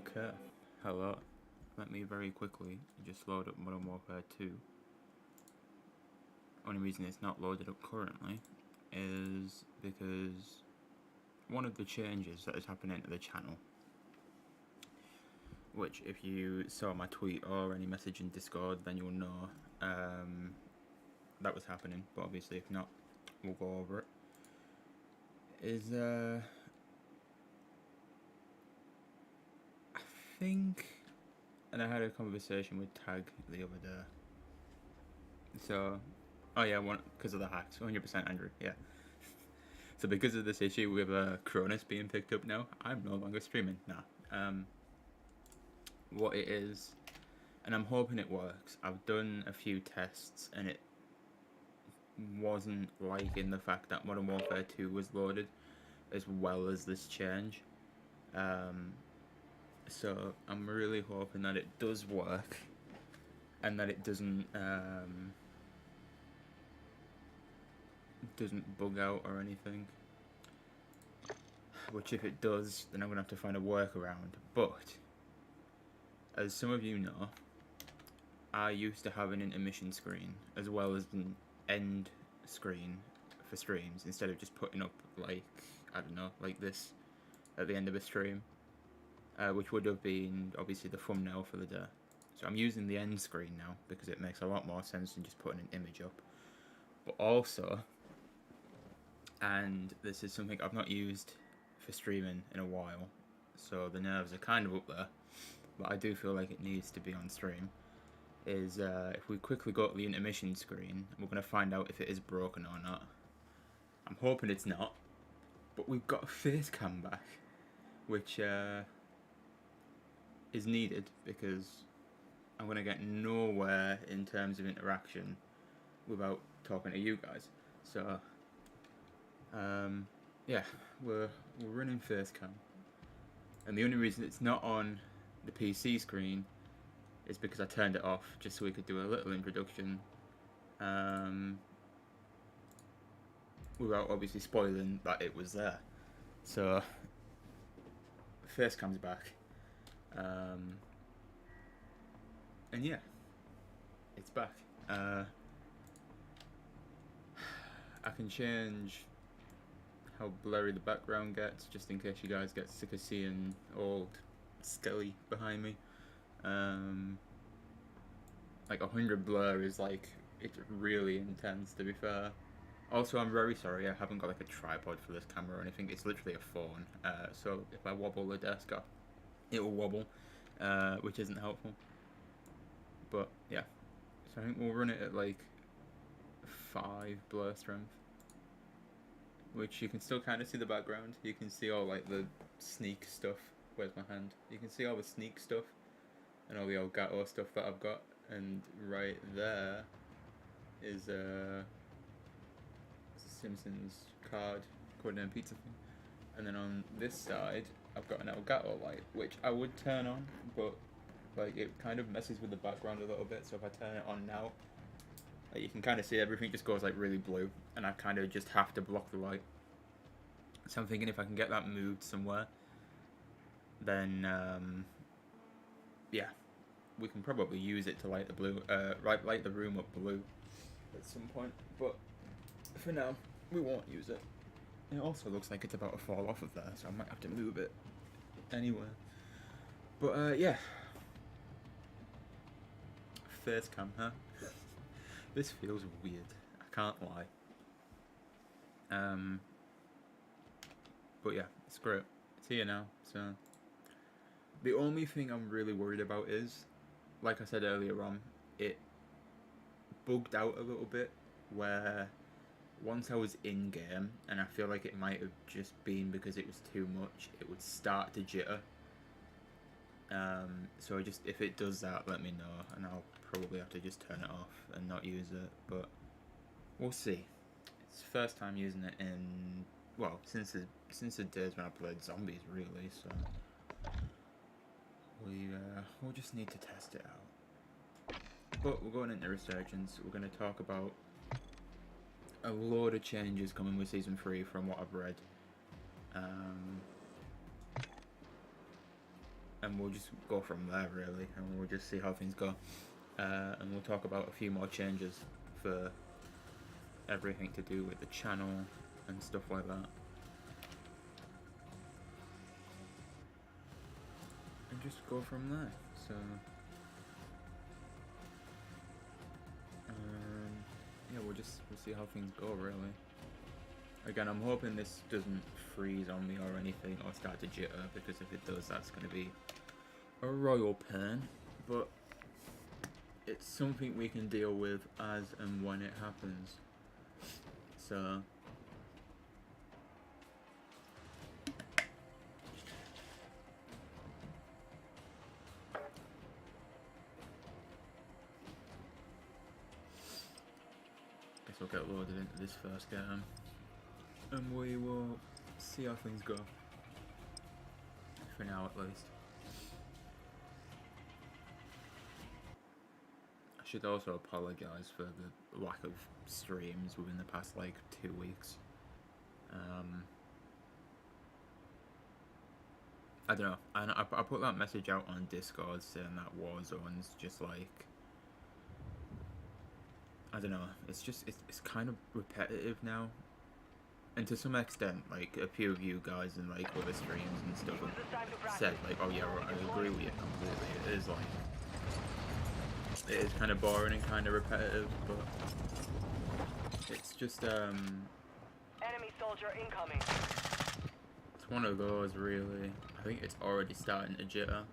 Okay, hello. Let me very quickly just load up Modern Warfare 2. Only reason it's not loaded up currently is because one of the changes that is happening to the channel, which if you saw my tweet or any message in Discord, then you'll know that was happening, but obviously if not, we'll go over it, is I think, and I had a conversation with Tag the other day. So, oh yeah, because of the hacks, 100% Andrew, yeah. So because of this issue with Cronus being picked up now, I'm no longer streaming. Nah. What it is, and I'm hoping it works. I've done a few tests and it wasn't liking the fact that Modern Warfare 2 was loaded as well as this change. So I'm really hoping that it does work and that it doesn't bug out or anything. Which if it does, then I'm gonna have to find a workaround. But as some of you know, I used to have an intermission screen as well as an end screen for streams instead of just putting up like, I don't know, like this at the end of a stream, which would have been obviously the thumbnail for the day. So I'm using the end screen now because it makes a lot more sense than just putting an image up. But also, and this is something I've not used for streaming in a while, so the nerves are kind of up there, but I do feel like it needs to be on stream, is if we quickly go to the intermission screen, we're going to find out if it is broken or not. I'm hoping it's not, but we've got a face cam back, which is needed because I'm going to get nowhere in terms of interaction without talking to you guys. So yeah, we're running face cam, and the only reason it's not on the PC screen is because I turned it off just so we could do a little introduction, without obviously spoiling that it was there. So face cam's back, and yeah, it's back. I can change how blurry the background gets, just in case you guys get sick of seeing old Skelly behind me. Like 100 blur is like, it's really intense, to be fair. Also, I'm very sorry, I haven't got like a tripod for this camera or anything. It's literally a phone, so if I wobble the desk up, it will wobble, which isn't helpful. But yeah, so I think we'll run it at like 5 blur strength, which you can still kind of see the background. You can see all like the sneak stuff. Where's my hand? You can see all the sneak stuff and all the Elgato stuff that I've got, and right there is a Simpsons card, coordinated pizza thing. And then on this side, I've got an Elgato light, which I would turn on, but like it kind of messes with the background a little bit. So if I turn it on now, like, you can kind of see everything just goes like really blue, and I kind of just have to block the light. So I'm thinking if I can get that moved somewhere, then yeah, we can probably use it to light the blue, light the room up blue at some point. But for now, we won't use it. It also looks like it's about to fall off of there, so I might have to move it anyway. But yeah, face cam, huh? This feels weird, I can't lie. But yeah, screw it, it's here now. So the only thing I'm really worried about is, like I said earlier on, it bugged out a little bit where once I was in game, and I feel like it might have just been because it was too much, it would start to jitter. So if it does that, let me know, and I'll probably have to just turn it off and not use it, but we'll see. It's the first time using it in, well, since the days when I played zombies, really, so we'll just need to test it out. But we're going into Resurgence. We're going to talk about a load of changes coming with Season 3 from what I've read. and we'll just go from there really, and we'll just see how things go, and we'll talk about a few more changes for everything to do with the channel and stuff like that, and just go from there. So yeah, we'll see how things go really. Again, I'm hoping this doesn't freeze on me or anything or start to jitter, because if it does, that's going to be a royal pain, but it's something we can deal with as and when it happens. So guess we'll get loaded into this first game, and we will see how things go, for now at least. I should also apologise for the lack of streams within the past like 2 weeks. I don't know, and I put that message out on Discord saying that Warzone's just like, I don't know, it's kind of repetitive now. And to some extent, like, a few of you guys in like other streams and stuff have said like, oh yeah, I agree with you completely. It is like, it is kind of boring and kind of repetitive, but it's just enemy soldier incoming. It's one of those really. I think it's already starting to jitter,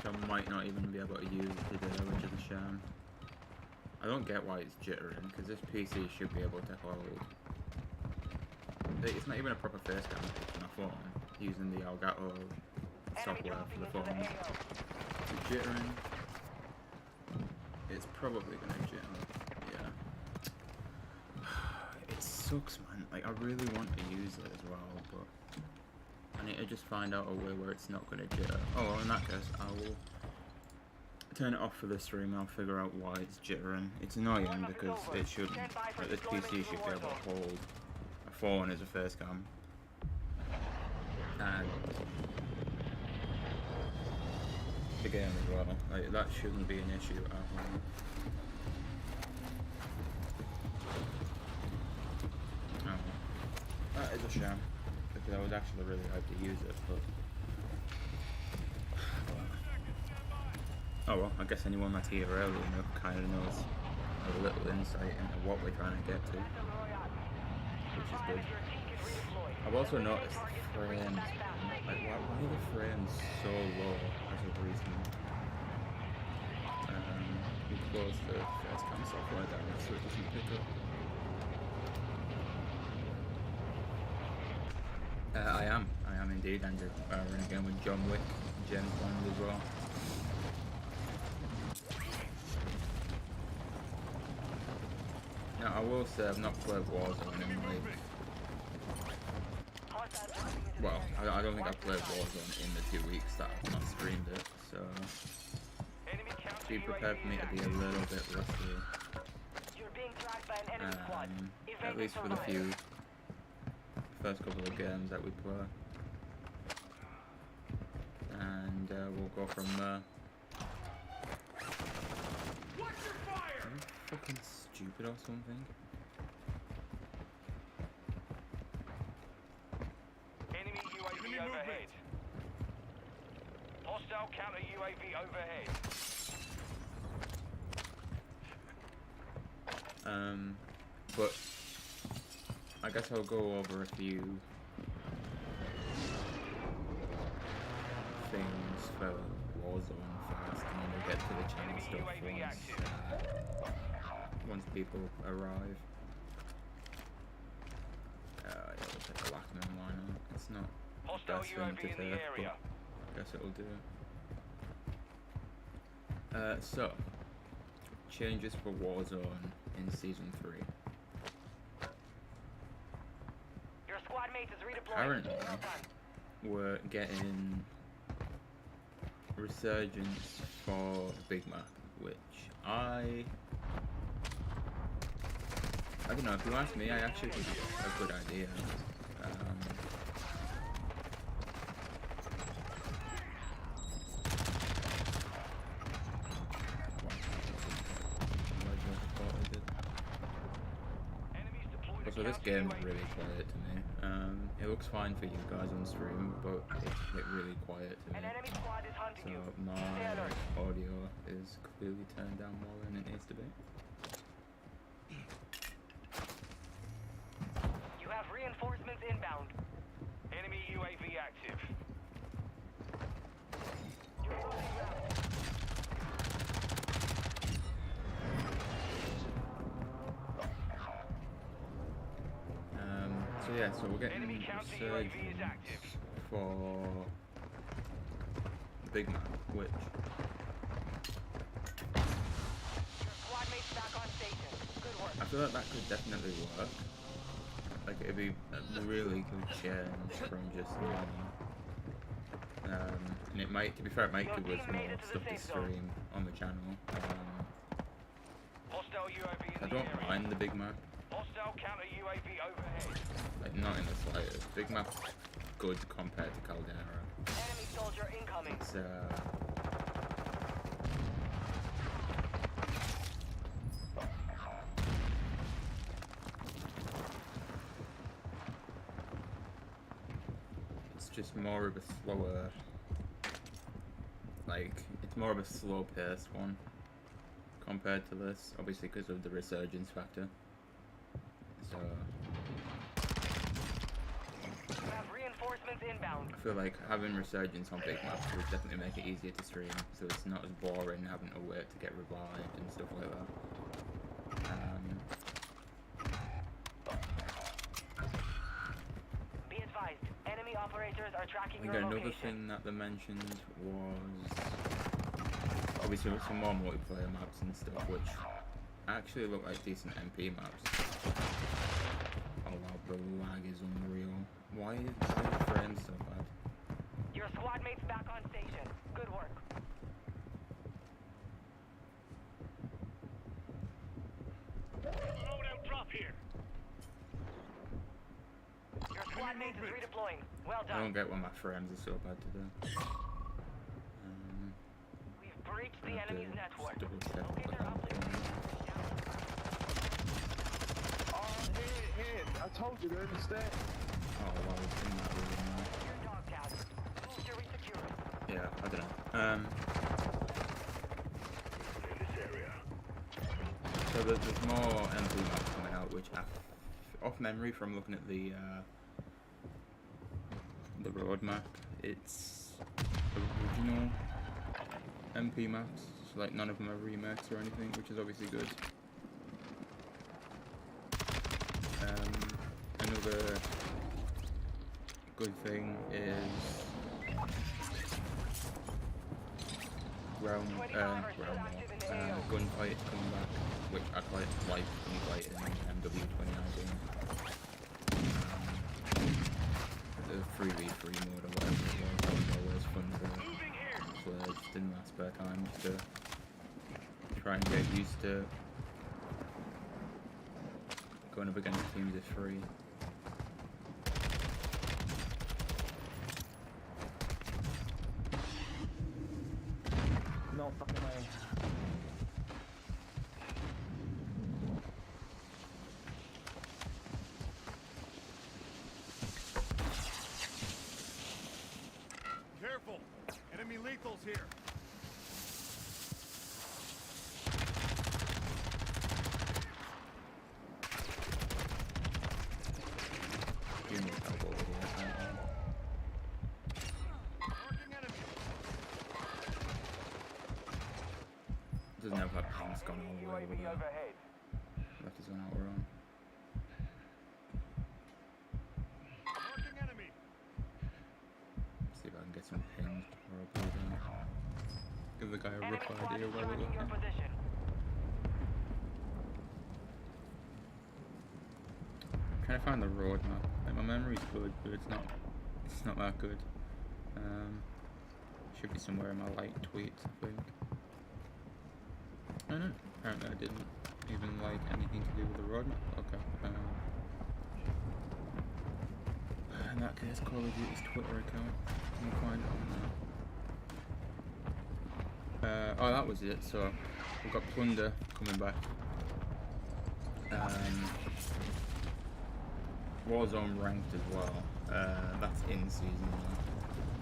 so I might not even be able to use it today, which is a shame. I don't get why it's jittering, because this PC should be able to hold. It's not even a proper face cam on my phone, using the Elgato software for the phone. It's jittering. It's probably gonna jitter. Yeah. It sucks, man. Like, I really want to use it as well, but I need to just find out a way where it's not gonna jitter. Oh, well, in that case, I will turn it off for the stream. I'll figure out why it's jittering. It's annoying because it shouldn't. Like, this PC should be able to hold a phone as a face cam. And the game as well. Like, that shouldn't be an issue at all. Oh, that is a shame, because I would actually really like to use it, but oh well, I guess anyone that's here early enough kind of knows a little insight into what we're trying to get to, which is good. I've also noticed frames, like why are the frames so low as of recent? We close the first cam software down so it doesn't pick up. I am indeed, and running again with John Wick, James Bond as well. Now I will say I've not played Warzone in like, well, I don't think I've played Warzone in the 2 weeks that I've not streamed it, so be prepared for me to be a little bit rusty. At least for the first couple of games that we play. And we'll go from there. Are you fucking stupid or something? Enemy UAV overhead. Hostile counter UAV overhead. But I guess I'll go over a few things for Warzone first, and then we'll get to the channel stuff once people arrive. Yeah, we'll take a Lackman, why not? It's not the best thing to take, but I guess it'll do. So, changes for Warzone in Season 3. Your squad mate is redeployed. Currently, we're getting resurgence for Big Mac, which I don't know, if you ask me, I actually think it's a good idea. Also, this game's really quiet to me. It looks fine for you guys on stream, but it's like really quiet to An me. enemy squad is hunting you. So my Stay alert. audio is clearly turned down more than it needs to be. You have reinforcements inbound. Enemy UAV active. You're losing ground. So yeah, so we're getting Enemy counter UAV is resurgence active. for the big map, which Your squad mates back on station. Good work. I feel like that could definitely work. Like it'd be a really good change from just and it might, to be fair, it might give us more stuff to stream on the channel. Hostile UAV in I the don't area. mind the big map, Hostile counter UAV overhead. like not in the slightest. Big map's good compared to Caldera. Enemy soldier incoming. It's just more of a slower, like, it's more of a slow paced one compared to this, obviously because of the resurgence factor. So You have reinforcements inbound. I feel like having resurgence on big maps would definitely make it easier to stream, so it's not as boring having to wait to get revived and stuff like that. Be advised, enemy operators are I tracking think your another location. thing that they mentioned was obviously with some more multiplayer maps and stuff, which actually look like decent MP maps. Oh wow, the lag is unreal. Why is the frame so bad? Your squad mates back on station. Good work. Loadout drop here. Your squad mates is redeploying. Well I don't done. get why my frames are so bad today. We've breached I the have to enemy's network. double check Locate what their I'm uplink. doing. I told you they're in the stack. Oh wow, it's in that really now. Your dog tag. Move to resecure it. Yeah, I don't know. In this area. So there's more MP maps coming out, which off memory from looking at the roadmap, it's original MP maps, so like none of them are remakes or anything, which is obviously good. Another good thing is gunfight coming back, which I quite like gunfight in MW2019. The 3v3 mode or whatever it was, that was always fun to play just in my spare time, just to try and get used to going up against teams is free. No fucking way. Careful! Enemy lethal's here. You need help over here. Marking enemy. Doesn't have that ping's gone all the way over UAV there. overhead. Left is on our own. Marking enemy. See if I can get some pings before I pull down. Give the guy a Enemy rough squad idea is where we're tracking your looking. position. I'm trying to find the road map. Like, my memory's good, but it's not that good. Should be somewhere in my like tweets, I think. Oh no, apparently I didn't even like anything to do with the road map. Okay. In that case, Call of Duty's Twitter account. You can find it on there. Oh, that was it. So we've got Plunder coming back. Warzone ranked as well. That's in season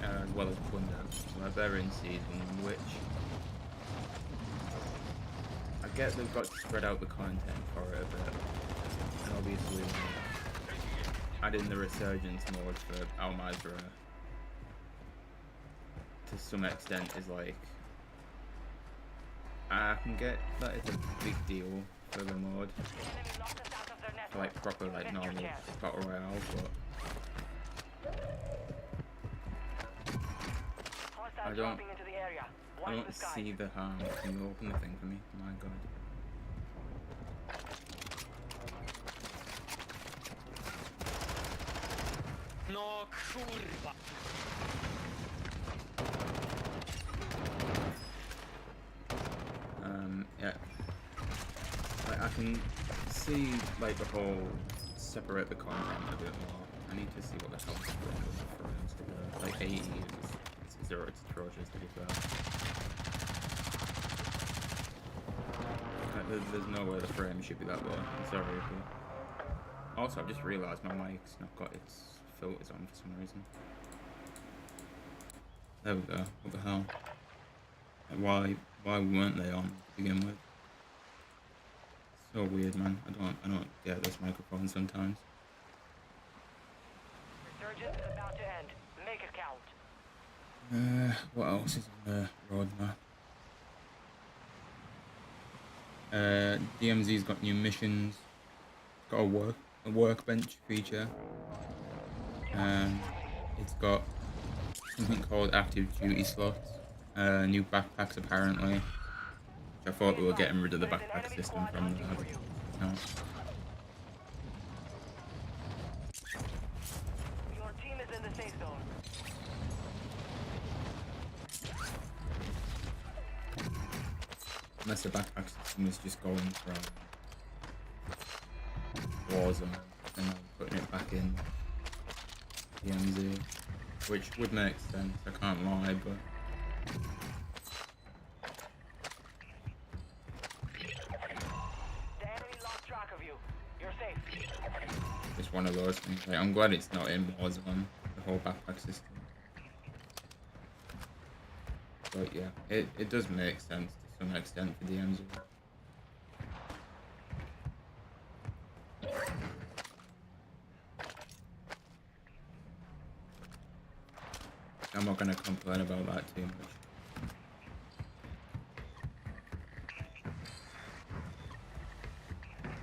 now, as well as Plunder. So they're in season, which I get they've got to spread out the content for it a bit, and obviously adding the resurgence mode for Almazra to some extent is like, I can get that it's a big deal for the mode, for like proper like normal battle royale, but I don't see the harm. Can you open the thing for me? My god. No kurwa. Yeah. Like I can see like the whole separate the content a bit more. I need to see what the hell is going on with the frames together. Like 80 is zero, it's atrocious to be fair. There's no way the frame should be that low. I'm sorry. But also, I've just realised my mic's not got its filters on for some reason. There we go. What the hell? Like, why weren't they on to begin with? So weird, man. I don't get this microphone sometimes. Resurgence is about to end. Make it count. What else is on the roadmap? DMZ's got new missions. Got a workbench feature. It's got something called active duty slots. New backpacks apparently. Which I thought we were getting rid of the backpack system from the no. Your team is in the safe zone. Unless the backpack system is just going from Warzone and then putting it back in DMZ, which would make sense, I can't lie, but The enemy lost track of you. You're safe. it's one of those things. Like, I'm glad it's not in Warzone, the whole backpack system. But yeah, it does make sense to some extent for DMZ. I'm not gonna complain about that too much.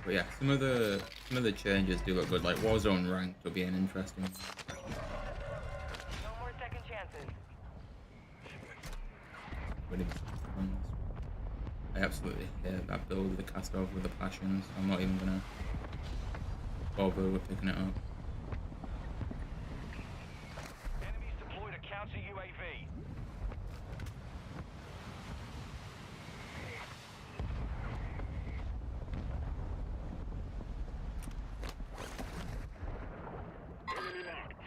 But yeah, some of the changes do look good. Like Warzone ranked will be an interesting. No more second chances. But it's fun. I absolutely hate that build with the cast over with the passions. I'm not even gonna bother with picking it up. Enemies deployed a counter UAV. Enemy marked.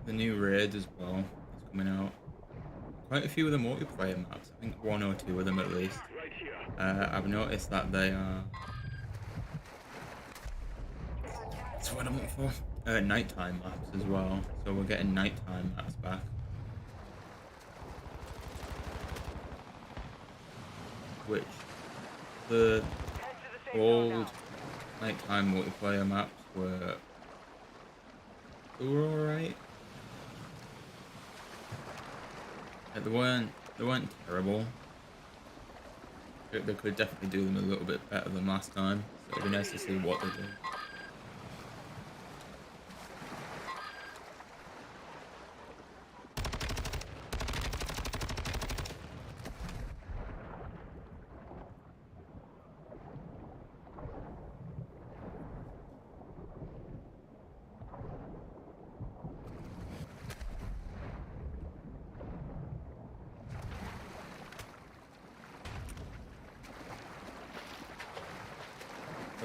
The new raid as well is coming out. Quite a few of the multiplayer maps. I think one or two of them at least. Right here. I've noticed that they are. That's what I'm looking for. Nighttime maps as well. So we're getting nighttime maps back. Which the Head to the safe zone old now. nighttime multiplayer maps were alright. Like, they weren't terrible. They could definitely do them a little bit better than last time. So it'd be nice to see what they do.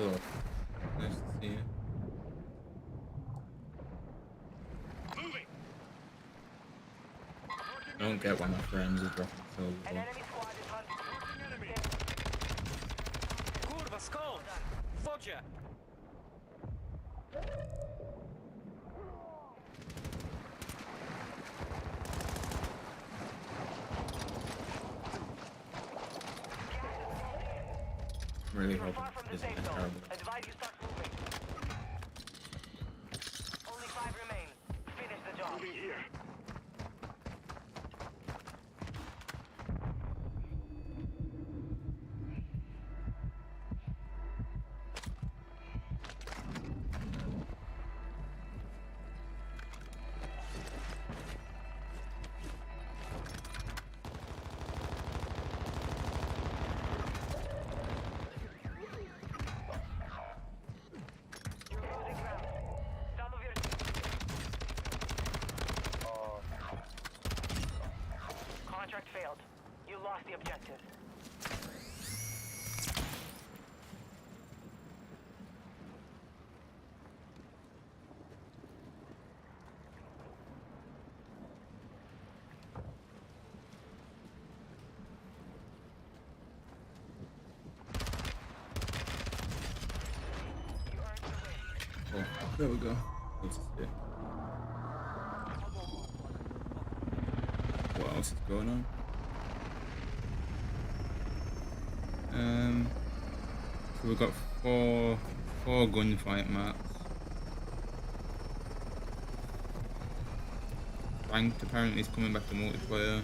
Hello. Nice to see you. Moving. Marking I don't get why my friends are dropping so An low. enemy squad is hunting. Marking enemy. Kurwa, skąd? W wodzie! I'm really You are hoping far from the this safe isn't zone. terrible. Advise you start moving. Only 5 remain. Finish the job. Moving here. You're losing ground. Some of your... Contract failed. You lost the objective. You earned the win. Oh, there we go. Let's see. What else is going on? So we've got four gunfight maps. Ranked apparently is coming back to multiplayer.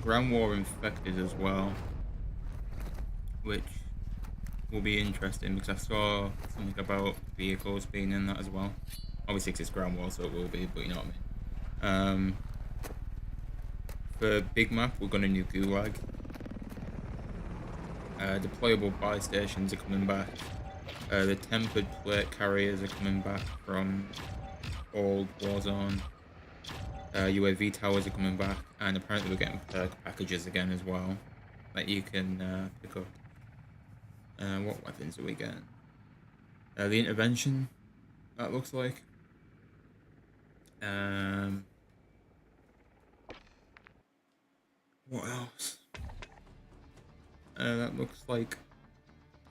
Ground War Infected as well, which will be interesting because I saw something about vehicles being in that as well. Obviously, 'cause it's Ground War, so it will be, but you know what I mean. For big map, we're gonna new Gulag. Deployable buy stations are coming back. The tempered plate carriers are coming back from old Warzone. UAV towers are coming back, and apparently we're getting perk packages again as well that you can pick up. What weapons are we getting? The intervention, that looks like. What else? That looks like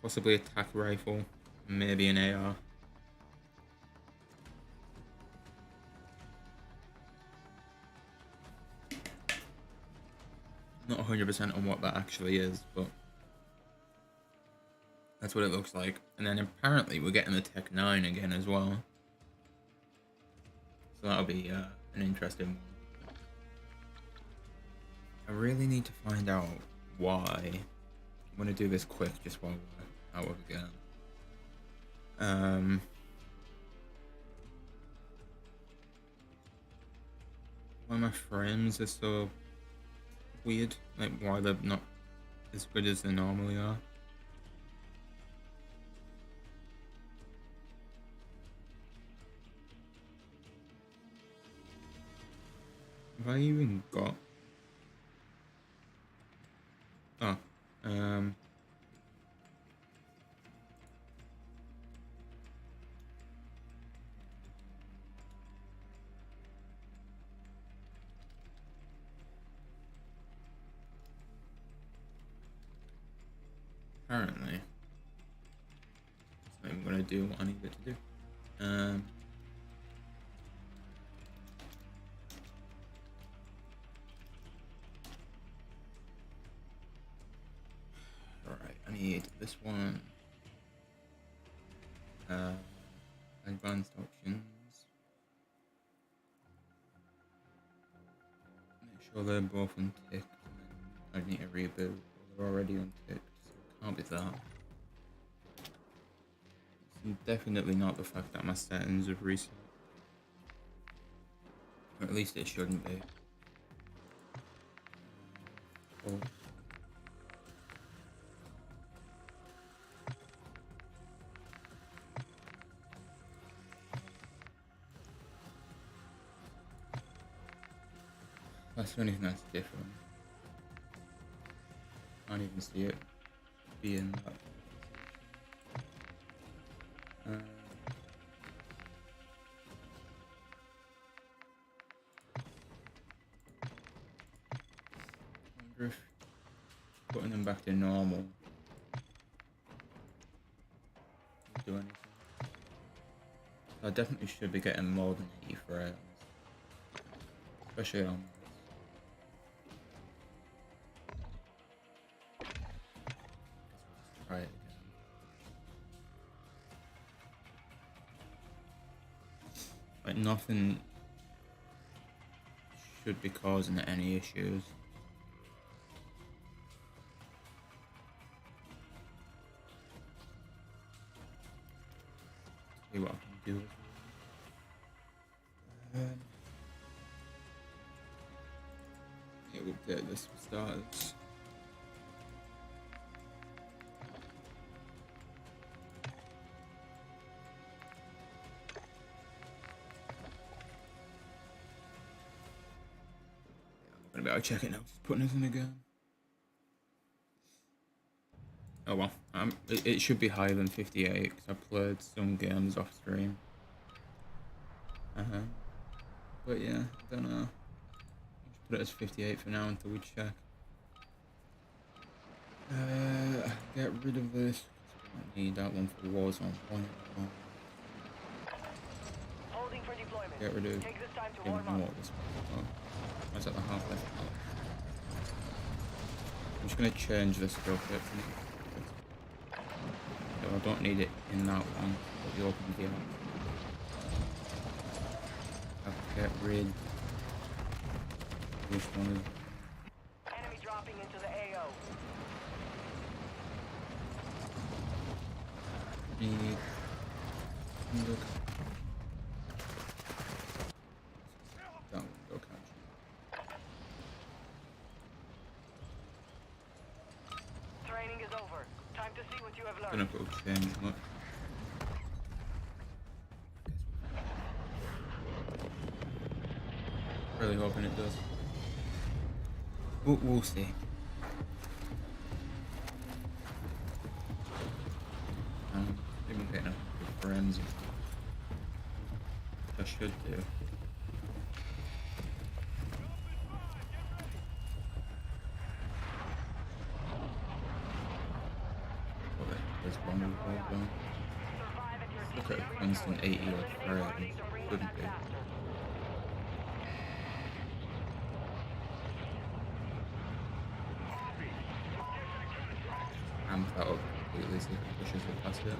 possibly a tac rifle, maybe an AR. Not 100% on what that actually is, but that's what it looks like. And then apparently we're getting the Tech 9 again as well. So that'll be an interesting one. I really need to find out why. I'm going to do this quick just while we're out of the game. Why my frames are so weird, like why they're not as good as they normally are. Have I even got... Oh, apparently, it's not even going to do what I need it to do. Alright, I need this one. Advanced options. Make sure they're both unticked. I need to reboot. They're already unticked, so it can't be that. It's definitely not the fact that my settings have reset. Or at least it shouldn't be. Oh. That's the only thing that's different. Can't even see it being that. Wonder if putting them back to normal will do anything. I definitely should be getting more than 80 frames, especially on this. Try it again. Like nothing should be causing any issues. See what I can do as well. Yeah, we'll get this for starters. I'm gonna be able to check it now. Just putting this in again. Oh well, it should be higher than 58 because I played some games off stream. But yeah, I don't know. Just put it as 58 for now until we check. Get rid of this. I don't need that one for Warzone. Holding for deployment. Get rid of. Take this time to Even warm more up. this one. Oh, I was at the half left. I'm just gonna change this real quick. So I don't need it in that one, but the open gear. I have to get rid of this one. Enemy dropping into the AO. Need. Look. That one go catch. Training is over. Time to see what you have Gonna learned. go change much. Really hoping it does. But we'll see. Maybe getting up with friends. I should do. There's one with Warzone. Survive at your Look at a constant 80 odd frames. Shouldn't be. Amp that up completely so it pushes it past it.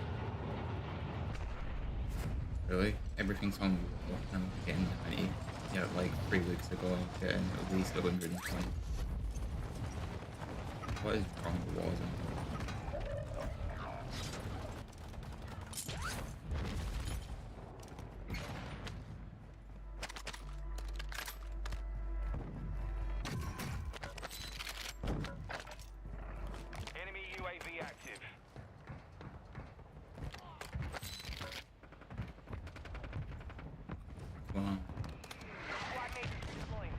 Really? Everything's on low. I'm getting 90. Yeah, like 3 weeks ago I was getting at least 120. What is wrong with Warzone? Enemy UAV active. Wow. Squad mates deploying.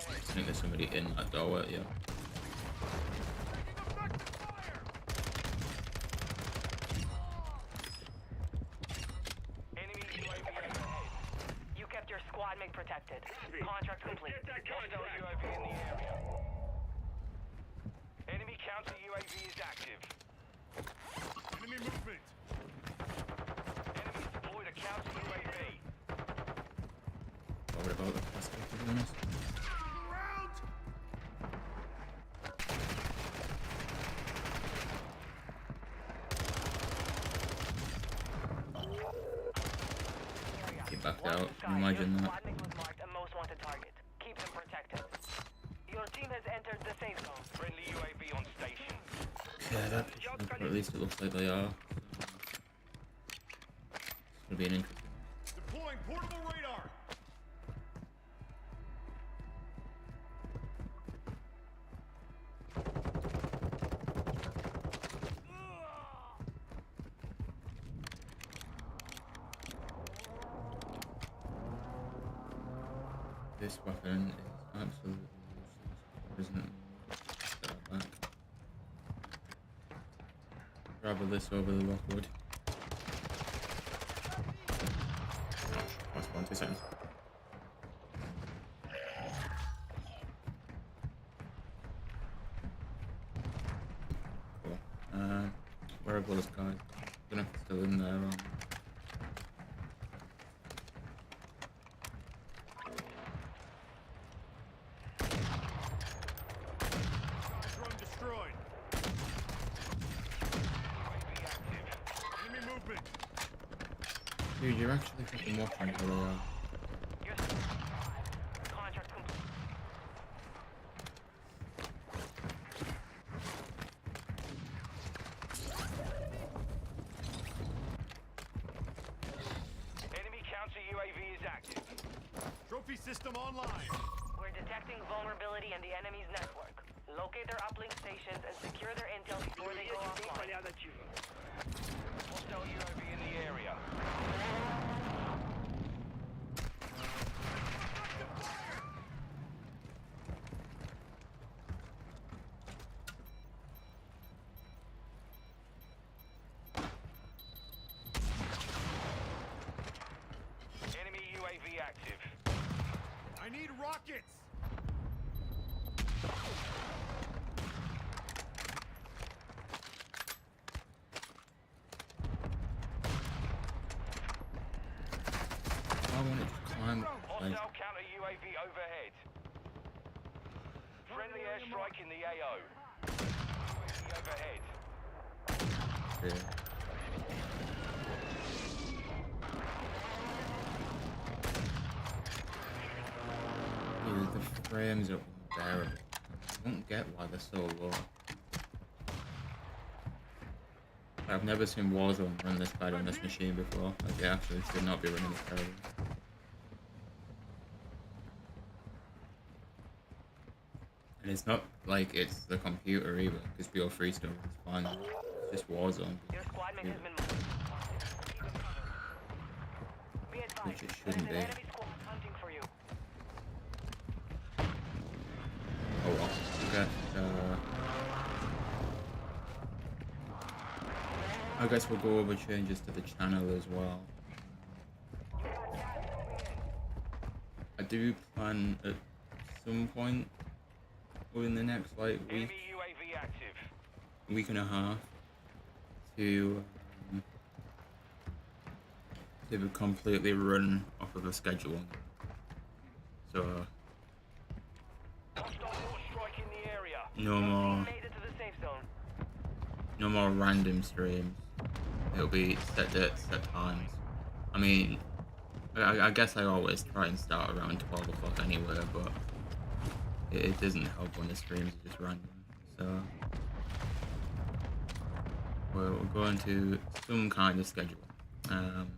I think there's somebody in that doorway, yeah. Enemy UAV overhead. You kept your squad mate protected. Contract complete. Hostile UAV in the area. Enemy counter UAV is active. Enemy movement. Enemies deployed a counter UAV. What about the past, to be honest? Around. He backed out. Imagine that. Squad mate was marked a most wanted target. Keep them protected. Your team has entered the safe zone. Friendly UAV on station. Yeah, that or at least it looks like they are. It's gonna be an interesting. Deploying portable radar. This weapon is absolutely useless, isn't it? Set it back. Rather this over the Lockwood. Last one, 2 seconds. Cool. Where are those guys? Gonna have to still in there. Drone destroyed. UAV active. Enemy movement. Dude, you're actually fucking watching where they are. Your contract complete. Enemy counter UAV is active. Trophy system online. We're detecting vulnerability in the enemy's network. Locate their uplink stations and secure their intel before they go offline. Hostile UAV in the area. Enemy UAV active. I need rockets. I want it to climb. Like, Hostile counter UAV overhead. Friendly airstrike in the AO. UAV overhead. yeah. Dude, the frames are unbearable. I don't get why they're so low. I've never seen Warzone run this bad on this machine before. Like, it actually should not be running this terrible. And it's not like it's the computer either, because BO3 still runs fine. It's just Warzone. Your squad mate has been moved. Be advised, Which it there is shouldn't an be. enemy squad hunting for you. Oh well. I guess we'll go over changes to the channel as well. I do plan at some point within the next like Enemy UAV active. week and a half to completely run off of a schedule. So Hostile mortar strike in the area. no more Made it to the safe zone. no more random streams. It'll be set dates, set times. I mean, I guess I always try and start around 12 o'clock anyway, but it doesn't help when the streams are just random. So we're going to some kind of schedule. And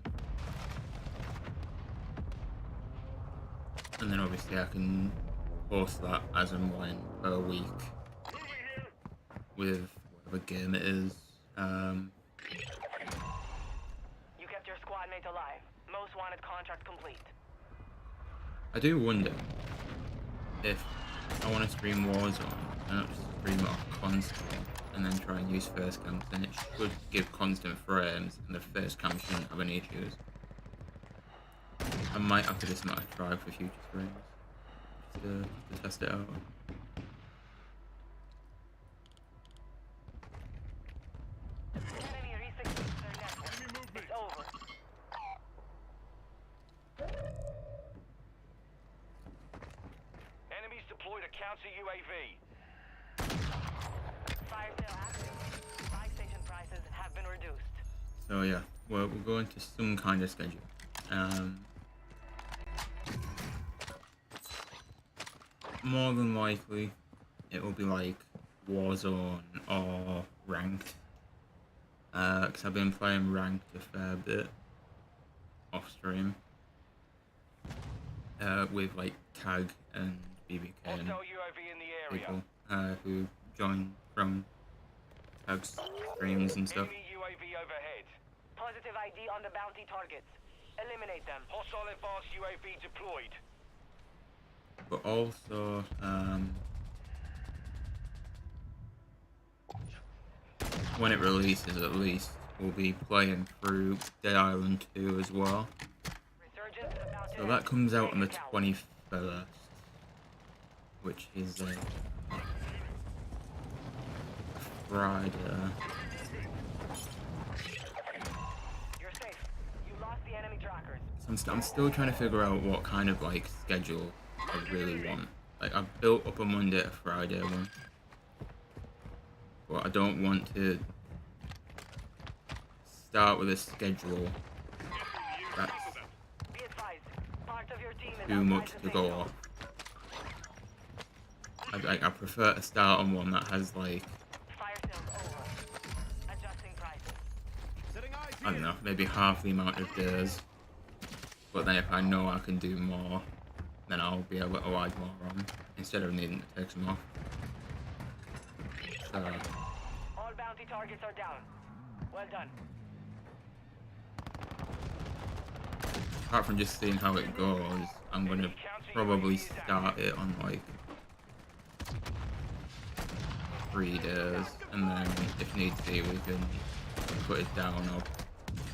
then obviously I can post that as and when per week with whatever game it is. You kept your squad mate alive. Most wanted contract complete. I do wonder if I want to stream Warzone, and not just stream it off console, and then try and use face cam, then it should give constant frames, and the face cam shouldn't have any issues. I might have to do something to try for future streams, to test it out. Enemy researching their network. Enemy movement. It's over. Enemies deployed a counter UAV. Fire sale active. Buy station prices have been reduced. So yeah, we'll go into some kind of schedule. More than likely, it will be like Warzone or Ranked. Because I've been playing Ranked a fair bit off stream. With like Tag and BBK and Hostile UAV in the area. people who join from Tag's streams and stuff. Enemy UAV overhead. Positive ID on the bounty targets. Eliminate them. Hostile advanced UAV deployed. But also, when it releases at least, we'll be playing through Dead Island 2 as well. Resurgence is about to So end. that comes out on the Take account. 21st, which is Friday. You're safe. You lost the enemy trackers. So I'm still trying to figure out what kind of like schedule I really want. Like I've built up a Monday to Friday one, but I don't want to start with a schedule that's Be advised. Part of your team is too outside much the to safe go zone. off. I prefer to start on one that has like, Fire sales over. Adjusting prices. Setting eyes I don't here. know, maybe half the amount of days. But then if I know I can do more, then I'll be able to add more on, instead of needing to take some off. So, All bounty targets are down. Well done. apart from just seeing how it goes, I'm gonna probably start it on like 3 days, and then if need be we can put it down or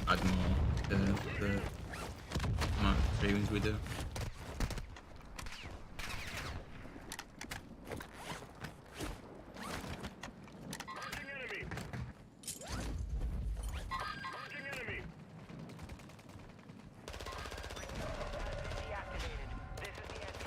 add more to the amount of streams we do. Marking enemy. Marking enemy. Deactivated. This is the end.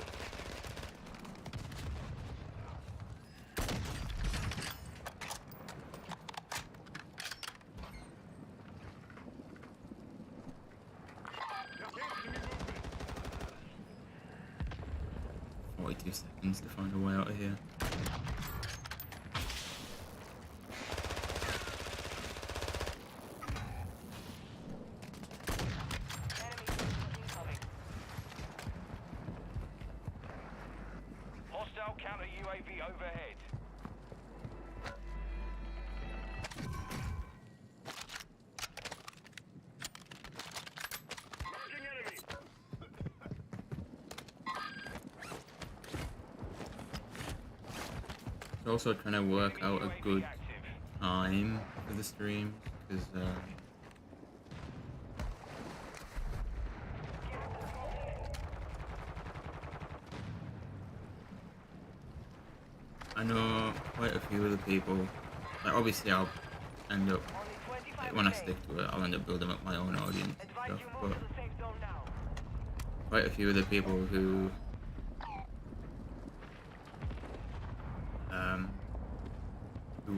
Enemy movement. 42 seconds to find a way out of here. Enemy incoming. Hostile counter UAV overhead. Marking enemy. Also trying to work out a UAV good active. time for the streams, because I know quite a few of the people, like obviously I'll end up, Only 25 like, when I remain. stick to it, I'll end up building up my own audience and Advise stuff, you but move to the safe zone now. quite a few of the people who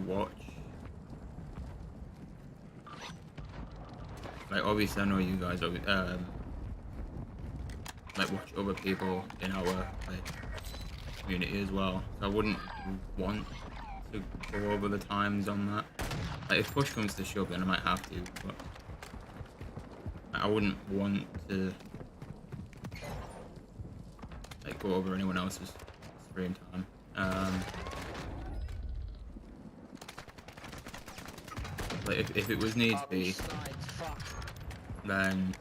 watch, like obviously I know you guys like watch other people in our like community as well, so I wouldn't want to go over the times on that. Like if push comes to shove, then I might have to, but I wouldn't want to like go over anyone else's stream time. Like if it was needs be, then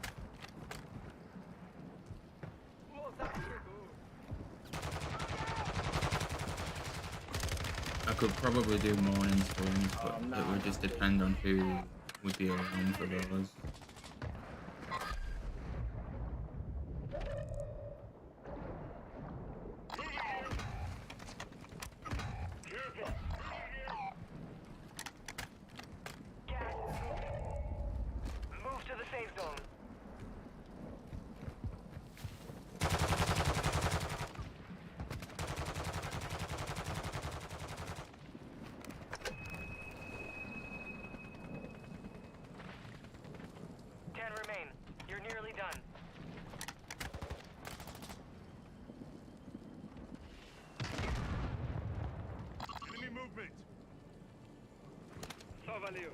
could probably do morning streams, but it would just depend on who would be around for those. Move to the safe zone. Remain. You're nearly done. Enemy movement. Ça va, Léo.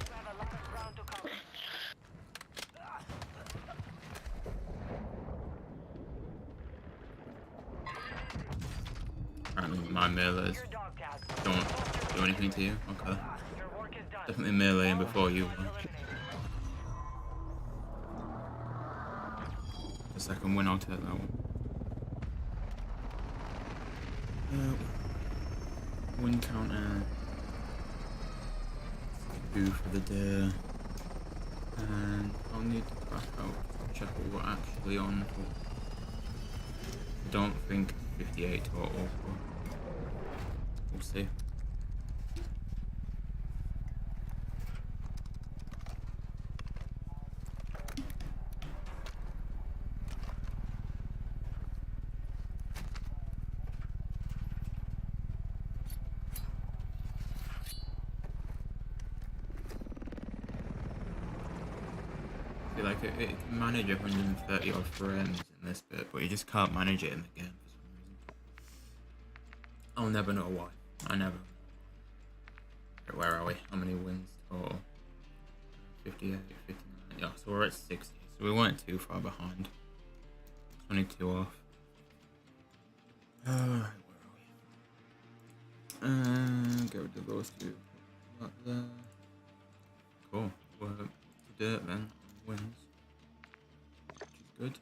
You have a lot of ground to cover. Apparently my melees Your dog tag. don't do anything to you. Okay. Your work is done. Definitely meleeing before you were. Eliminated. The second win, I'll take that one. Win counter. 2 for the day. And I'll need to back out and check what we're actually on for. I don't think 58 total, but we'll see. I feel like it can manage 130 odd frames in this bit, but you just can't manage it in the game for some reason. I'll never know why. I never. Where are we? How many wins total? 58, 59. Yeah, so we're at 60. So we weren't too far behind. 22 off. Alright, where are we? Get rid of those two. That there. Cool. We're to dirt then. Wins. Which is good.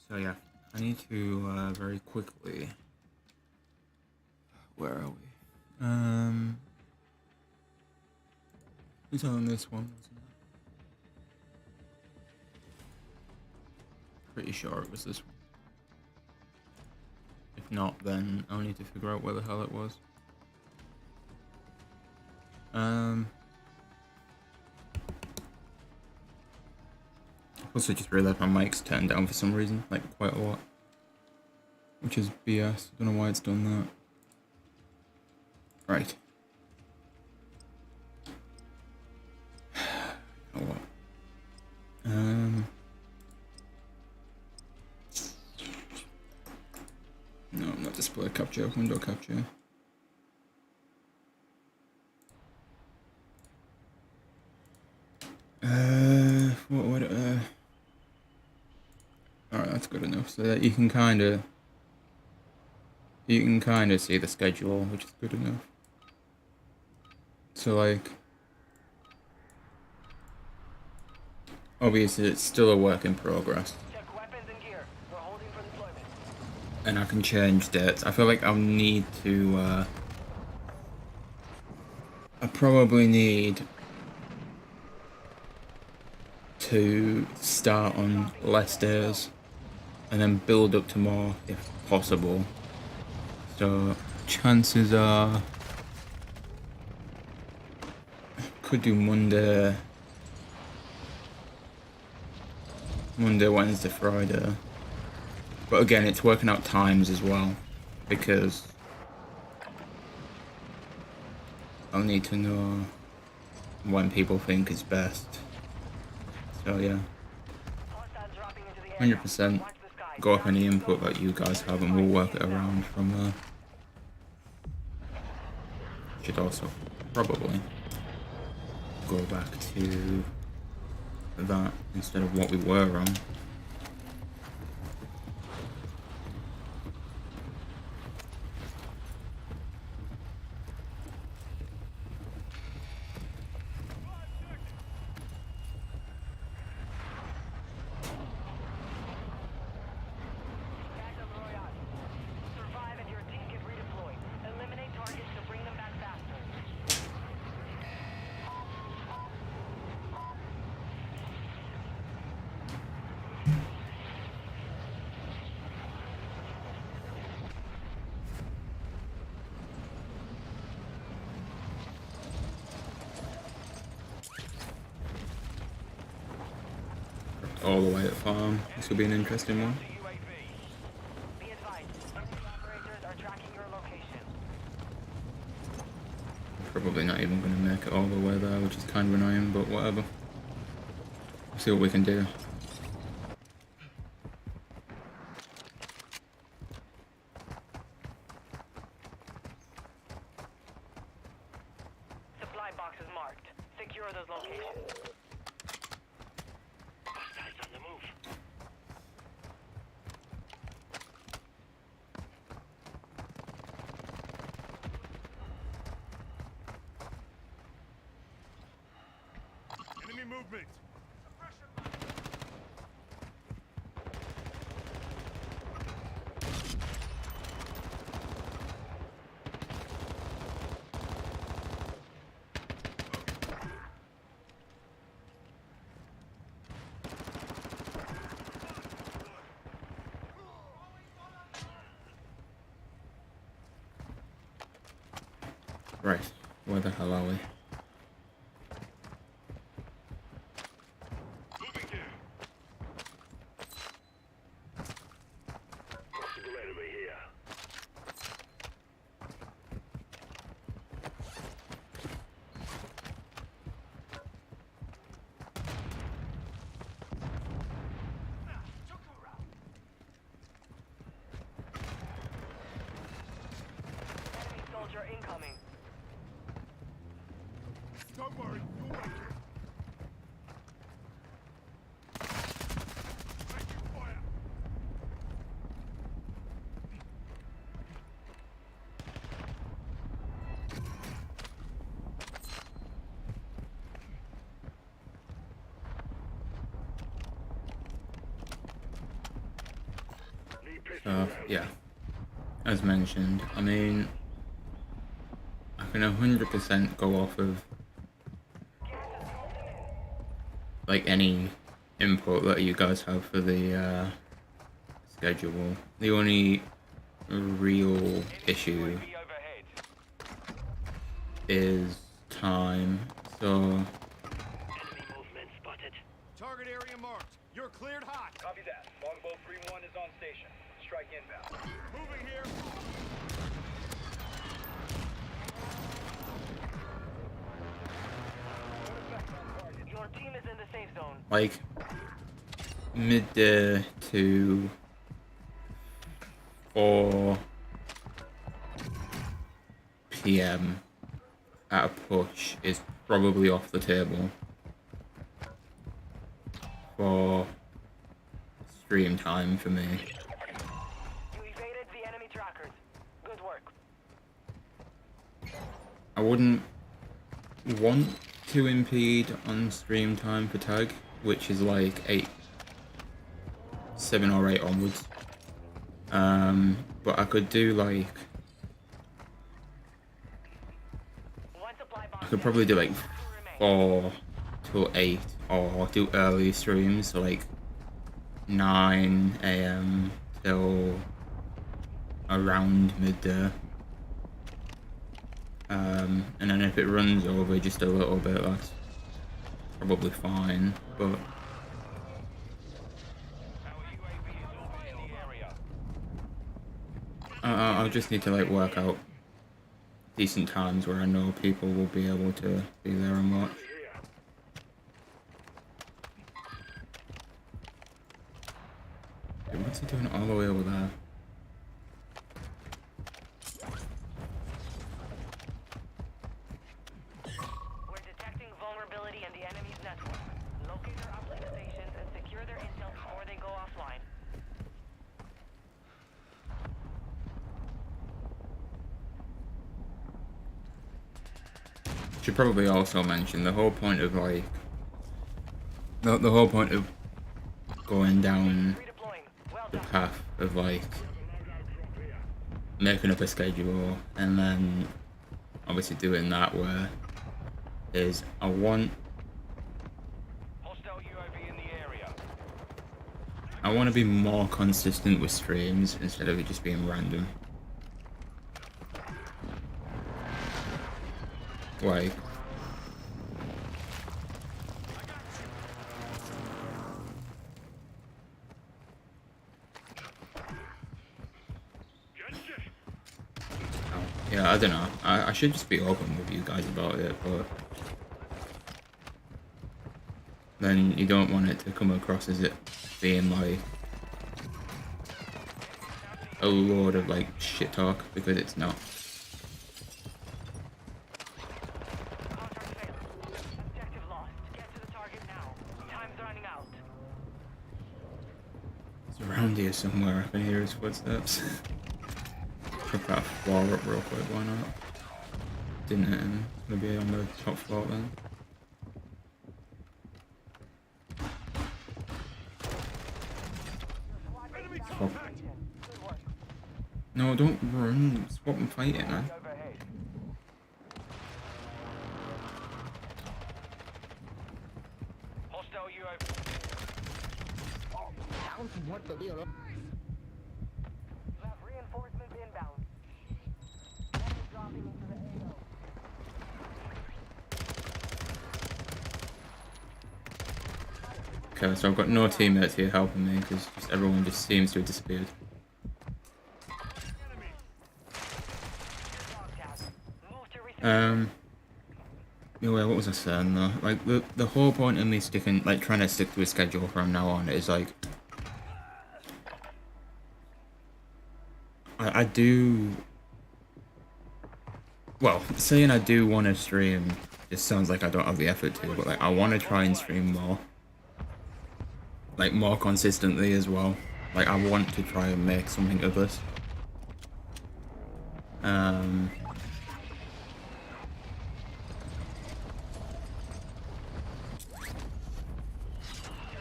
So yeah, I need to very quickly. Where are we? It's on this one, wasn't it? Pretty sure it was this one. If not, then I'll need to figure out where the hell it was. Also just realised my mic's turned down for some reason, like quite a lot. Which is BS, I don't know why it's done that. Right. Oh what? No, not display capture, window capture. What would alright, that's good enough. So that you can kinda see the schedule, which is good enough. So like obviously it's still a work in progress. Check weapons and gear. We're holding for deployment. And I can change dates. I feel like I'll need to I probably need to start on less days and then build up to more if possible. So chances are I could do Monday, Wednesday, Friday. But again, it's working out times as well, because I'll need to know when people think is best. So yeah, Hostiles dropping into the area. 100%. Watch the sky. Go off any input that you guys have and we'll work it around from there. Should also probably go back to that instead of what we were on. all the way at farm. This will be an interesting one. Be advised, enemy operators are tracking your location. Probably not even going to make it all the way there, which is kind of annoying, but whatever. See what we can do. Supply boxes marked. Secure those locations. Hostiles on the move. Enemy movement. Right, where the hell are we? Moving here. Possible enemy here. Enemy soldier incoming. Don't worry, you'll make it. Taking fire. Need pistol rounds. Yeah, as mentioned, I mean, I can 100% go off of like any input that you guys have for the schedule. The only real issue UAV overhead. is time. So Enemy movement spotted. Target area marked. You're cleared hot. Copy that. Longbow 3-1 is on station. Strike inbound. Moving here. Your team is in the safe zone. like midday to 4 p.m. at a push is probably off the table for stream time for me. You evaded the enemy trackers. Good work. I wouldn't want to impede on stream time for tag, which is like 7 or 8 onwards. But I could do like, One supply box. I could probably do like 4 till 8, or do early streams, so like 9 a.m. till around midday. And then if it runs over just a little bit, that's probably fine, but Our UAV is orbiting the area. I'll just need to like work out decent times where I know people will be able to be there and watch. Hey, what's he doing all the way over there? We're detecting vulnerability in the enemy's network. Locate their uplink stations and secure their intel before they go offline. Should probably also mention the whole point of like the whole point of going down Redeploying. Well the done. path of like making up a schedule and then obviously doing that where is I want Hostile UAV in the area. to be more consistent with streams instead of it just being random. Like Yeah, I don't know. I should just be open with you guys about it, but then you don't want it to come across as it being like a load of like shit talk, because it's not. Contract failed. Objective lost. Get to the target now. Time's running out. It's around here somewhere. I can hear his footsteps. Put that floor up real quick, why not? Didn't hit him. Gonna be on the top floor then. Fuck. No, don't run. Stop and fight it, man. Overhead. Hostile UAV. You have reinforcements inbound. Enemy dropping into the AO. Okay, so I've got no teammates here helping me because just everyone just seems to have disappeared. Move to receive. Yeah, what was I saying though? Like the whole point of me sticking, like trying to stick to a schedule from now on is like I do. Well, saying I do want to stream just sounds like I don't have the effort to, but like I want to try and stream more, like more consistently as well. Like I want to try and make something of this.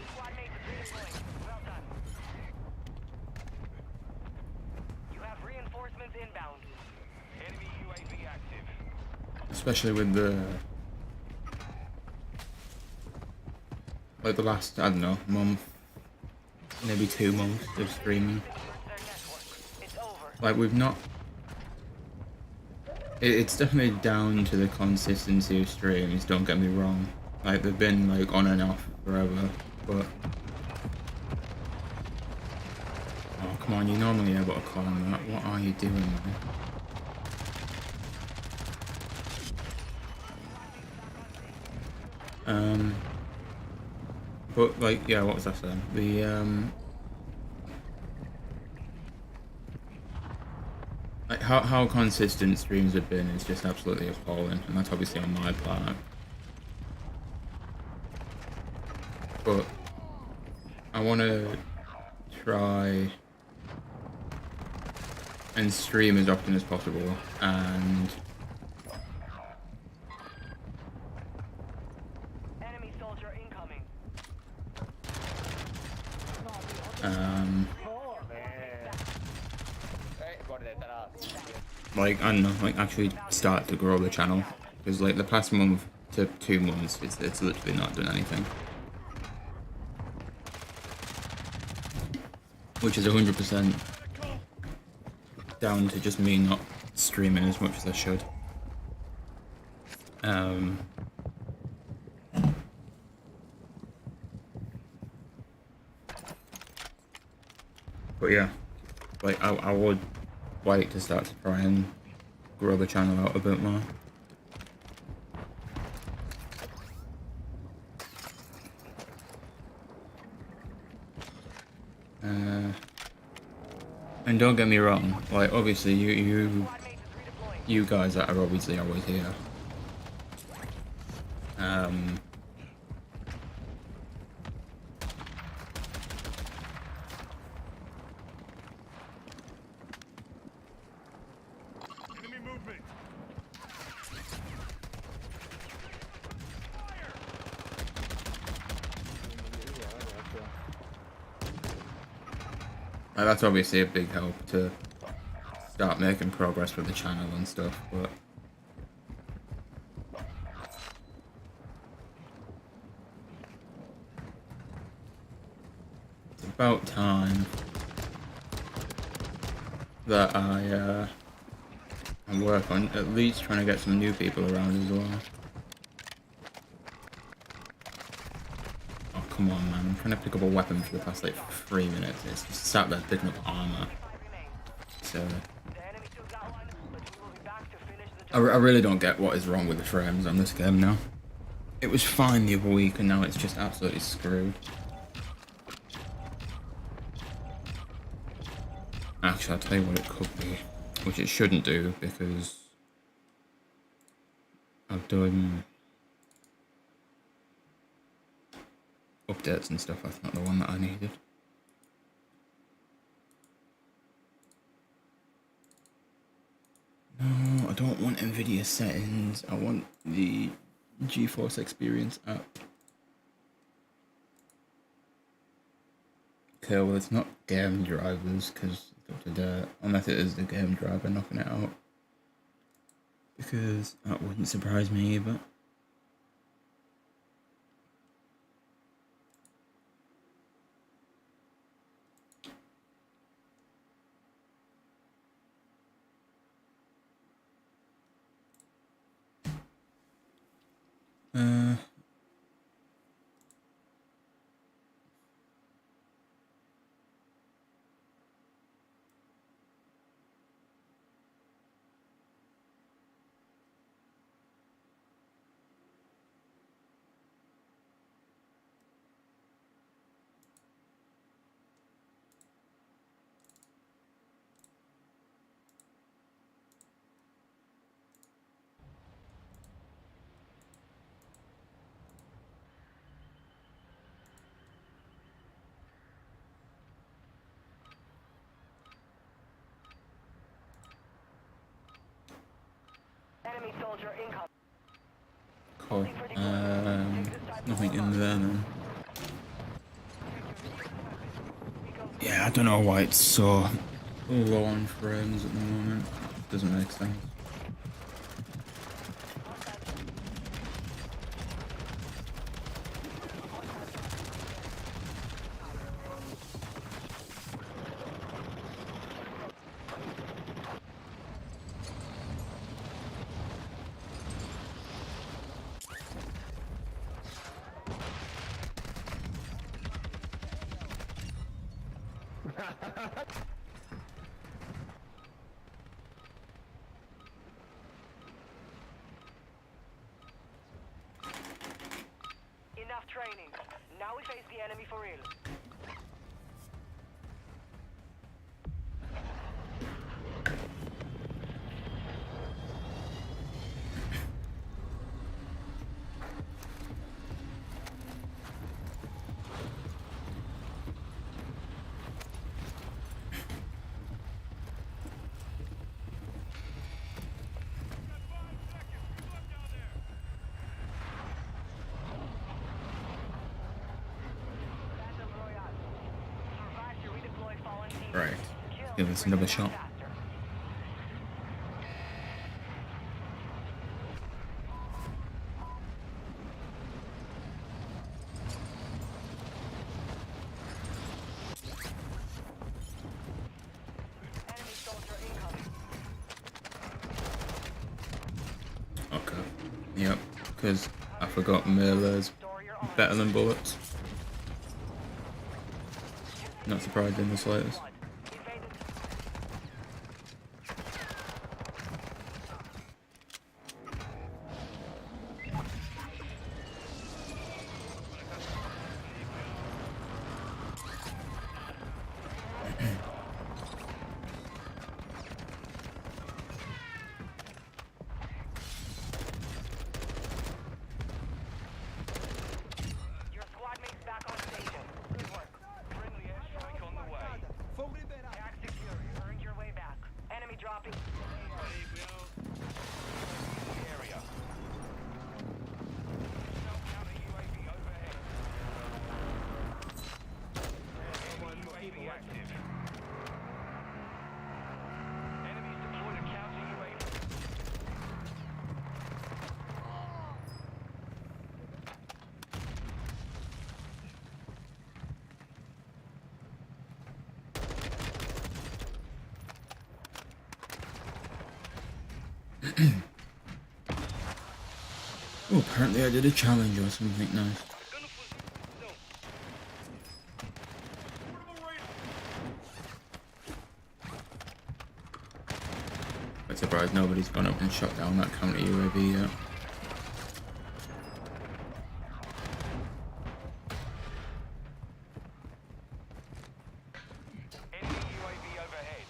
Squad mates redeploying. Well done. You have reinforcements inbound. Enemy UAV active. Especially with the like the last, I don't know, month, maybe 2 months of streaming. Their network. It's over. Like we've not. It's definitely down to the consistency of streams. Don't get me wrong. Like they've been like on and off forever, but oh come on, you're normally able to call on that. What are you doing, man? But like, yeah, what was I saying? The like how consistent streams have been is just absolutely appalling, and that's obviously on my part. But I want to try and stream as often as possible, and Enemy soldier incoming. like I don't know, like actually start to grow the channel, because like the past month to 2 months, it's literally not done anything, which is 100% down to just me not streaming as much as I should. But yeah, like I would like to start to try and grow the channel out a bit more. And don't get me wrong, like obviously you guys that are obviously always here. Enemy movement. Like, that's obviously a big help to start making progress with the channel and stuff, but it's about time that I work on at least trying to get some new people around as well. Oh come on, man! I'm trying to pick up a weapon for the past like 3 minutes. It's just sat there picking up armor. So The enemy still got one, but we will be back I really don't get what is wrong with the frames on this game now. It was fine the other week and now it's just absolutely screwed. Actually, I'll tell you what it could be, which it shouldn't do because I've done updates and stuff. That's not the one that I needed. No, I don't want NVIDIA settings. I want the GeForce Experience app. Okay, well it's not game drivers because unless it is the game driver knocking it out, because that wouldn't surprise me either. Enemy soldier incoming. Cool. Nothing in there now. Yeah, I don't know why it's so low on frames at the moment. Doesn't make sense. Enough training. Now we face the enemy for real. Right. Give this another shot. Okay. Yep. Because I forgot melee's better than bullets. Not surprised in the slightest. Your squad mate's back on station. Good work. Friendly airstrike on the way. Tag secure. You earned your way back. Enemy dropping. Area. Counter UAV overhead. UAV active. Enemies deployed a counter UAV. Oh, apparently I did a challenge or something nice. Quite surprised nobody's gone up and shot down that counter UAV yet. Enemy UAV overhead.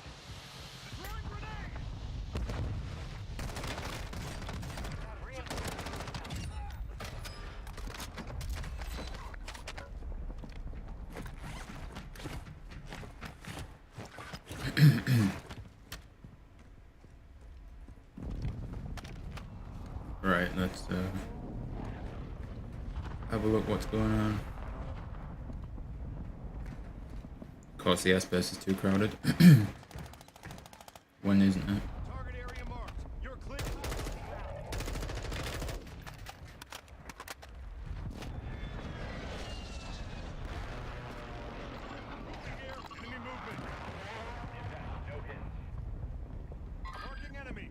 Right, let's have a look what's going on. Of course, the S-base is too crowded. When isn't it? Target area marked. You're clear. Here, enemy movement. No hits. Marking enemy.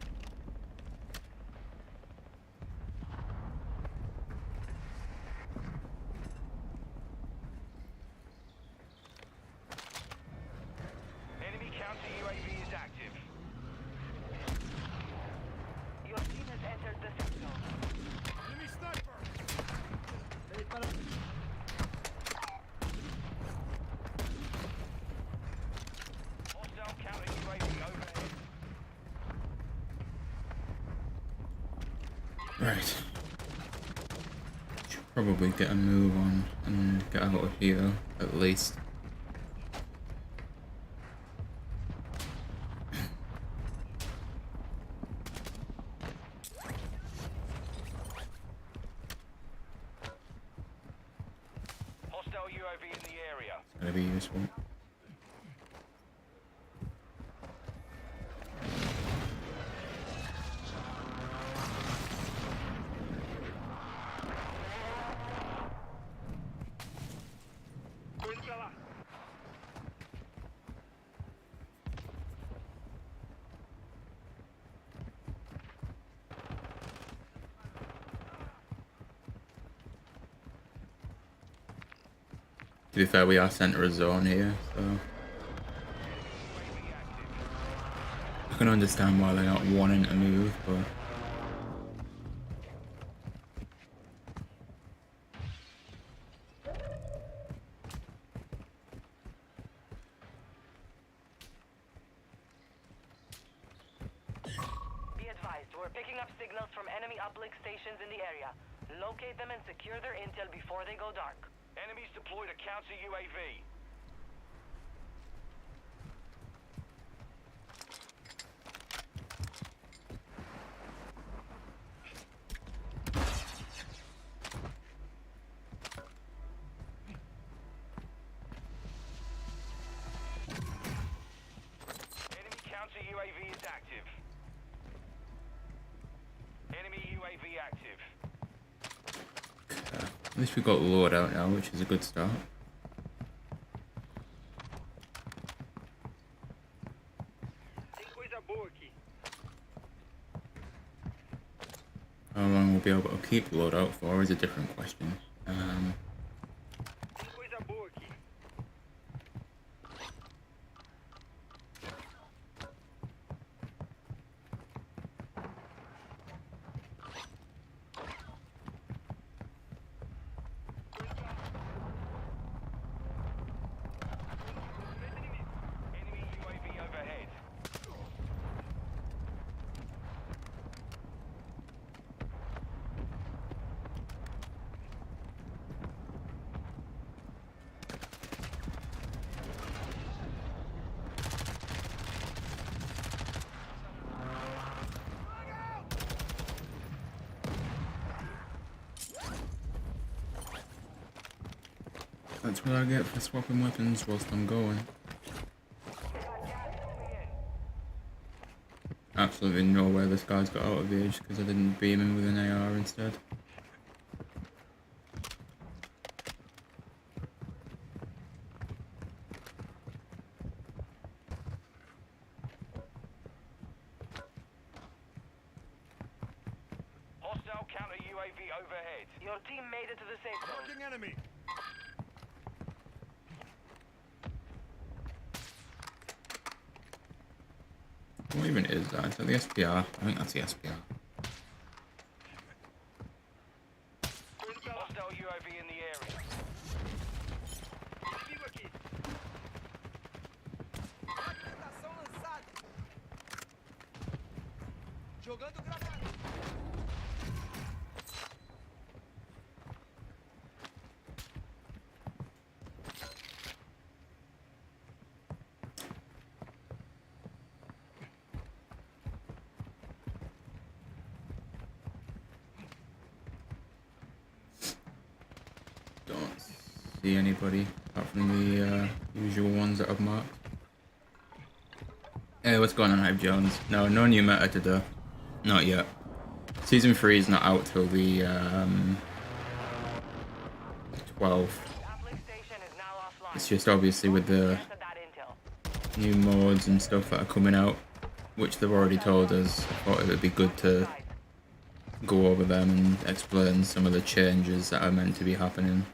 Enemy counter UAV is active. Your team has entered the safe zone. Enemy sniper. Hostile counter UAV overhead. Right. Should probably get a move on and get out of here, at least. Hostile UAV in the area. It's gonna be useful. Tô indo pra lá. To be fair, we are center of zone here, so I can understand why they're not wanting to move, but Be advised, we're picking up signals from enemy uplink stations in the area. Locate them and secure their intel before they go dark. Enemies deployed a counter UAV. Enemy counter UAV is active. Enemy UAV active. at least we've got Lord out now, which is a good start. Tem coisa boa aqui. How long we'll be able to keep Lord out for is a different question. Tem coisa boa aqui. Enemy UAV overhead. That's what I get for swapping weapons whilst I'm going. Absolutely know where this guy's got out of the edge because I didn't beam him with an AR instead. Hostile counter UAV overhead. Your team made it to the safe zone. Marking enemy. What even is that? Is that the SPR? I think that's the SPR. Hostile UAV in the area. Jogando granada. Don't see anybody apart from the usual ones that I've marked. Hey, what's going on, Hype Jones? No new meta today. Not yet. Season 3 is not out till the 12th. It's just obviously with the new mods and stuff that are coming out, which they've already told us. I thought it would be good to go over them and explain some of the changes that are meant to be happening.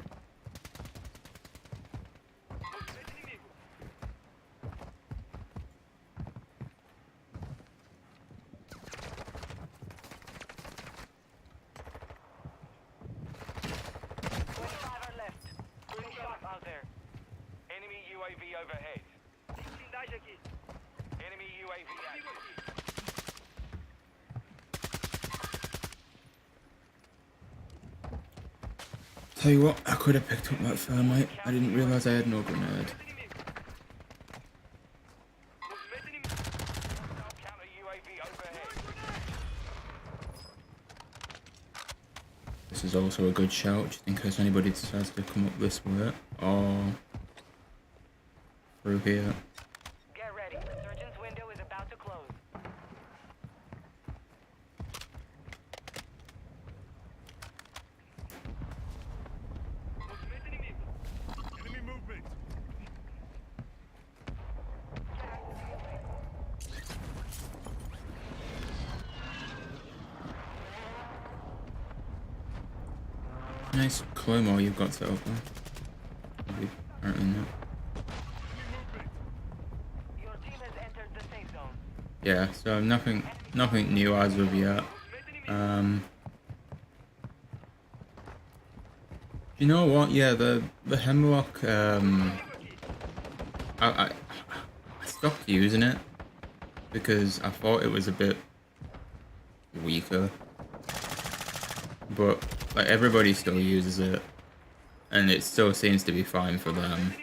Enemy UAV overhead. Enemy UAV active. Tell you what, I could have picked up that thermite. I didn't realise I had no grenade. Counter UAV overhead. This is also a good shout, just in case anybody decides to come up this way or through here. Get ready. Resurgence window is about to close. Enemy movement. Nice Claymore you've got set up there. Maybe, apparently not. Your team has entered the safe zone. Yeah, so nothing new as of yet. You know what? Yeah, the Hemlock. I stopped using it because I thought it was a bit weaker, but like everybody still uses it, and it still seems to be fine for them.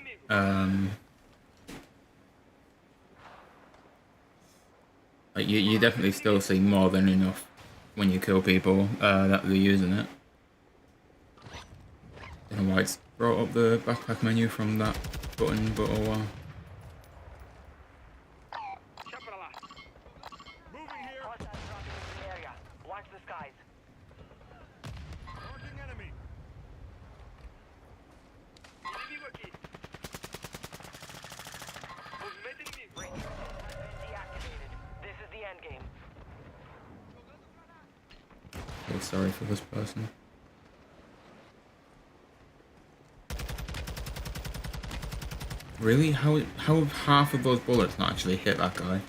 Like you definitely still see more than enough when you kill people that they're using it. I don't know why it's brought up the backpack menu from that button, but oh well. Moving here. Hostiles dropping into the area. Watch the skies. Marking enemy. Breach has been deactivated. This is the end game. Feel sorry for this person. Really? How have half of those bullets not actually hit that guy?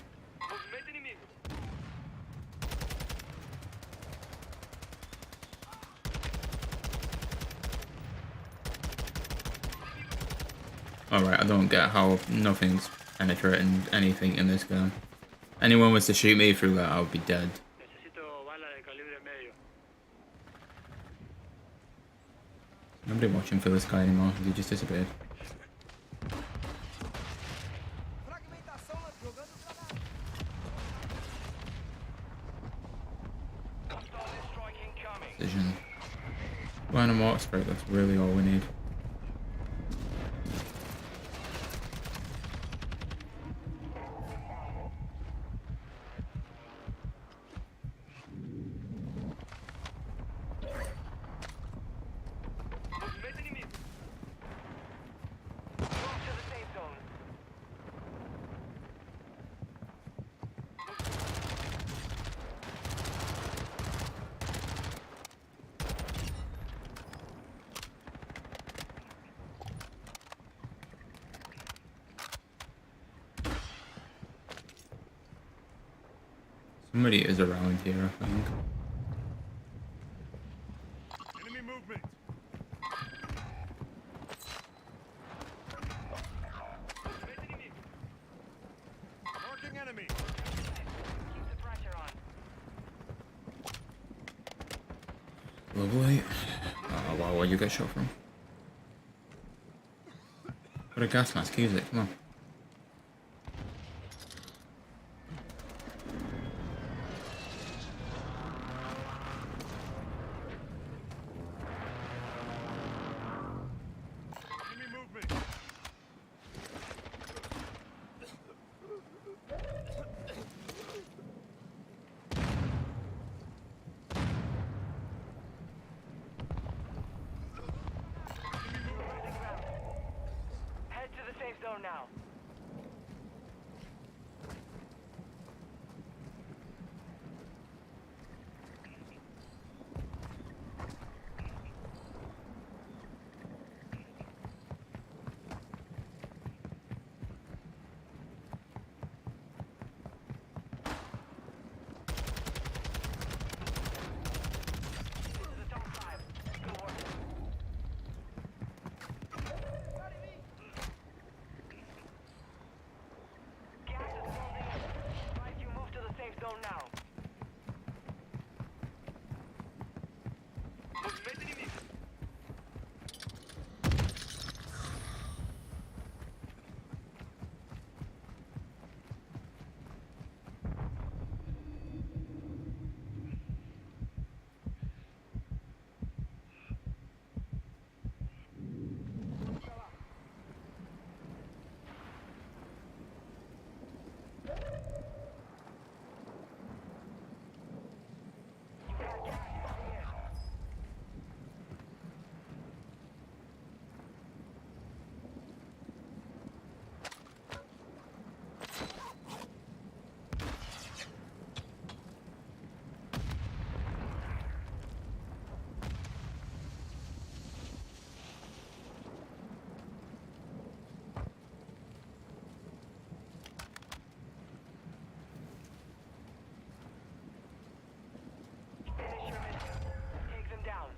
Alright, I don't get how nothing's penetrating anything in this game. Anyone was to shoot me through that, I would be dead. Nobody watching for this guy anymore, he just disappeared. Fragmentação jogando granada. Hostile strike incoming. Vision. Line and water spray, that's really all we need. Move to the safe zone. Somebody is around here, I think. Enemy movement. Marking enemy. Keep the pressure on. Lovely. Oh wow, where'd you get shot from? What a gas mask, use it, come on. Enemy movement. Head to the safe zone now. To the top 5. Good work. Gas is closing in. Advise you move to the safe zone now. You got gas moving in. Finish your mission. Take them down.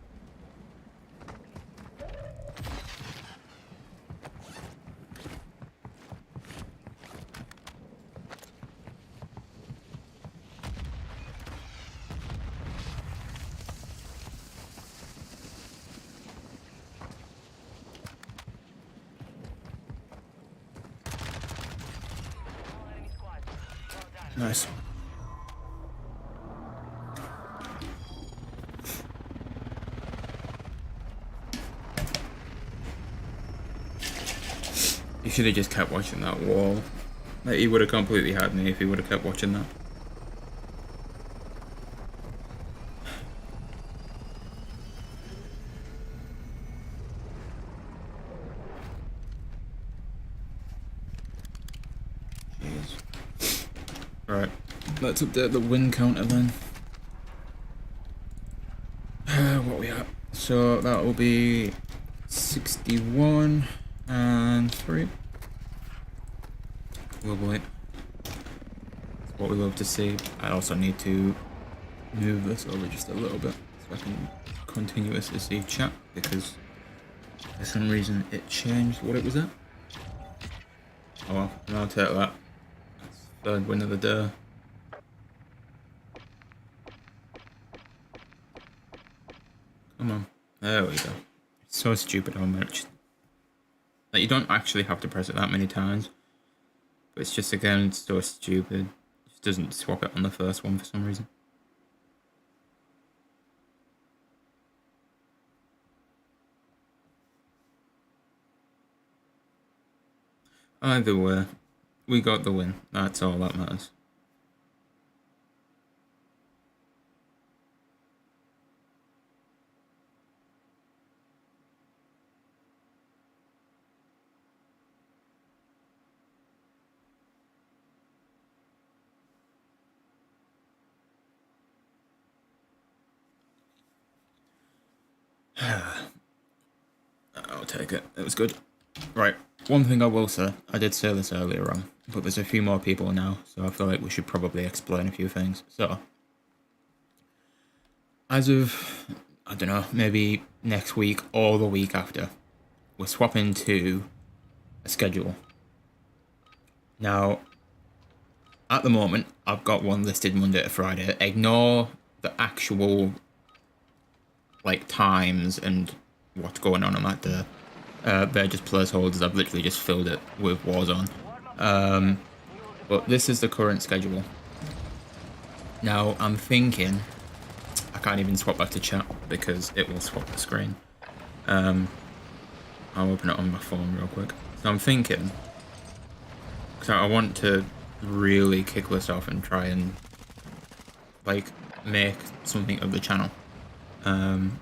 All enemy squads. Well done. Nice. You should have just kept watching that wall. Like, he would have completely had me if he would have kept watching that. Jeez. Right, let's update the win counter then. What we at? So that will be 61 and 3. Lovely. That's what we love to see. I also need to move this over just a little bit so I can continuously see chat, because for some reason it changed what it was at. Oh well, and I'll take that. That's third win of the day. Come on. There we go. It's so stupid how much. Like, you don't actually have to press it that many times. But it's just, again, it's so stupid. It just doesn't swap it on the first one for some reason. Either way, we got the win. That's all that matters. I'll take it. It was good. Right. one thing I will say, I did say this earlier on, but there's a few more people now, so I feel like we should probably explain a few things. So, as of, I don't know, maybe next week or the week after, we're swapping to a schedule. Now, at the moment, I've got one listed Monday to Friday. Ignore the actual, like, times and what's going on that day. They're just placeholders. I've literally just filled it with Warzone. But this is the current schedule. Now, I'm thinking... I can't even swap back to chat because it will swap the screen. I'll open it on my phone real quick. So I'm thinking... So I want to really kick this off and try and like make something of the channel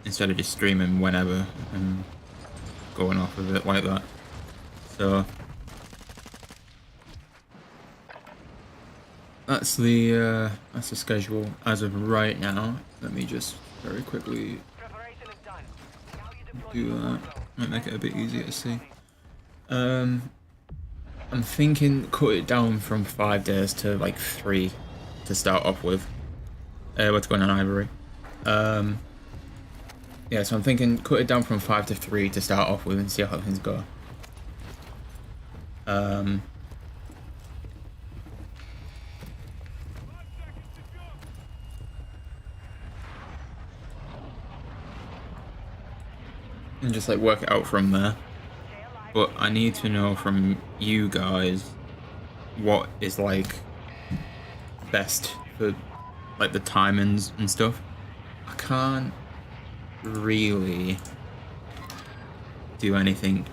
instead of just streaming whenever and going off of it like that. So that's the schedule as of right now. Let me just very quickly do that. Might make it a bit easier to see. I'm thinking cut it down from 5 days to like 3 to start off with. What's going on, Ivory? Yeah, so I'm thinking cut it down from 5 to 3 to start off with and see how things go. And just like work it out from there. But I need to know from you guys what is like best for like the timings and stuff. I can't really do anything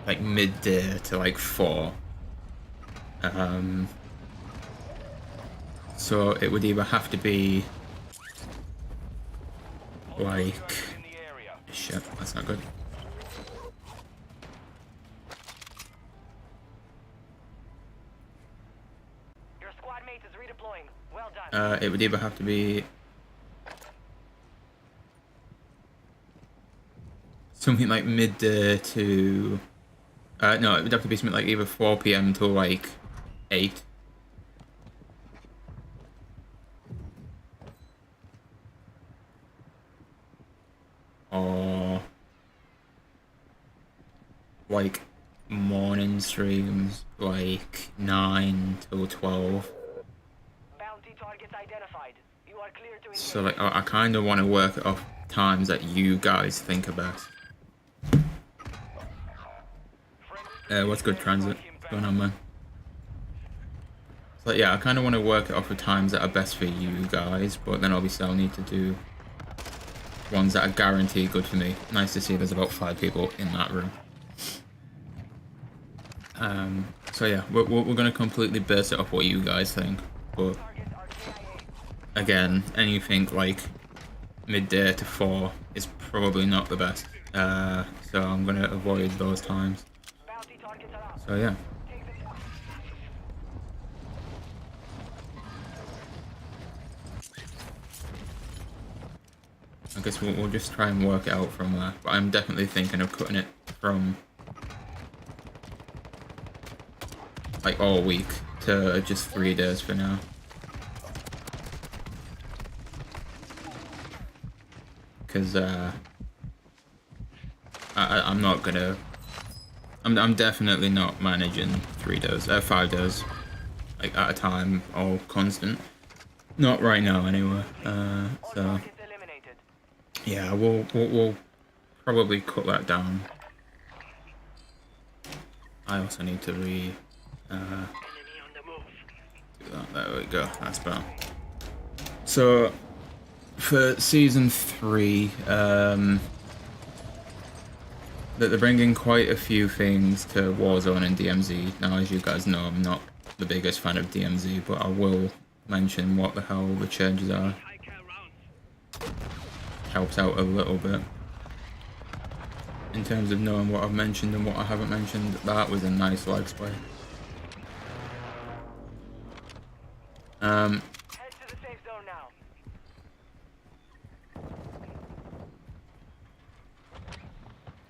like midday to like 4. So it would either have to be like shit, that's not good. Your squad mate is redeploying. Well done. It would either have to be something like midday to no, it would have to be something like either 4 PM till like 8. Or like morning streams like 9 till 12. Bounty targets identified. You are clear to engage. So like I kind of want to work it off times that you guys think are best. What's good, Transit? What's going on, man? So yeah, I kind of want to work it off of times that are best for you guys, but then obviously I'll need to do ones that are guaranteed good for me. Nice to see there's about 5 people in that room. So yeah, we're going to completely base it off what you guys think, but again, anything like midday to 4 is probably not the best, so I'm going to avoid those times. So yeah. I guess we'll just try and work it out from there, but I'm definitely thinking of cutting it from like all week to just 3 days for now. Because I'm not gonna, I'm definitely not managing 5 days like at a time all constant. Not right now anyway. So yeah, we'll probably cut that down. I also need to do that. There we go. That's better. So for season 3, they're bringing quite a few things to Warzone and DMZ. Now, as you guys know, I'm not the biggest fan of DMZ, but I will mention what the hell the changes are. Helps out a little bit in terms of knowing what I've mentioned and what I haven't mentioned. That was a nice lag spray. Head to the safe zone now.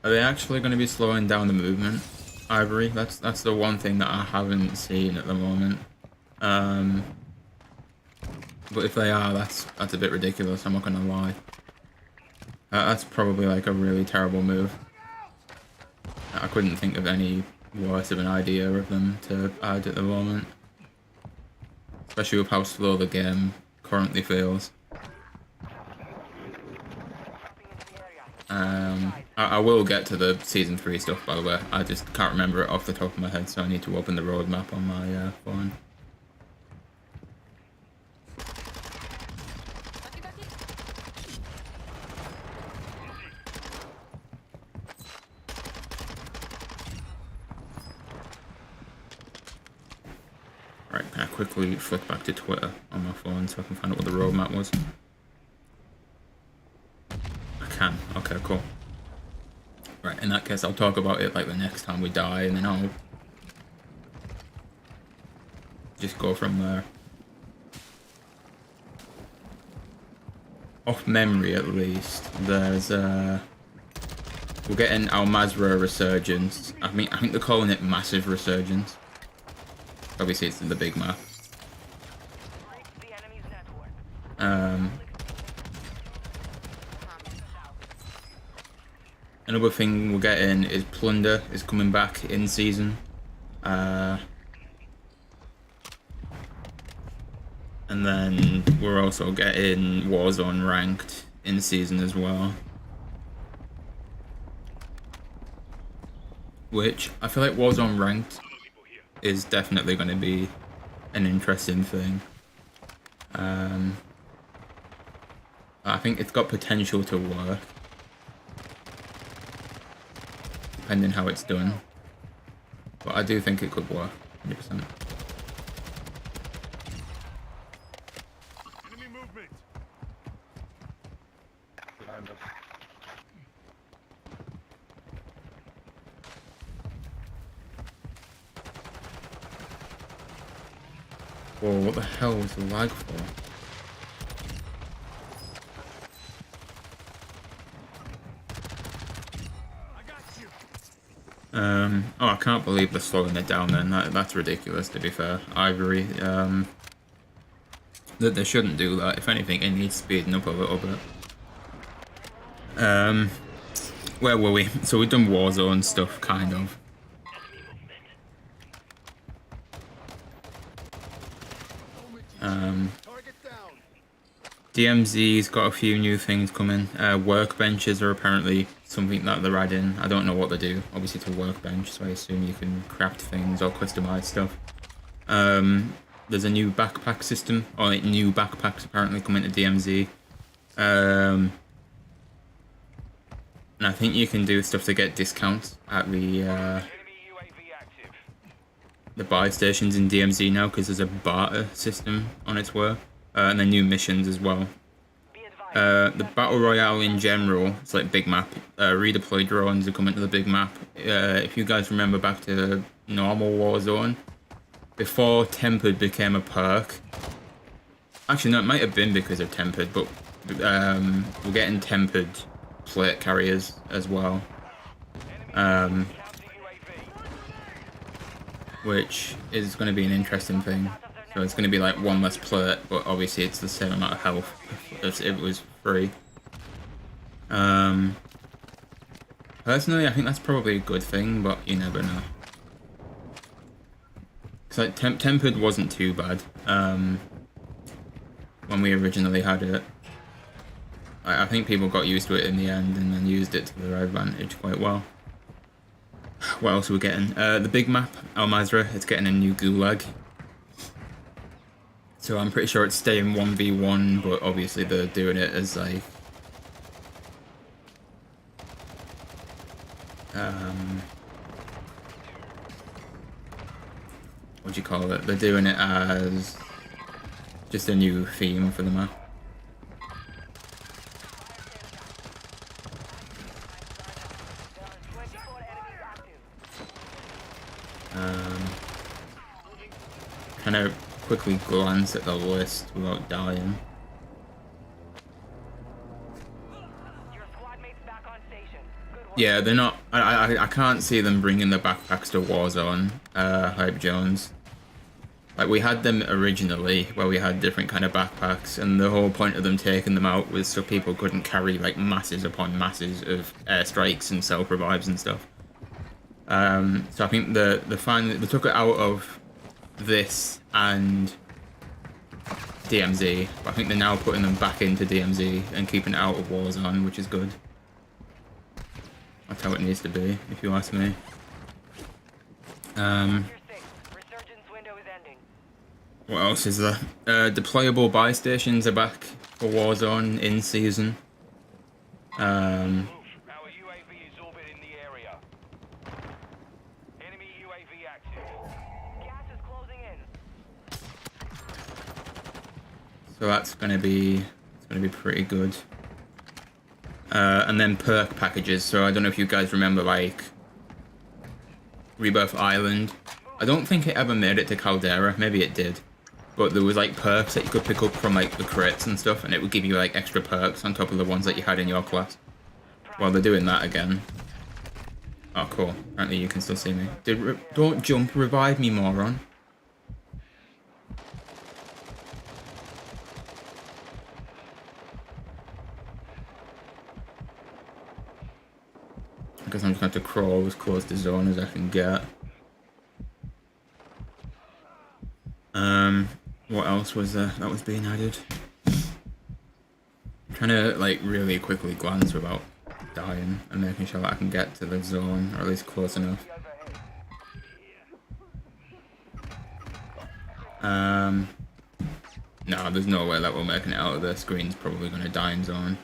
Are they actually going to be slowing down the movement? Ivory. That's the one thing that I haven't seen at the moment. But if they are, that's a bit ridiculous. I'm not gonna lie. That's probably like a really terrible move. I couldn't think of any worse of an idea of them to add at the moment, especially with how slow the game currently feels. I will get to the Season 3 stuff, by the way. I just can't remember it off the top of my head, so I need to open the roadmap on my phone. Right, can I quickly flick back to Twitter on my phone so I can find out what the roadmap was? I can. Okay, cool. Right, in that case, I'll talk about it like the next time we die, and then I'll just go from there. Off memory, at least, there's we're getting our Mazra resurgence. I think they're calling it massive resurgence. Obviously, it's in the big map. Another thing we're getting is Plunder is coming back in season. And then we're also getting Warzone ranked in season as well. Which, I feel like Warzone ranked is definitely going to be an interesting thing. I think it's got potential to work, depending how it's done. But I do think it could work, 100%. Enemy movement. Whoa, what the hell was the lag for? Oh, I can't believe they're slowing it down then. That's ridiculous, to be fair. Ivory, that they shouldn't do that. If anything, it needs speeding up a little bit. Where were we? So we've done Warzone stuff, kind of. DMZ's got a few new things coming. Workbenches are apparently something that they're adding. I don't know what they do, obviously, to workbench, so I assume you can craft things or customize stuff. There's a new backpack system, or like new backpacks apparently coming to DMZ. And I think you can do stuff to get discounts at the buy stations in DMZ now, because there's a barter system on its way. And then new missions as well. The Battle Royale in general, it's like big map. Redeploy drones are coming to the big map. If you guys remember back to normal Warzone, before Tempered became a perk. Actually, no, it might have been because of Tempered, but we're getting Tempered plate carriers as well. Which is going to be an interesting thing. So it's going to be like one less plate, but obviously it's the same amount of health as if it was free. Personally, I think that's probably a good thing, but you never know. Because like, Tempered wasn't too bad when we originally had it. I think people got used to it in the end and then used it to their advantage quite well. What else are we getting? The big map, Al Mazrah, it's getting a new gulag. So I'm pretty sure it's staying 1v1, but obviously they're doing it as like... what do you call it? They're doing it as just a new theme for the map. Kind of quickly glance at the list without dying. Yeah, they're not. I can't see them bringing the backpacks to Warzone. Hype Jones. Like, we had them originally, where we had different kind of backpacks, and the whole point of them taking them out was so people couldn't carry like masses upon masses of airstrikes and self revives and stuff. So I think they took it out of this and DMZ, but I think they're now putting them back into DMZ and keeping it out of Warzone, which is good. That's how it needs to be, if you ask me. You're safe. Resurgence window is ending. What else is there? Deployable buy stations are back for Warzone in season. Move. Our UAV is orbiting the area. Enemy UAV active. Gas is closing in. So that's gonna be pretty good. And then perk packages. So I don't know if you guys remember like Rebirth Island. I don't think it ever made it to Caldera. Maybe it did. But there was like perks that you could pick up from like the crates and stuff, and it would give you like extra perks on top of the ones that you had in your class. Well, they're doing that again. Oh, cool. Apparently you can still see me. Don't jump. Revive me, moron. I guess I'm just going to have to crawl as close to zone as I can get. What else was there that was being added? I'm trying to like really quickly glance without dying and making sure that I can get to the zone, or at least close enough. No, there's no way that we're making it out of the screen's probably going to die in zone.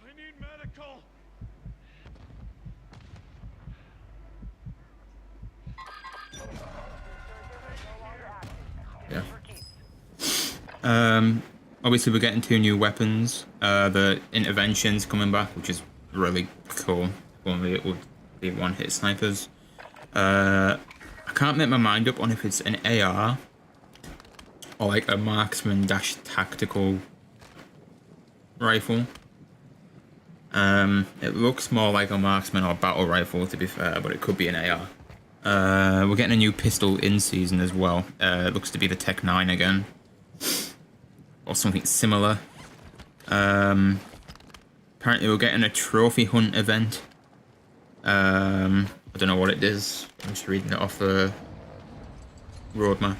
I need medical. Yeah. Obviously we're getting 2 new weapons. The intervention's coming back, which is really cool. If only it would be one-hit snipers. I can't make my mind up on if it's an AR or like a marksman dash tactical rifle. It looks more like a marksman or battle rifle, to be fair, but it could be an AR. We're getting a new pistol in season as well. It looks to be the Tech 9 again, or something similar. Apparently we're getting a trophy hunt event. I don't know what it is. I'm just reading it off the roadmap.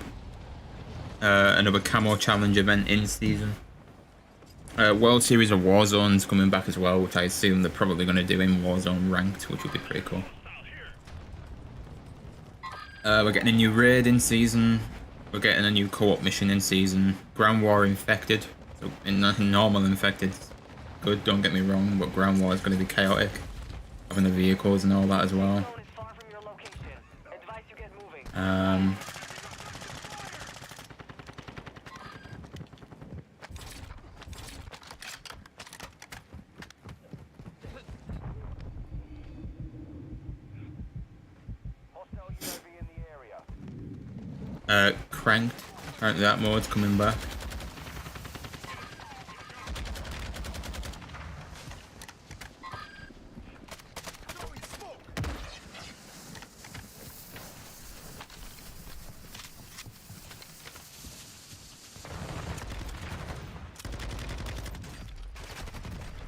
Another camo challenge event in season. World Series of Warzone's coming back as well, which I assume they're probably going to do in Warzone ranked, which would be pretty cool. We're getting a new raid in season. We're getting a new co-op mission in season. Ground War Infected. So in normal Infected, good, don't get me wrong, but Ground War is going to be chaotic. Having the vehicles and all that as well. Cranked. Apparently that mode's coming back.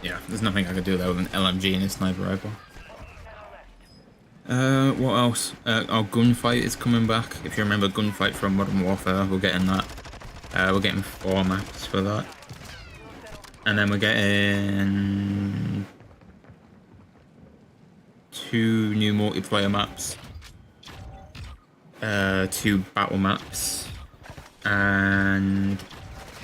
Yeah, there's nothing I could do there with an LMG and a sniper rifle. What else? Our gunfight is coming back. If you remember gunfight from Modern Warfare, we're getting that. We're getting 4 maps for that. And then we're getting 2 new multiplayer maps. 2 battle maps. And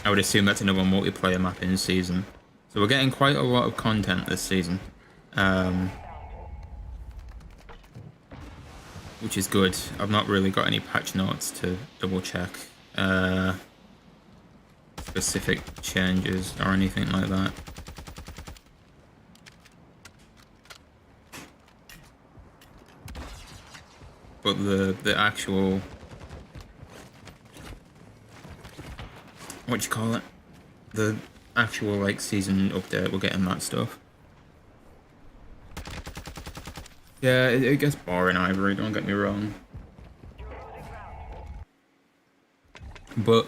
I would assume that's another multiplayer map in season. So we're getting quite a lot of content this season. Which is good. I've not really got any patch notes to double check specific changes or anything like that. But the actual, what do you call it? The actual like season update, we're getting that stuff. Yeah, it gets boring, Ivory, don't get me wrong. But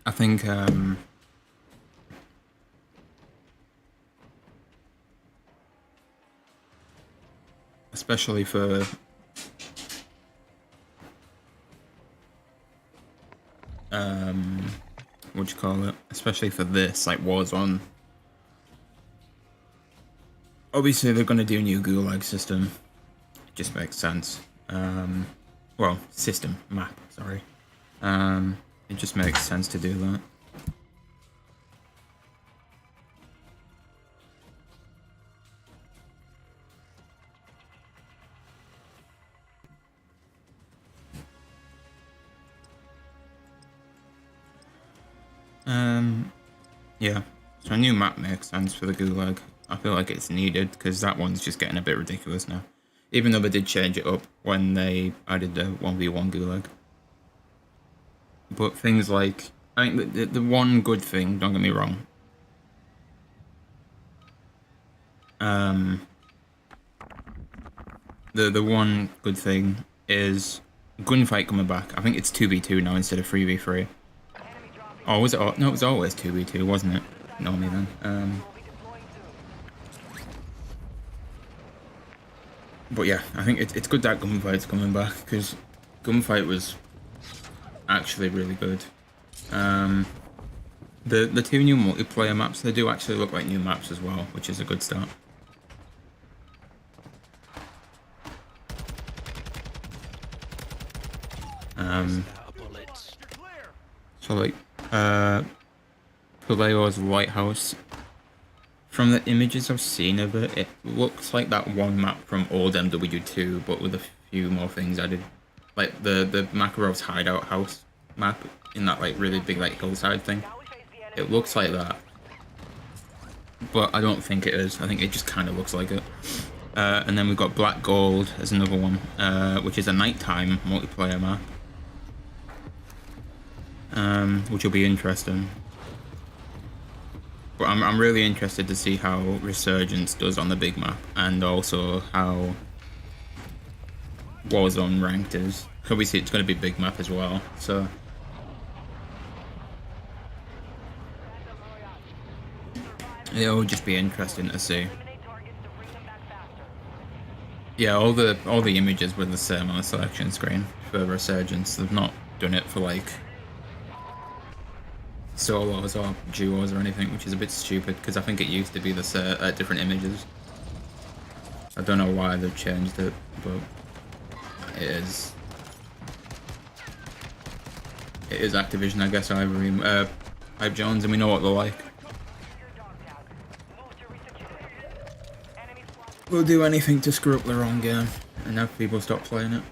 I think especially for what do you call it? Especially for this, like Warzone. Obviously they're gonna do a new Gulag system. It just makes sense. Well, system, map, sorry. It just makes sense to do that. Yeah, so a new map makes sense for the Gulag. I feel like it's needed because that one's just getting a bit ridiculous now. Even though they did change it up when they added the 1v1 Gulag. But things like, I think the one good thing, don't get me wrong, the one good thing is gunfight coming back. I think it's 2v2 now instead of 3v3. Oh, was it? No, it was always 2v2, wasn't it? Normally then. But yeah, I think it's good that gunfight's coming back because gunfight was actually really good. The two new multiplayer maps, they do actually look like new maps as well, which is a good start. So like Paleo's Lighthouse, from the images I've seen of it, it looks like that one map from old MW2 but with a few more things added. Like the Makarov's hideout house map in that like really big like hillside thing. It looks like that. But I don't think it is. I think it just kind of looks like it. And then we've got Black Gold as another one, which is a nighttime multiplayer map. Which will be interesting. But I'm really interested to see how Resurgence does on the big map, and also how Warzone ranked is. Obviously it's going to be big map as well, so it'll just be interesting to see. Yeah, all the images were the same on the selection screen for Resurgence. They've not done it for like solos or duos or anything, which is a bit stupid because I think it used to be the different images. I don't know why they've changed it, but it is Activision, I guess. Ivory, Hype Jones, and we know what they're like. We'll do anything to screw up their own game and have people stop playing it,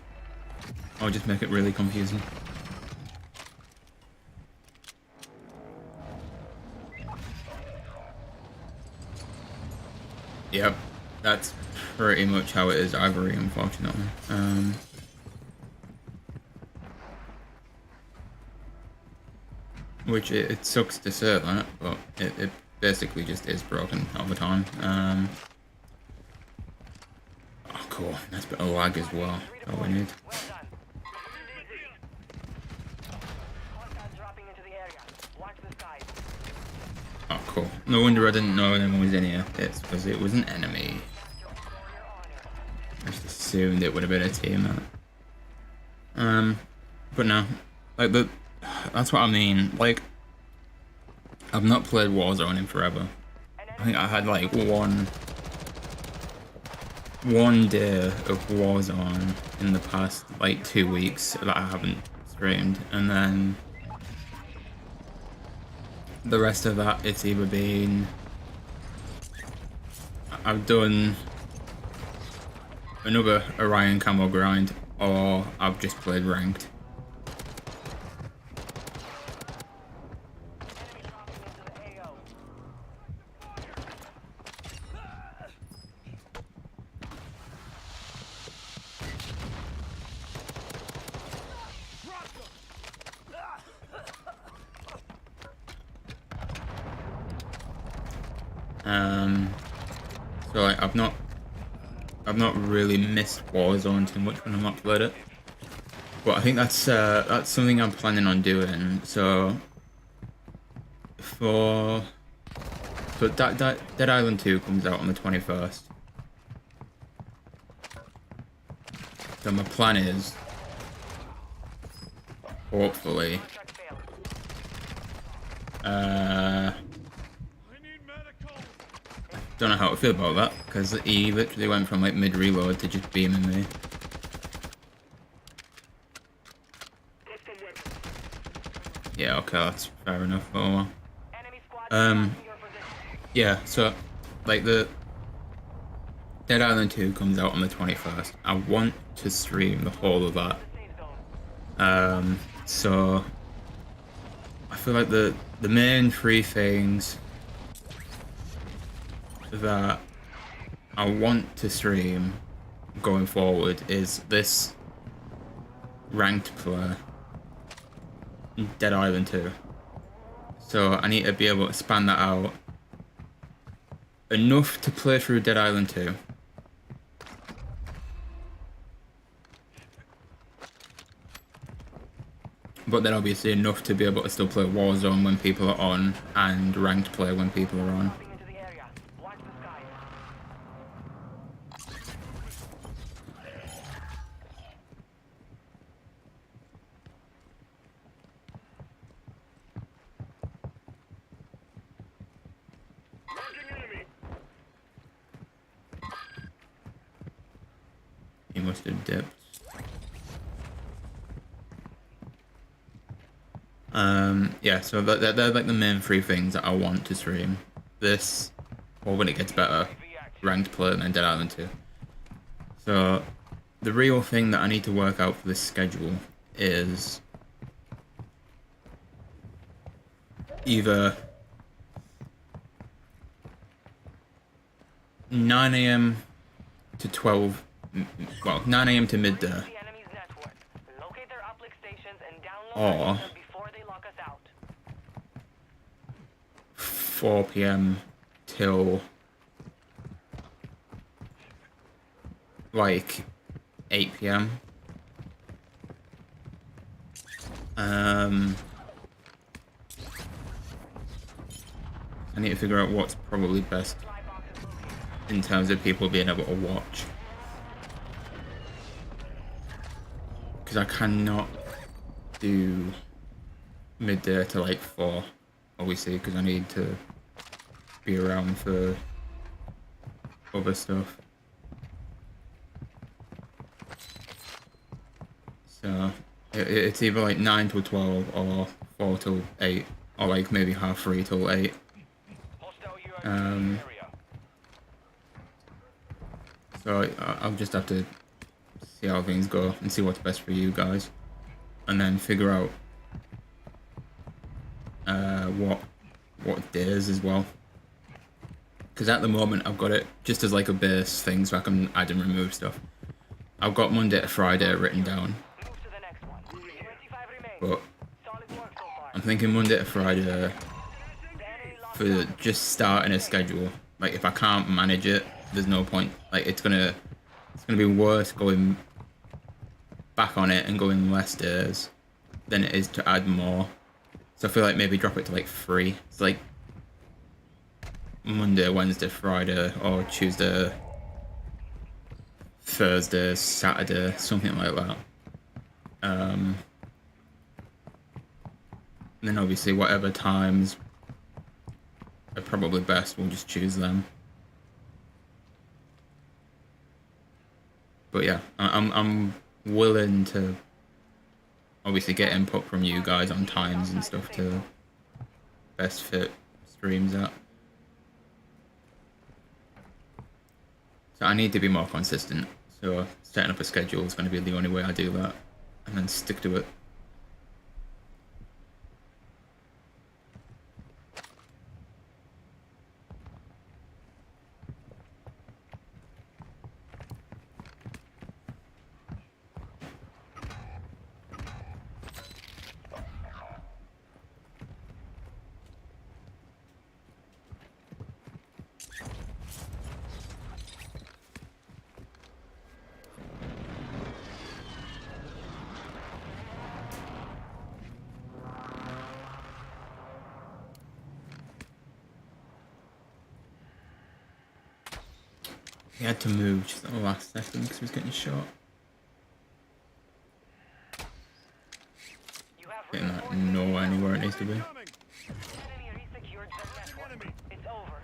or just make it really confusing. Yep, that's pretty much how it is, Ivory, unfortunately. Which it sucks to say that, but it basically just is broken all the time. Oh, cool. That's a bit of lag as well. That's all we need. Oh, cool. No wonder I didn't know anyone was in here. It's because it was an enemy. I just assumed it would have been a team. But no. Like, that's what I mean. Like, I've not played Warzone in forever. I think I had like one day of Warzone in the past like 2 weeks that I haven't streamed, and then the rest of that it's either been I've done another Orion camo grind, or I've just played ranked. So like, I've not I've not really missed Warzone too much when I'm not played it. But I think that's something I'm planning on doing. So Dead Island 2 comes out on the 21st. So my plan is, hopefully, I need medical. don't know how to feel about that, because he literally went from like mid-reload to just beaming me. Yeah, okay, that's fair enough. Oh, well. Yeah, so, like, the Dead Island 2 comes out on the 21st. I want to stream the whole of that. So I feel like the main three things that I want to stream going forward is this ranked play, Dead Island 2. So I need to be able to span that out enough to play through Dead Island 2. But then obviously enough to be able to still play Warzone when people are on, and ranked play when people are on. He must have dipped. Yeah, so they're like the main three things that I want to stream. This, or when it gets better, ranked play, and then Dead Island 2. So the real thing that I need to work out for this schedule is either 9 AM to 12, well, 9 AM to midday, or 4 PM till like 8 PM. I need to figure out what's probably best in terms of people being able to watch, because I cannot do midday to like 4, obviously, because I need to be around for other stuff. So it's either like 9 till 12 or 4 till 8, or like maybe half 3 till 8. So I'll just have to see how things go and see what's best for you guys, and then figure out what days as well. Because at the moment I've got it just as like a base thing, so I can add and remove stuff. I've got Monday to Friday written down, but I'm thinking Monday to Friday for just starting a schedule. Like, if I can't manage it, there's no point. Like, it's gonna be worse going back on it and going less days than it is to add more. So I feel like maybe drop it to like 3. It's like Monday, Wednesday, Friday, or Tuesday, Thursday, Saturday, something like that. And then obviously whatever times are probably best, we'll just choose them. But yeah, I'm willing to obviously get input from you guys on times and stuff to best fit streams at. So I need to be more consistent. So setting up a schedule is going to be the only way I do that, and then stick to it. He had to move just at the last second because he was getting shot. You have Getting that reinforcements nowhere inbound. near where it needs to be. Enemy resecured the network. It's over.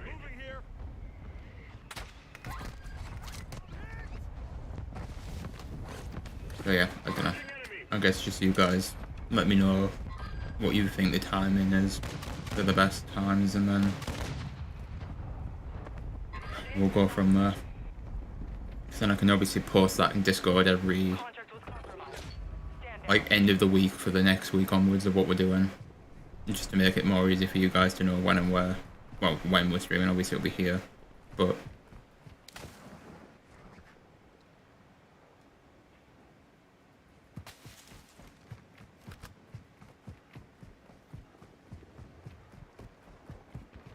Moving here. So yeah, I don't know. I guess just you guys let me know what you think the timing is for the best times, and then we'll go from there. So then I can obviously post that in Discord every Contract was compromised. Stand down. like end of the week for the next week onwards of what we're doing, and just to make it more easy for you guys to know when and where. Well, when we're streaming, obviously it'll be here, but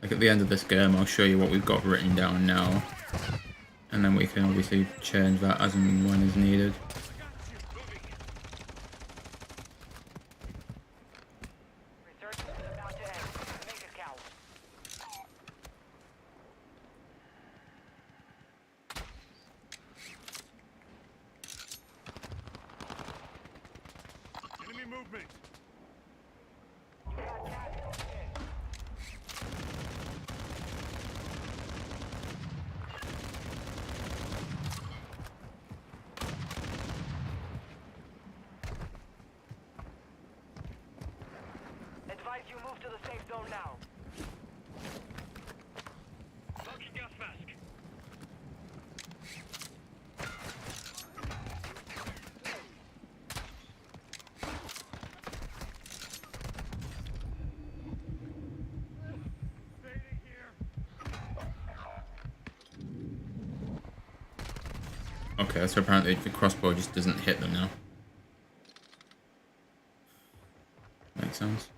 like at the end of this game, I'll show you what we've got written down now, and then we can obviously change that as and when is needed. Research is about to end. Make it count. Enemy movement. Advise you move to the safe zone now. Smoking gas mask. Fading here. Okay, so apparently the crossbow just doesn't hit them now. Makes sense.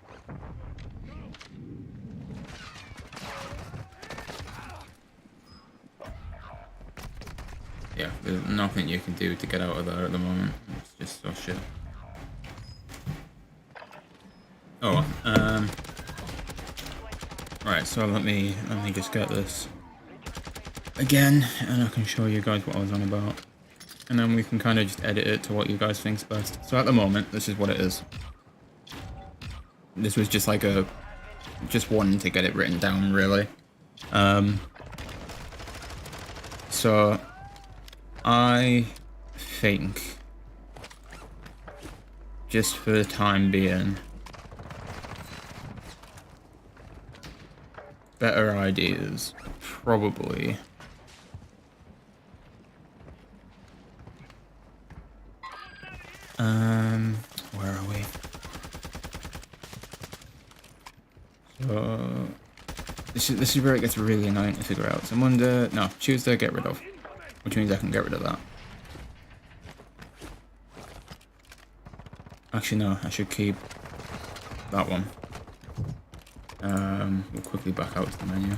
Yeah, there's nothing you can do to get out of there at the moment. It's just so shit. Oh, right, so let me just get this again, and I can show you guys what I was on about. And then we can kind of just edit it to what you guys think's best. So at the moment, this is what it is. This was just like just wanting to get it written down, really. So I think, just for the time being, better ideas probably where are we? So this is where it gets really annoying to figure out. So Monday, no, Tuesday, get rid of, which means I can get rid of that. Actually, no, I should keep that one. We'll quickly back out to the menu.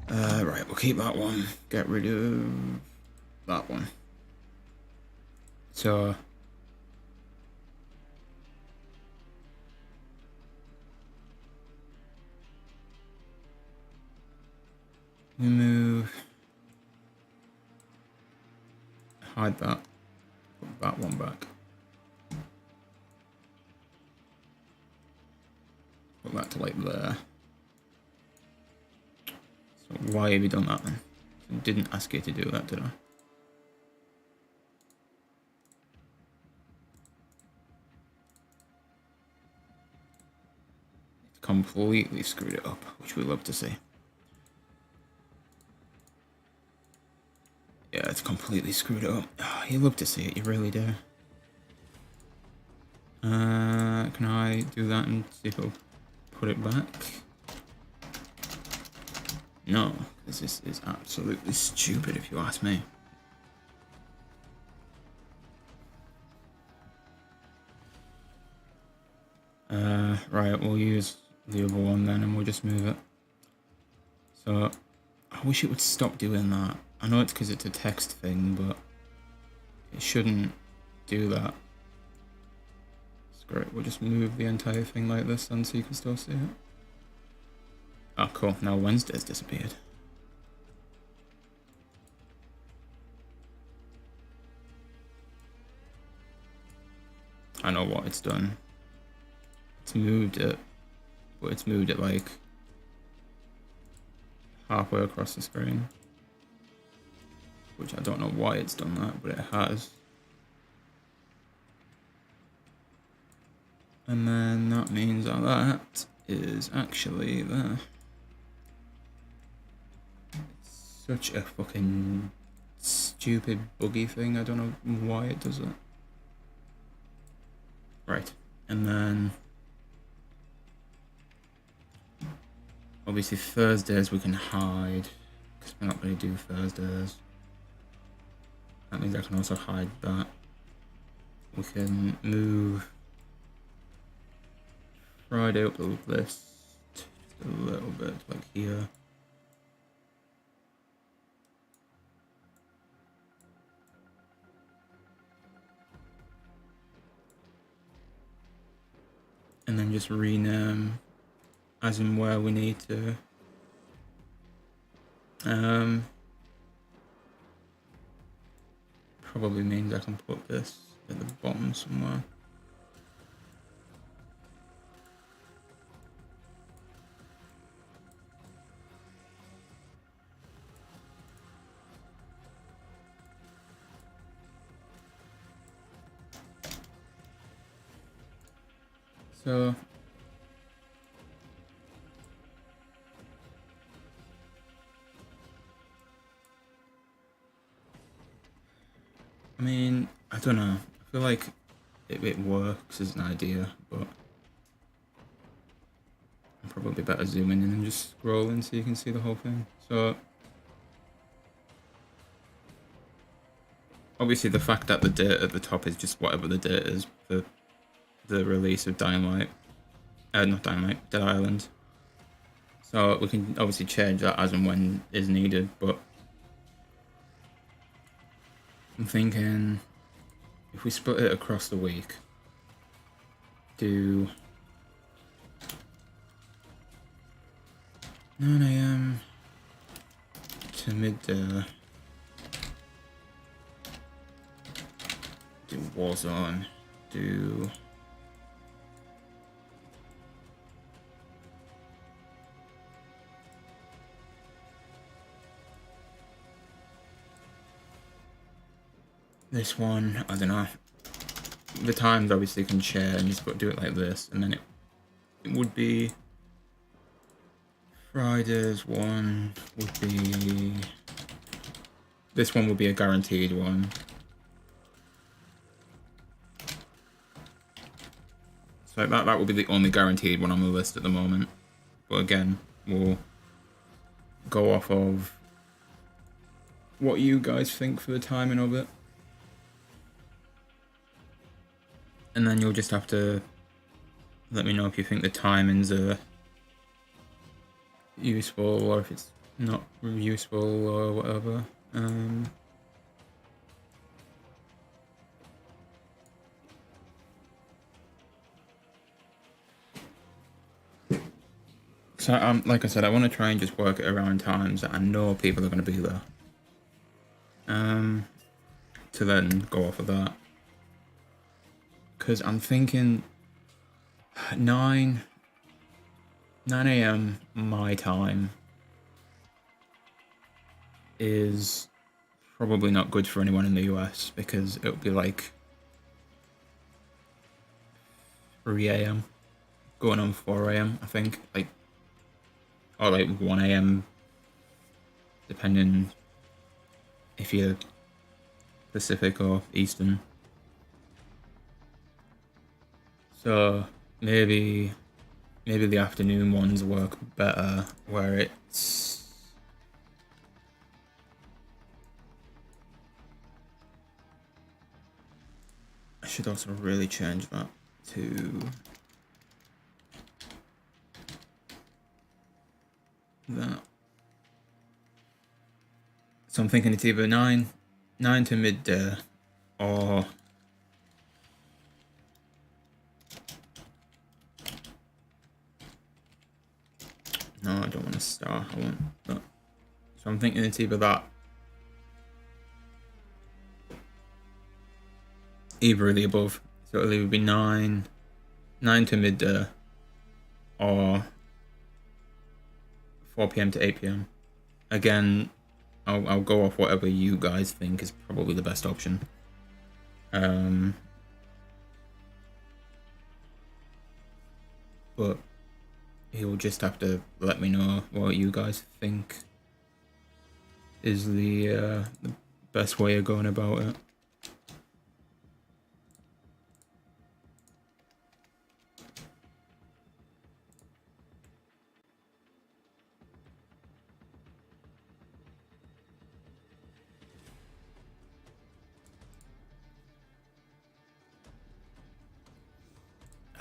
Right, we'll keep that one. Get rid of that one. So we move, hide that, put that one back. Put that to like there. So why have you done that then? I didn't ask you to do that, did I? Completely screwed it up, which we love to see. Yeah, it's completely screwed it up. Oh, you love to see it, you really do. Can I do that and see if it'll put it back? No, because this is absolutely stupid if you ask me. Right, we'll use the other one then and we'll just move it. So, I wish it would stop doing that. I know it's because it's a text thing, but it shouldn't do that. Great, we'll just move the entire thing like this then so you can still see it. Oh cool, now Wednesday's disappeared. I know what it's done. It's moved it, but it's moved it like halfway across the screen. Which I don't know why it's done that, but it has. And then that means that is actually there. It's such a fucking stupid buggy thing, I don't know why it does it. Right, and then obviously Thursdays we can hide, because we're not going to do Thursdays. That means I can also hide that. We can move Friday up the list just a little bit, like here. And then just rename as and where we need to. Probably means I can put this at the bottom somewhere. So I mean, I don't know. I feel like it works as an idea, but I'm probably better zooming in and just scrolling so you can see the whole thing. So obviously the fact that the date at the top is just whatever the date is for the release of Dynamite. Not Dynamite, Dead Island. So we can obviously change that as and when is needed, but I'm thinking if we split it across the week, do 9 AM to midday, do Warzone, do this one, I don't know. The times obviously can change, but do it like this, and then it would be Friday's one would be this one would be a guaranteed one. So that would be the only guaranteed one on the list at the moment. But again, we'll go off of what you guys think for the timing of it. And then you'll just have to let me know if you think the timings are useful or if it's not useful or whatever. So like I said, I want to try and just work it around times that I know people are going to be there. To then go off of that. Because I'm thinking 9 AM my time is probably not good for anyone in the US because it'll be like 3 AM going on 4 AM, I think, like, or like 1 AM depending if you're Pacific or Eastern. So maybe the afternoon ones work better where it's I should also really change that to that. So I'm thinking it's either 9 to midday or No, I don't want to star. I want that. So I'm thinking it's either that. Either of the above. So it'll either be 9 to midday, or 4 p.m. to 8 p.m. Again, I'll go off whatever you guys think is probably the best option. But he'll just have to let me know what you guys think is the best way of going about it.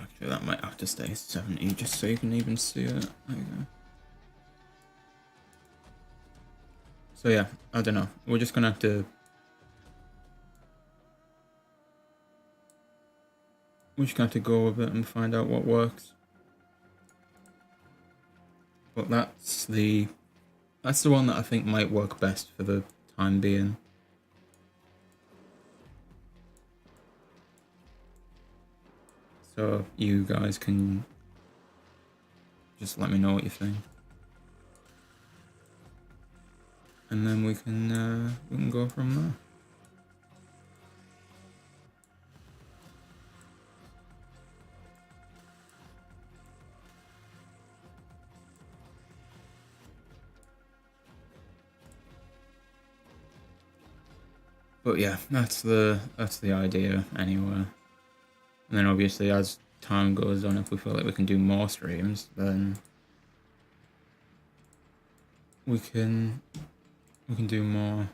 Actually, that might have to stay 70 just so you can even see it. There you go. So yeah, I don't know. We're just gonna have to... We're just gonna have to go with it and find out what works. But that's the one that I think might work best for the time being. So you guys can just let me know what you think, and then we can go from there. But yeah, that's the idea anyway. And then obviously as time goes on, if we feel like we can do more streams, then we can do more.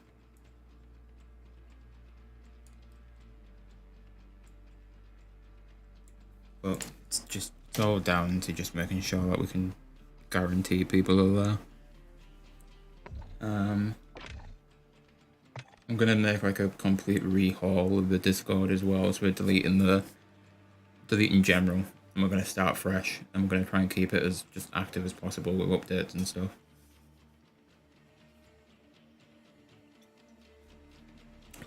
But it's all down to just making sure that we can guarantee people are there. I'm gonna make like a complete rehaul of the Discord as well, so we're deleting general, and we're going to start fresh, and we're going to try and keep it as just active as possible with updates and stuff.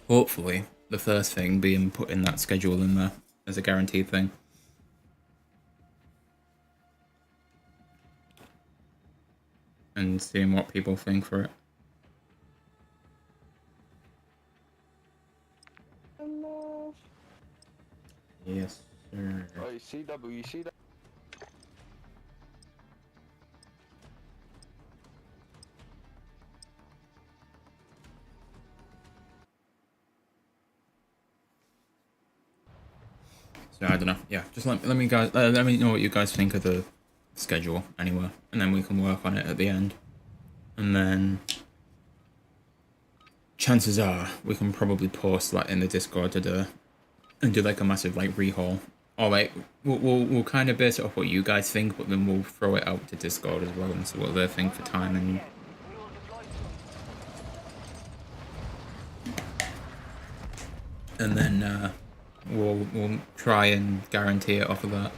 Hopefully the first thing being putting that schedule in there as a guaranteed thing. And seeing what people think for it. Yes. Oh, you see double, you see that? So I don't know. Yeah, just let me know what you guys think of the schedule anyway, and then we can work on it at the end. And then chances are we can probably post that in the Discord today and do like a massive like rehaul. Or like we'll kind of base it off what you guys think, but then we'll throw it out to Discord as well and see what they think for time. And then we'll try and guarantee it off of that.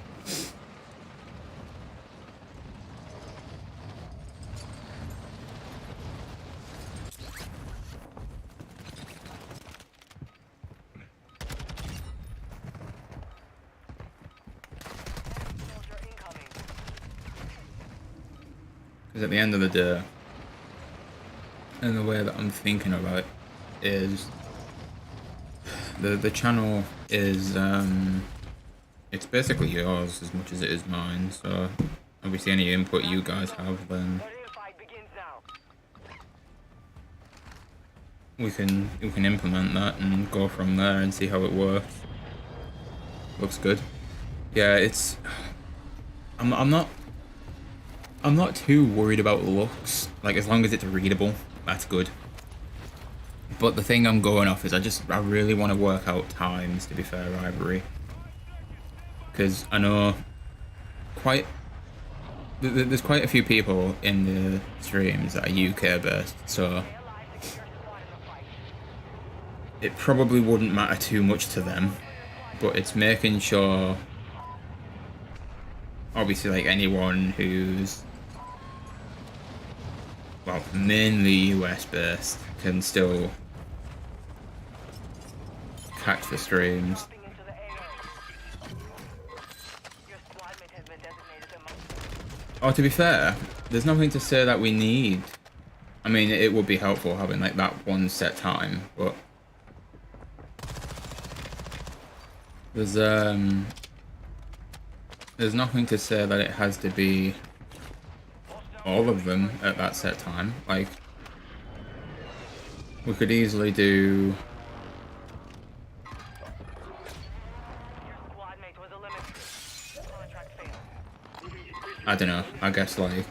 Because at the end of the day, and the way that I'm thinking about it is, the channel is it's basically yours as much as it is mine. So obviously any input you guys have, then we can implement that and go from there and see how it works. Looks good. Yeah, it's I'm not too worried about looks. Like, as long as it's readable, that's good. But the thing I'm going off is I really want to work out times, to be fair, Ivory. Because I know there's quite a few people in the streams that are UK based, so it probably wouldn't matter too much to them. But it's making sure, obviously, like anyone who's well, mainly US based, can still catch the streams. Dropping into the AO. Your squad mate has been designated among. Oh, to be fair, there's nothing to say that we need. I mean, it would be helpful having like that one set time, but there's nothing to say that it has to be all of them at that set time. Like, we could easily do. Your squad mate was eliminated. Contract failed. I don't know. I guess like.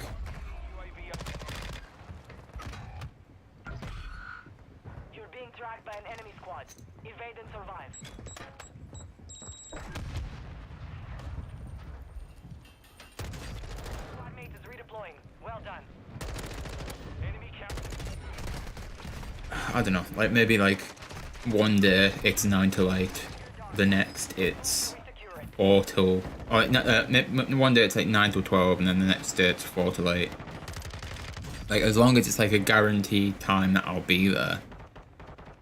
You're being tracked by an enemy squad. Evade and survive. Squad mate is redeploying. Well done. Enemy count. I don't know. Like maybe like one day it's 9 till 8, the next it's Secure it. 4 till. Oh, no, one day it's like 9 till 12, and then the next day it's 4 till 8. Like as long as it's like a guaranteed time that I'll be there,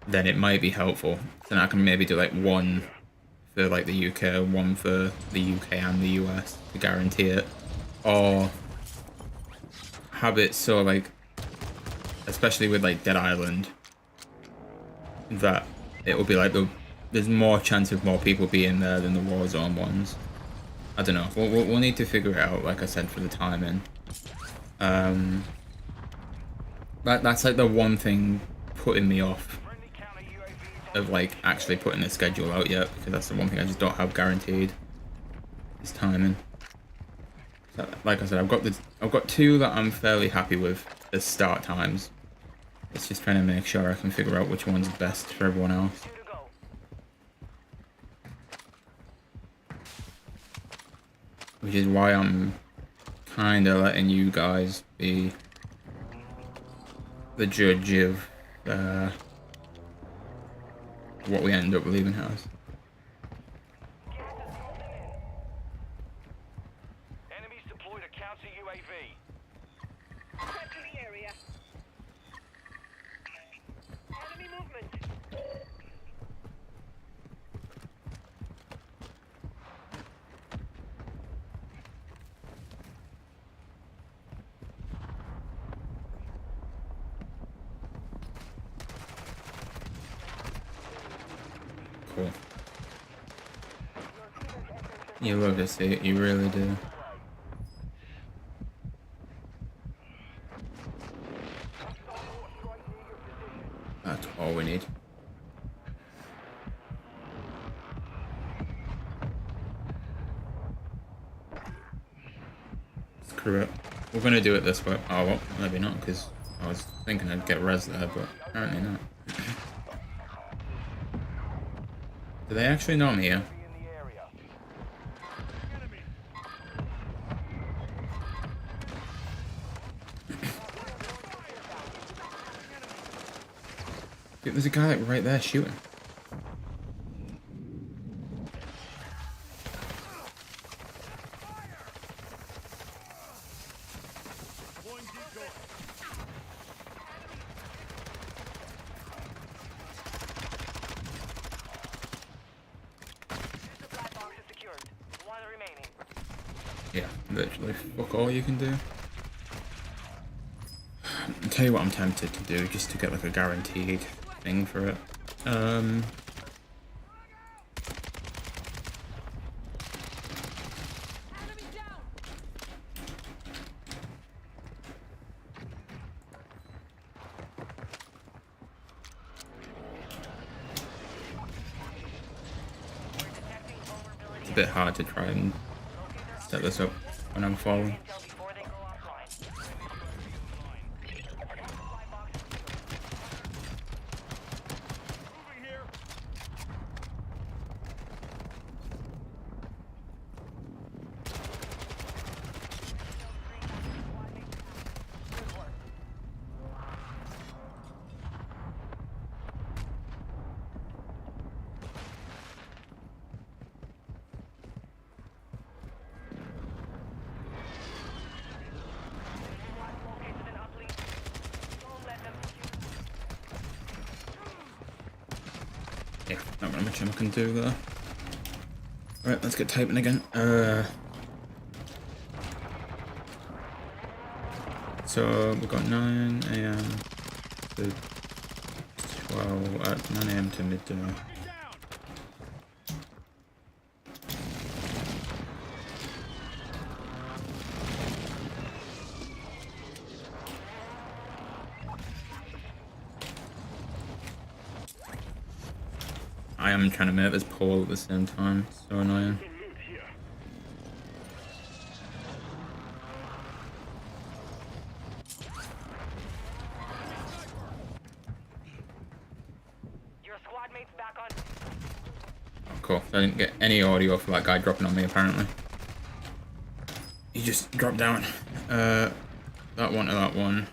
then it might be helpful. Then I can maybe do like one for like the UK, one for the UK and the US to guarantee it, or have it so like, especially with like Dead Island, that it will be like there's more chance of more people being there than the Warzone ones. I don't know. We'll need to figure it out. Like I said, for the timing. That's like the one thing putting me off Friendly counter UAV is on. of like actually putting the schedule out yet, because that's the one thing I just don't have guaranteed. Is timing. So, like I said, I've got two that I'm fairly happy with as start times. It's just trying to make sure I can figure out which one's best for everyone else. 2 to go. Which is why I'm kind of letting you guys be the judge of what we end up leaving house. Enemies deployed a counter UAV. Get to the area. Enemy movement. Cool. You love to see it, you really do. That's all we need. Screw it. We're gonna do it this way. Oh, well, maybe not, because I was thinking I'd get res there, but apparently not. Do they actually know I'm here? Be in the area. Enemy. Dude, there's a guy like right there shooting. Deploying decoy. Supply box is secured. 1 remaining. Yeah, literally. Fuck all you can do. I'll tell you what I'm tempted to do, just to get like a guaranteed thing for it. It's a bit hard to try and set this up when I'm falling. Intel before they go offline. Moving here. not really much I can do there. Alright, let's get typing again. So we've got 9 AM to 12, 9 AM to midday. I am trying to make this poll at the same time. It's so annoying. Your squad mate's back on. Oh, cool. I didn't get any audio for that guy dropping on me, apparently. He just dropped down. That one to that one.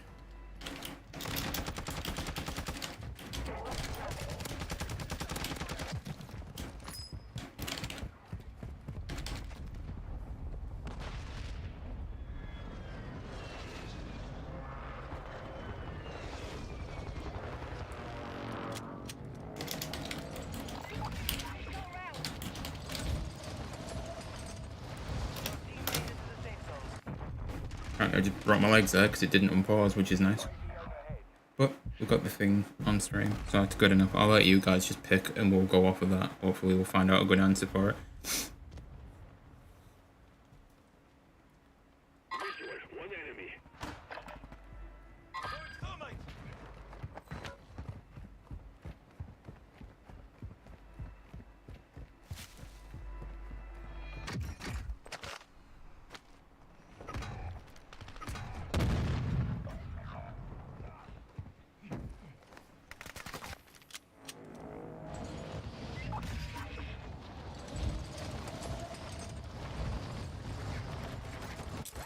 I just broke my legs there because it didn't unpause, which is nice. But we've got the thing on stream, so that's good enough. I'll let you guys just pick and we'll go off of that. Hopefully we'll find out a good answer for it.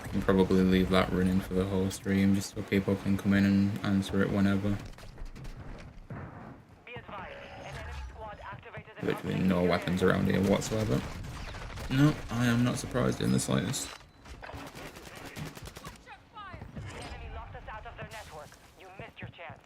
I can probably leave that running for the whole stream just so people can come in and answer it whenever. Be advised, an enemy squad activated an Literally no weapons around here whatsoever. No, I am not surprised in the slightest. The enemy locked us out of their network. You missed your chance.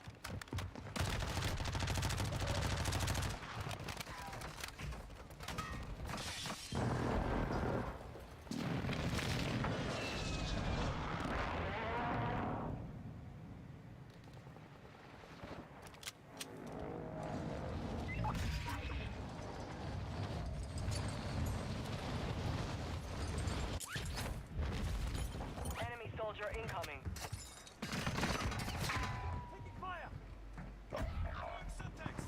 Enemy soldier incoming. Taking fire. Throwing syntax.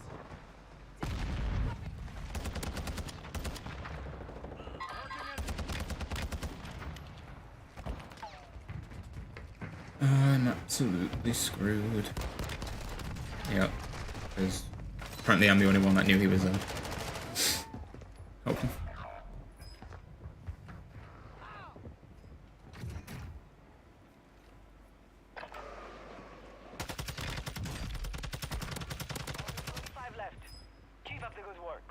I'm absolutely screwed. Yep, because apparently I'm the only one that knew he was there. Hopefully. Five left. Keep up the good work.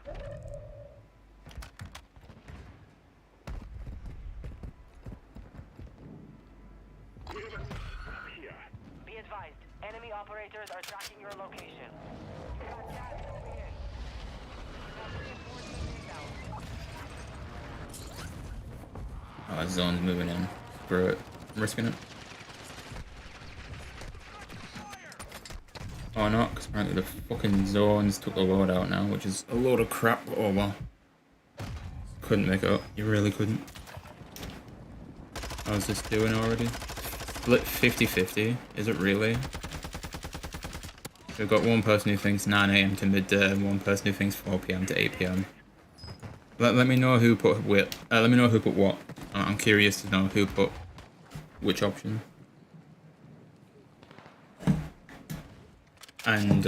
Be advised, enemy operators are tracking your location. You got gas moving in. Oh, that zone's moving in. Screw it. I'm risking it. Oh no, because apparently the fucking zones took the load out now, which is a load of crap. Oh well. Couldn't make it up. You really couldn't. How's this doing already? Split 50-50. Is it really? We've got one person who thinks 9 AM to midday and one person who thinks 4 PM to 8 PM. Let me know who put let me know who put what. I'm curious to know who put which option. And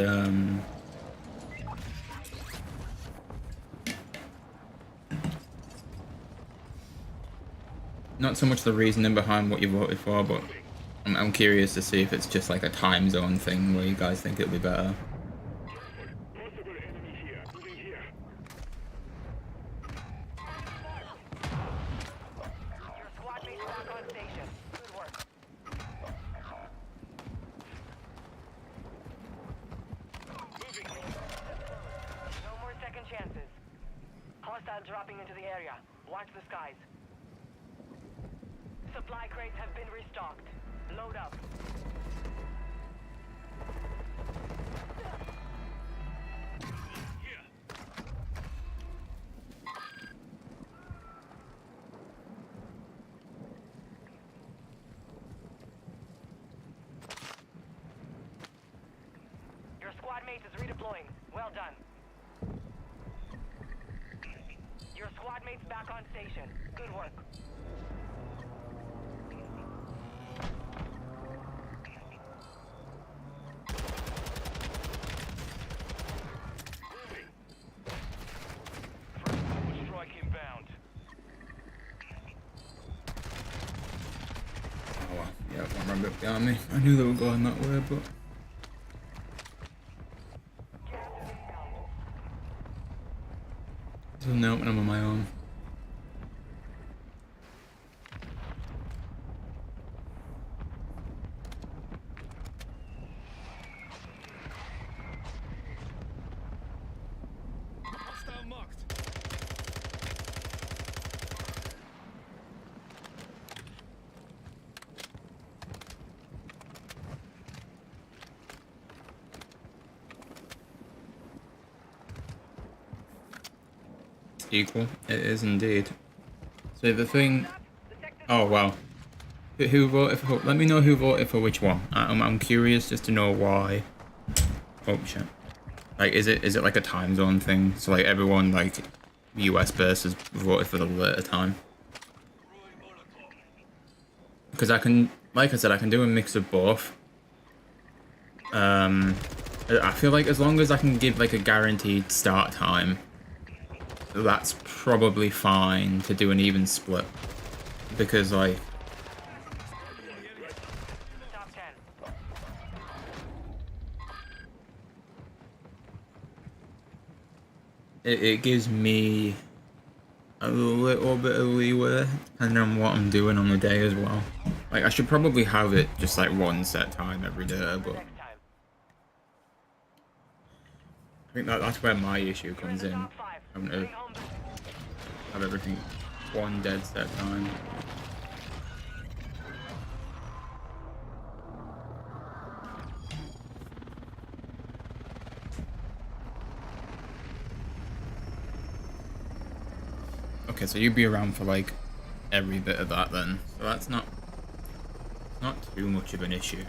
not so much the reasoning behind what you voted for, but I'm curious to see if it's just like a time zone thing where you guys think it'll be better. Your squad mate's back on station. Good work. No more second Hostile dropping into the area. Watch the skies. Supply crates have been restocked. Load up. Your squad mate is redeploying. Well done. Your squad mate's back on station. Good work. First strike inbound. Oh well, yeah, I can't remember it behind me. I knew they were going that way, but doesn't help when I'm on my own. Hostile marked. Equal, it is indeed. So the thing. Oh wow. Who voted for? Let me know who voted for which one. I'm curious just to know why. Oh shit. Like, is it like a time zone thing? So like everyone like US versus voted for the later time. Because I can, like I said, I can do a mix of both. I feel like as long as I can give like a guaranteed start time, that's probably fine to do an even split. Because like Top 10. it gives me a little bit of leeway depending on what I'm doing on the day as well. Like I should probably have it just like one set time every day, but Next time. I think that's where my issue comes in. Top 5. Having to Bring home the have everything one dead set time. Okay, so you'd be around for like every bit of that then. So that's not too much of an issue.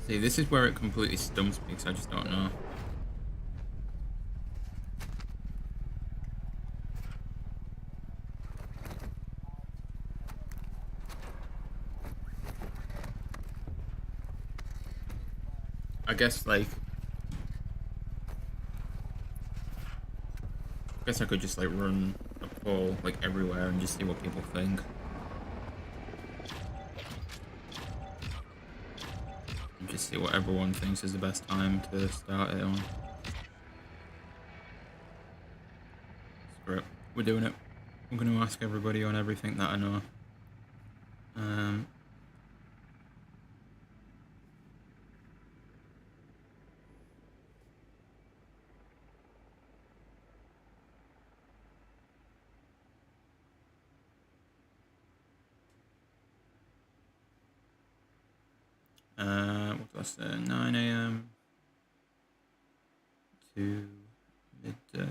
See, this is where it completely stumps me because I just don't know. I guess like I guess I could just like run a poll like everywhere and just see what people think. And just see what everyone thinks is the best time to start it on. Screw it. We're doing it. I'm gonna ask everybody on everything that I know. What did I say? 9 AM to midday. 4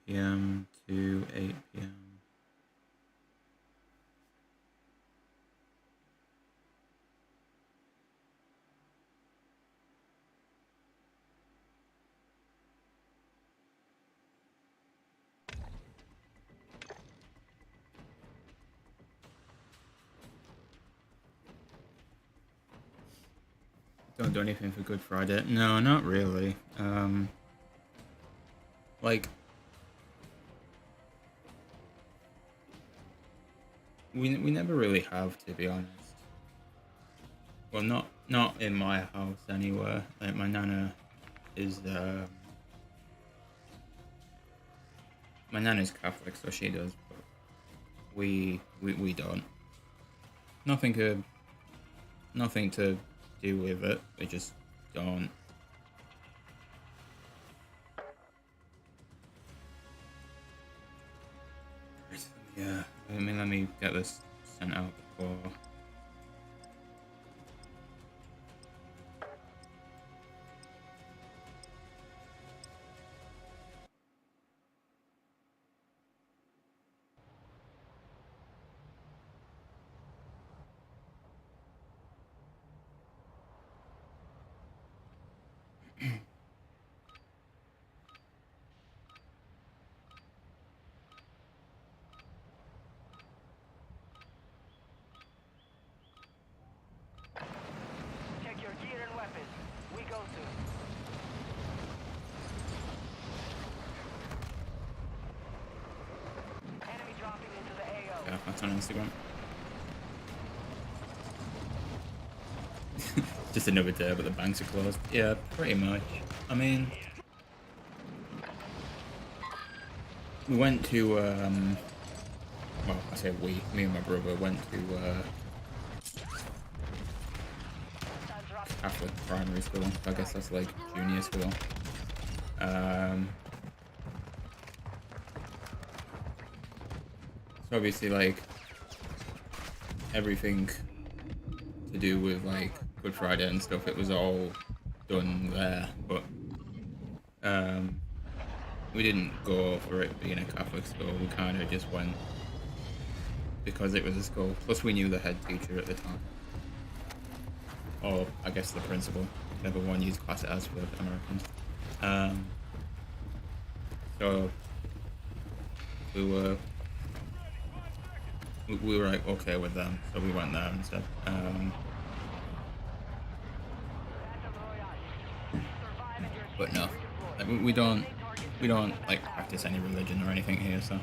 PM to 8 PM. Don't do anything for Good Friday. No, not really. Like we never really have, to be honest. Well, not in my house anywhere. Like my nana is my nana's Catholic, so she does. But we don't. Nothing to do with it. We just don't. Yeah, I mean, let me get this sent out before. Check your gear and weapons. We go soon. Enemy dropping into the AO. Yeah, that's on Instagram. Just another day, but the banks are closed. Yeah, pretty much. I mean, we went to, well, I say we, me and my brother went to, Catholic primary school. I guess that's like junior school. So obviously, like, everything to do with like Good Friday and stuff, it was all done there, but we didn't go for it being a Catholic school. We kind of just went because it was a school. Plus, we knew the head teacher at the time, or I guess the principal, whichever one you class it as for Americans. So we were like okay with them, so we went there instead. But no, like, we don't like practice any religion or anything here, so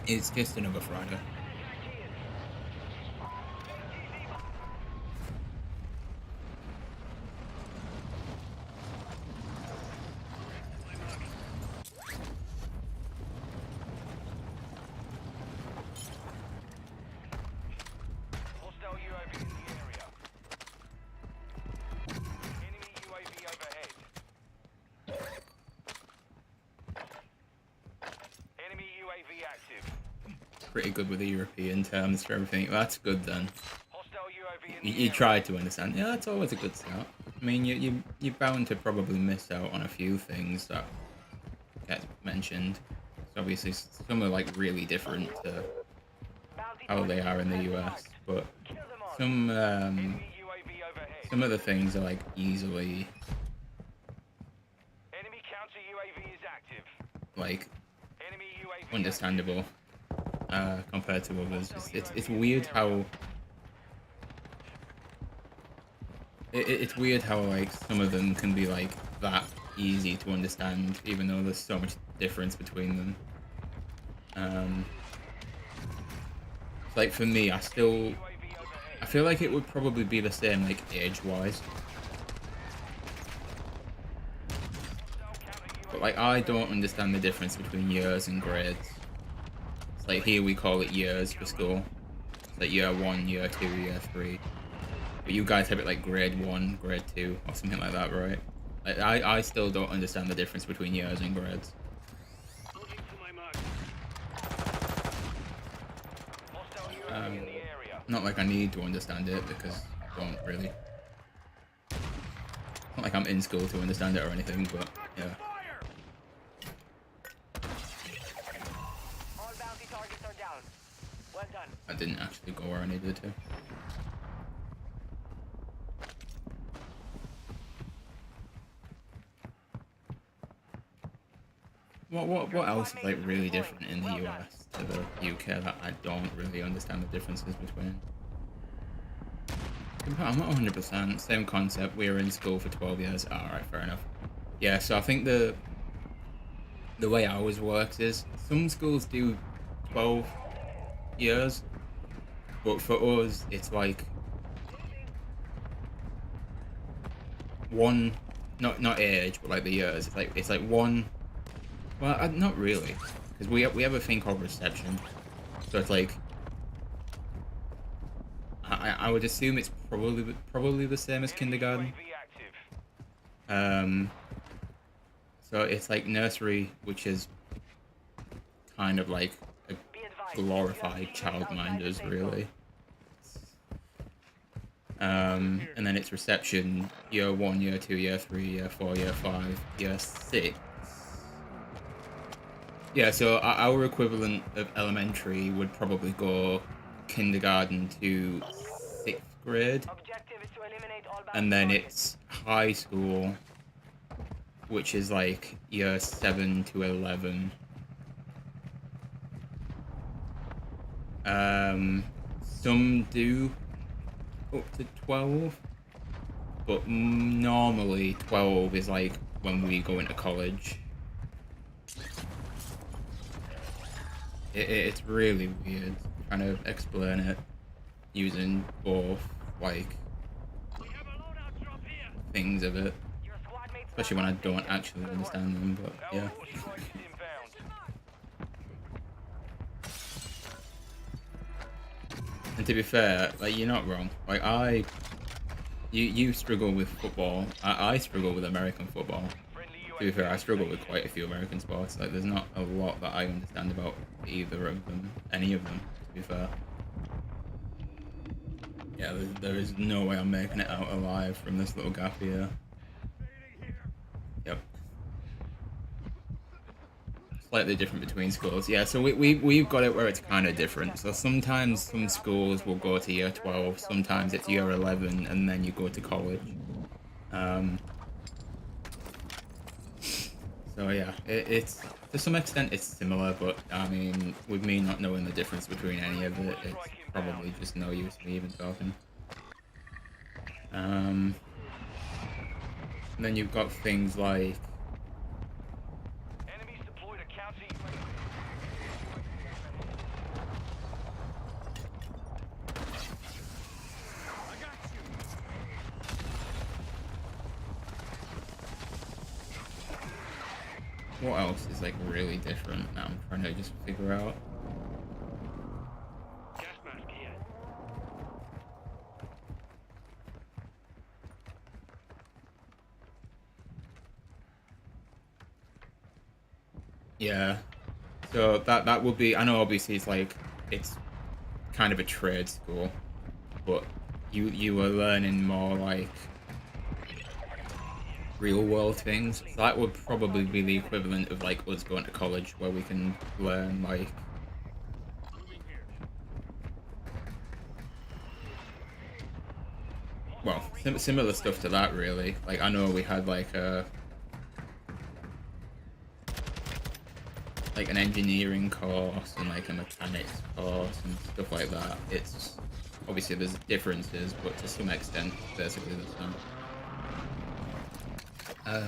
it's just another Friday. Hostile UAV in the area. Enemy UAV overhead. Enemy UAV active. Pretty good with the European terms for everything. That's good then. Hostile UAV in the You area. tried to understand. Yeah, that's always a good start. I mean, you're bound to probably miss out on a few things that get mentioned. So obviously, some are like really different to how they are in the US, but some Enemy UAV overhead. some of the things are like easily Enemy counter UAV is active. like Enemy UAV understandable compared to others. It's weird how it's weird how like some of them can be like that easy to understand, even though there's so much difference between them. Like for me, I feel like it would probably be the same like age-wise. But like I don't understand the difference between years and grades. It's like here we call it years for school. It's like year 1, year 2, year 3. But you guys have it like grade 1, grade 2, or something like that, right? Like I still don't understand the difference between years and grades. Moving to my mark. Hostile UAV in the area. Not like I need to understand it because I don't really. Not like I'm in school to understand it or anything, but yeah. All bounty targets are down. Well done. I didn't actually go where I needed to. What else is like really different in the US to the UK that I don't really understand the differences between? I'm not 100%. Same concept. We were in school for 12 years. Alright, fair enough. Yeah, so I think the way ours works is some schools do 12 years, but for us it's like one, not age, but like the years. It's like one. Well, not really, because we have a thing called reception, so it's like I would assume it's probably the same as kindergarten. So it's like nursery, which is kind of like a glorified childminders, really. And then it's reception year 1, year 2, year 3, year 4, year 5, year 6. Yeah, so our equivalent of elementary would probably go kindergarten to 6th grade. Objective is to eliminate all And then bounty it's high school, which is like year 7 to 11. Some do up to 12, but normally 12 is like when we go into college. It's really weird trying to explain it using both like things of it, Your squad mates especially when I don't actually understand them. But yeah. Our strike is inbound. And to be fair, like, you're not wrong. Like you struggle with football. I struggle with American football. Friendly To be fair, I UAV struggle with quite a few American sports. Like, there's not a lot that I understand about either of them, any of them, to be fair. Yeah, there is no way I'm making it out alive from this little gap here. Yep. Slightly different between schools. Yeah, so we've got it where it's kind of different. So sometimes some schools will go to year 12, sometimes it's year 11, and then you go to college. So yeah, it's to some extent it's similar, but I mean, with me not knowing the difference between any of it, it's probably just no use me even talking. And then you've got things like enemies deployed a counter what else is like really different that I'm trying to just figure out. gas mask here. Yeah, so that would be, I know obviously it's kind of a trade school, but you are learning more like real world things. So that would probably be the equivalent of like us going to college, where we can learn like well, similar stuff to that really. Like, I know we had like an engineering course and like a mechanics course and stuff like that. It's obviously there's differences, but to some extent basically the same. I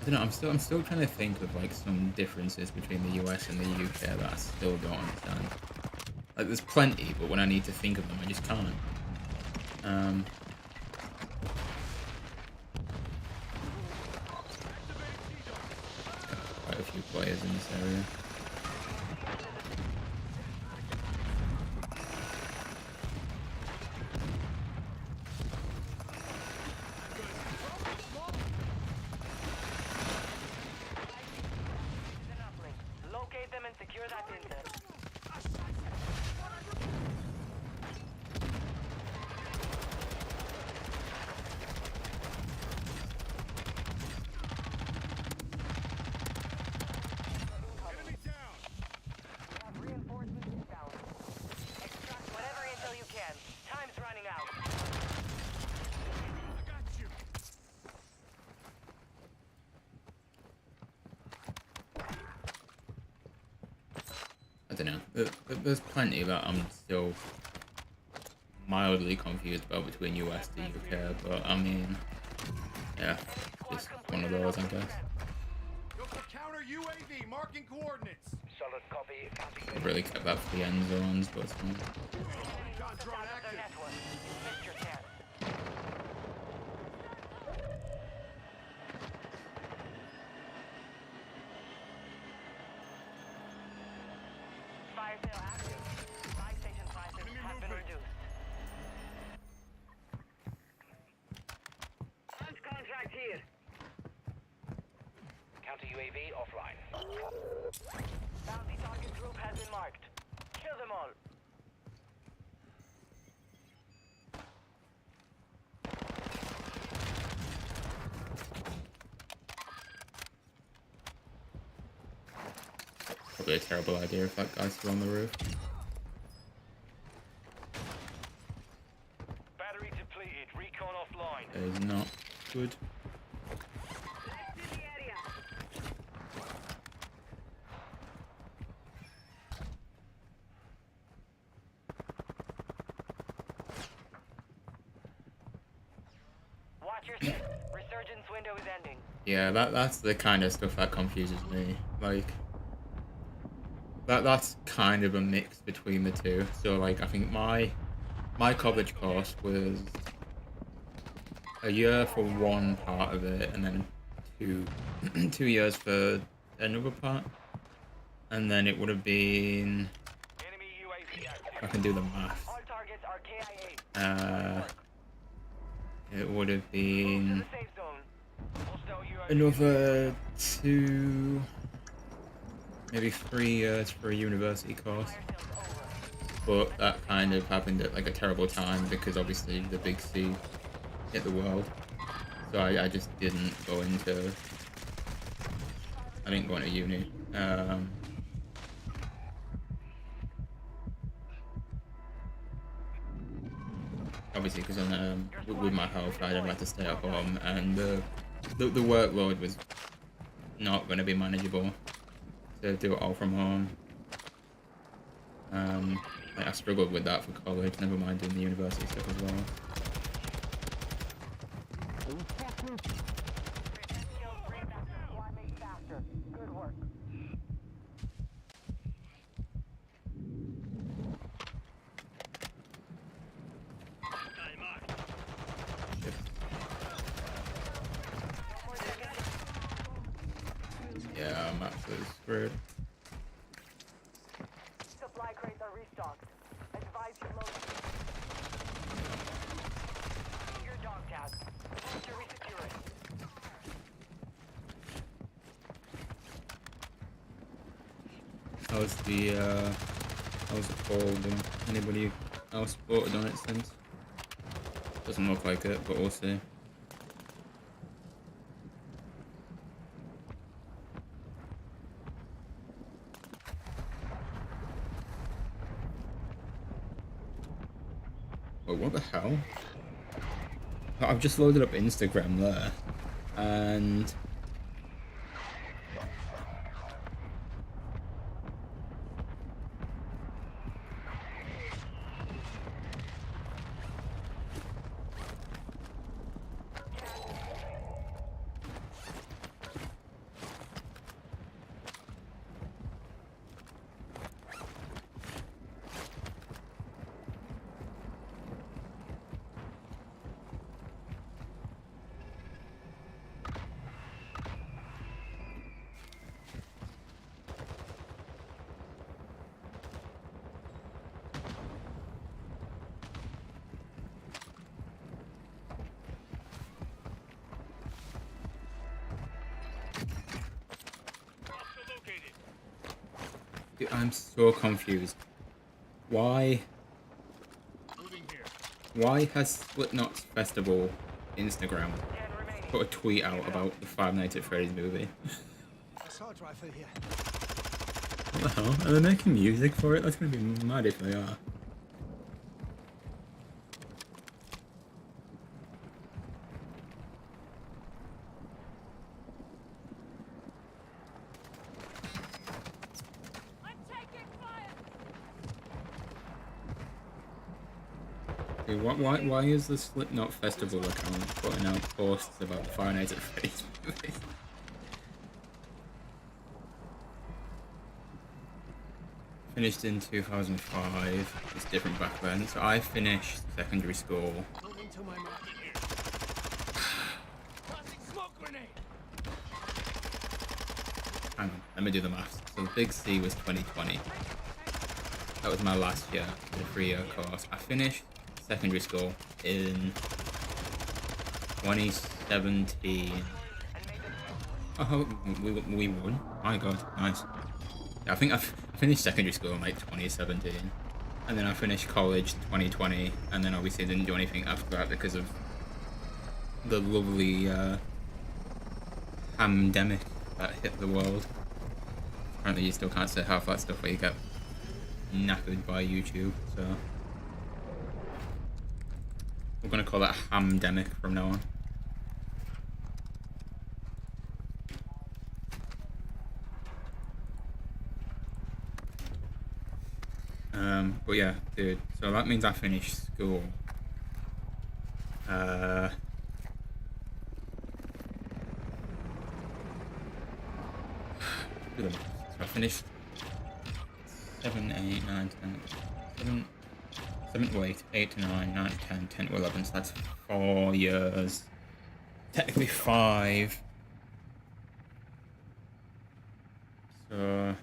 don't know, I'm still trying to think of like some differences between the US and the UK that I still don't understand. Like, there's plenty, but when I need to think of them, I just can't. Quite a few players in this area. Locate them and secure that intel. Enemy down. We have reinforcements inbound. Extract whatever intel you can. Time's running out. I got you. I don't know. There's plenty that I'm still mildly confused about between US to UK, but I mean, yeah, just one of those, I guess. Local counter UAV marking coordinates. Solid copy. I've really kept that for the end zones, but Recon drone Their active. network. You missed your chance. Fire sale active. Buy station prices have been reduced. Launch contract here. Counter UAV offline. Bounty target group has been marked. Kill them all. Probably a terrible idea if that guy's still on the roof. Battery depleted. Recon offline. That is not good. Watch your step. Resurgence window is ending. Yeah, that's the kind of stuff that confuses me. Like, that's kind of a mix between the two. So, like, I think my college course was a year for one part of it, and then 2 years for another part, and then it would have been, Enemy UAV active. I can do the math. All targets are KIA. It would have been Safe zone. Hostile UAV. another 2, maybe 3 years for a university course. Fire sales over. But that kind of happened at like a terrible time because obviously the big C hit the world. So I just didn't go into, I didn't go into uni. Obviously because with my health I had to stay at home, and the workload was not going to be manageable to do it all from home. Like, I struggled with that for college, never mind doing the university stuff as well. Good work. Yeah, I'm absolutely screwed. Supply crates are restocked. Advise your load. Your dog tag. To resecure it. How's the poll doing? Anybody else voted on it since? Doesn't look like it, but we'll see. Wait, what the hell? I've just loaded up Instagram there, and dude, I'm so confused. Why has Slipknot's Festival Instagram 10 remaining. put a tweet out about the Five Nights at Freddy's movie? Assault rifle here. What the hell? Are they making music for it? That's gonna be mad if they are. Dude, why is the Slipknot Festival account putting out posts about the Five Nights at Freddy's movie? Finished in 2005. It's different back then. So I finished secondary school. Moving to my mark. Tossing smoke grenade. Hang on, let me do the maths. So the big C was 2020. That was my last year, the 3-year course. I finished secondary school in 2017. Oh, we won. My God, nice. Yeah, I think I finished secondary school in like 2017, and then I finished college 2020, and then obviously didn't do anything after that because of the lovely pandemic that hit the world. Apparently, you still can't say half that stuff where you get knackered by YouTube, so we're gonna call that hamdemic from now on. But yeah, dude, so that means I finished school. So I finished 7, 8, 9, 10, 7 to 8, 8 to 9, 9 to 10, 10 to 11, so that's 4 years. Technically 5. So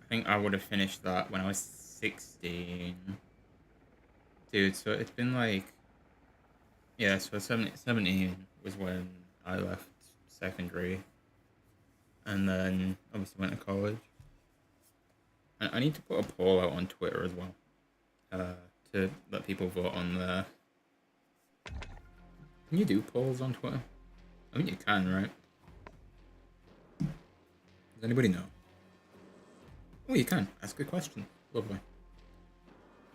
I think I would have finished that when I was 16. Dude, so it's been like, yeah, so 17 was when I left secondary. And then obviously went to college. And I need to put a poll out on Twitter as well. To let people vote on there. Can you do polls on Twitter? I mean, you can, right? Does anybody know? Oh, you can. That's a good question. Lovely.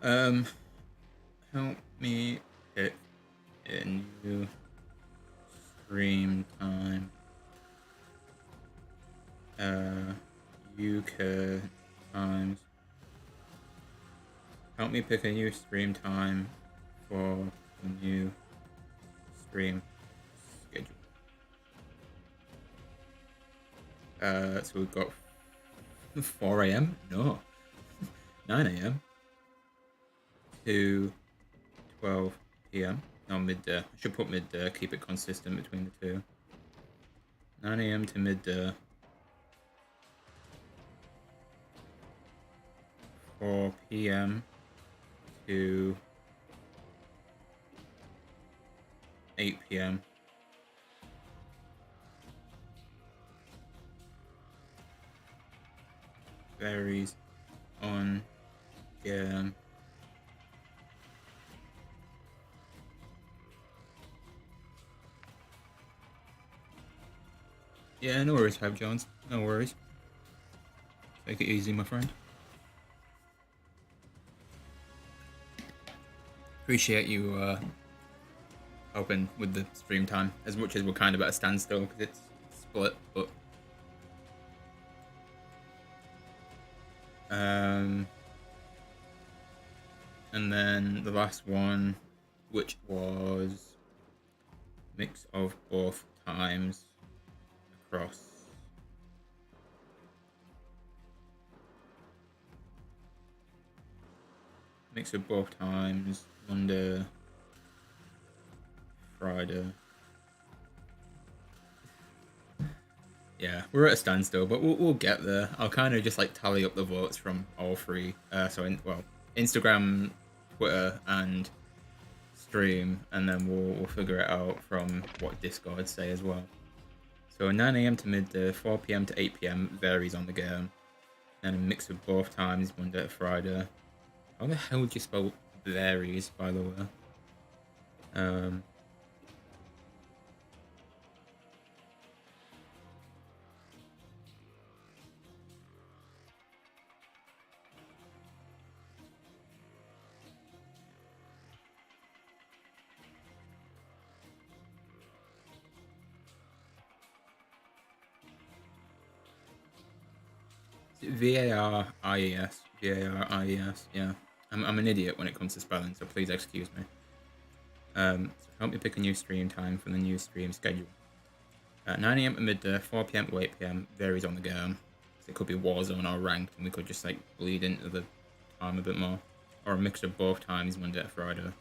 Help me pick a new stream time. UK times. Help me pick a new stream time for the new stream schedule. So we've got 4 a.m. No, 9 a.m. to 12 p.m. No, midday. I should put midday. Keep it consistent between the two. 9 a.m. to midday. 4 p.m. to 8 p.m. Varies on game. Yeah, no worries, Hype Jones. No worries. Take it easy, my friend. Appreciate you helping with the stream time, as much as we're kind of at a standstill because it's split, but and then the last one, which was mix of both times across Monday, Friday. Yeah, we're at a standstill, but we'll get there. I'll kind of just like tally up the votes from all three. Instagram, Twitter, and stream, and then we'll figure it out from what Discord say as well. So 9 a.m. to midday, 4 p.m. to 8 p.m. varies on the game, and a mix of both times, Monday to Friday. How the hell would you spell varies, by the way? VARIES. VARIES, yeah. I'm an idiot when it comes to spelling, so please excuse me. So help me pick a new stream time for the new stream schedule. 9 a.m. to midday, 4 p.m. to 8 p.m. varies on the game. So it could be Warzone or ranked, and we could just like bleed into the time a bit more. Or a mix of both times, Monday to Friday.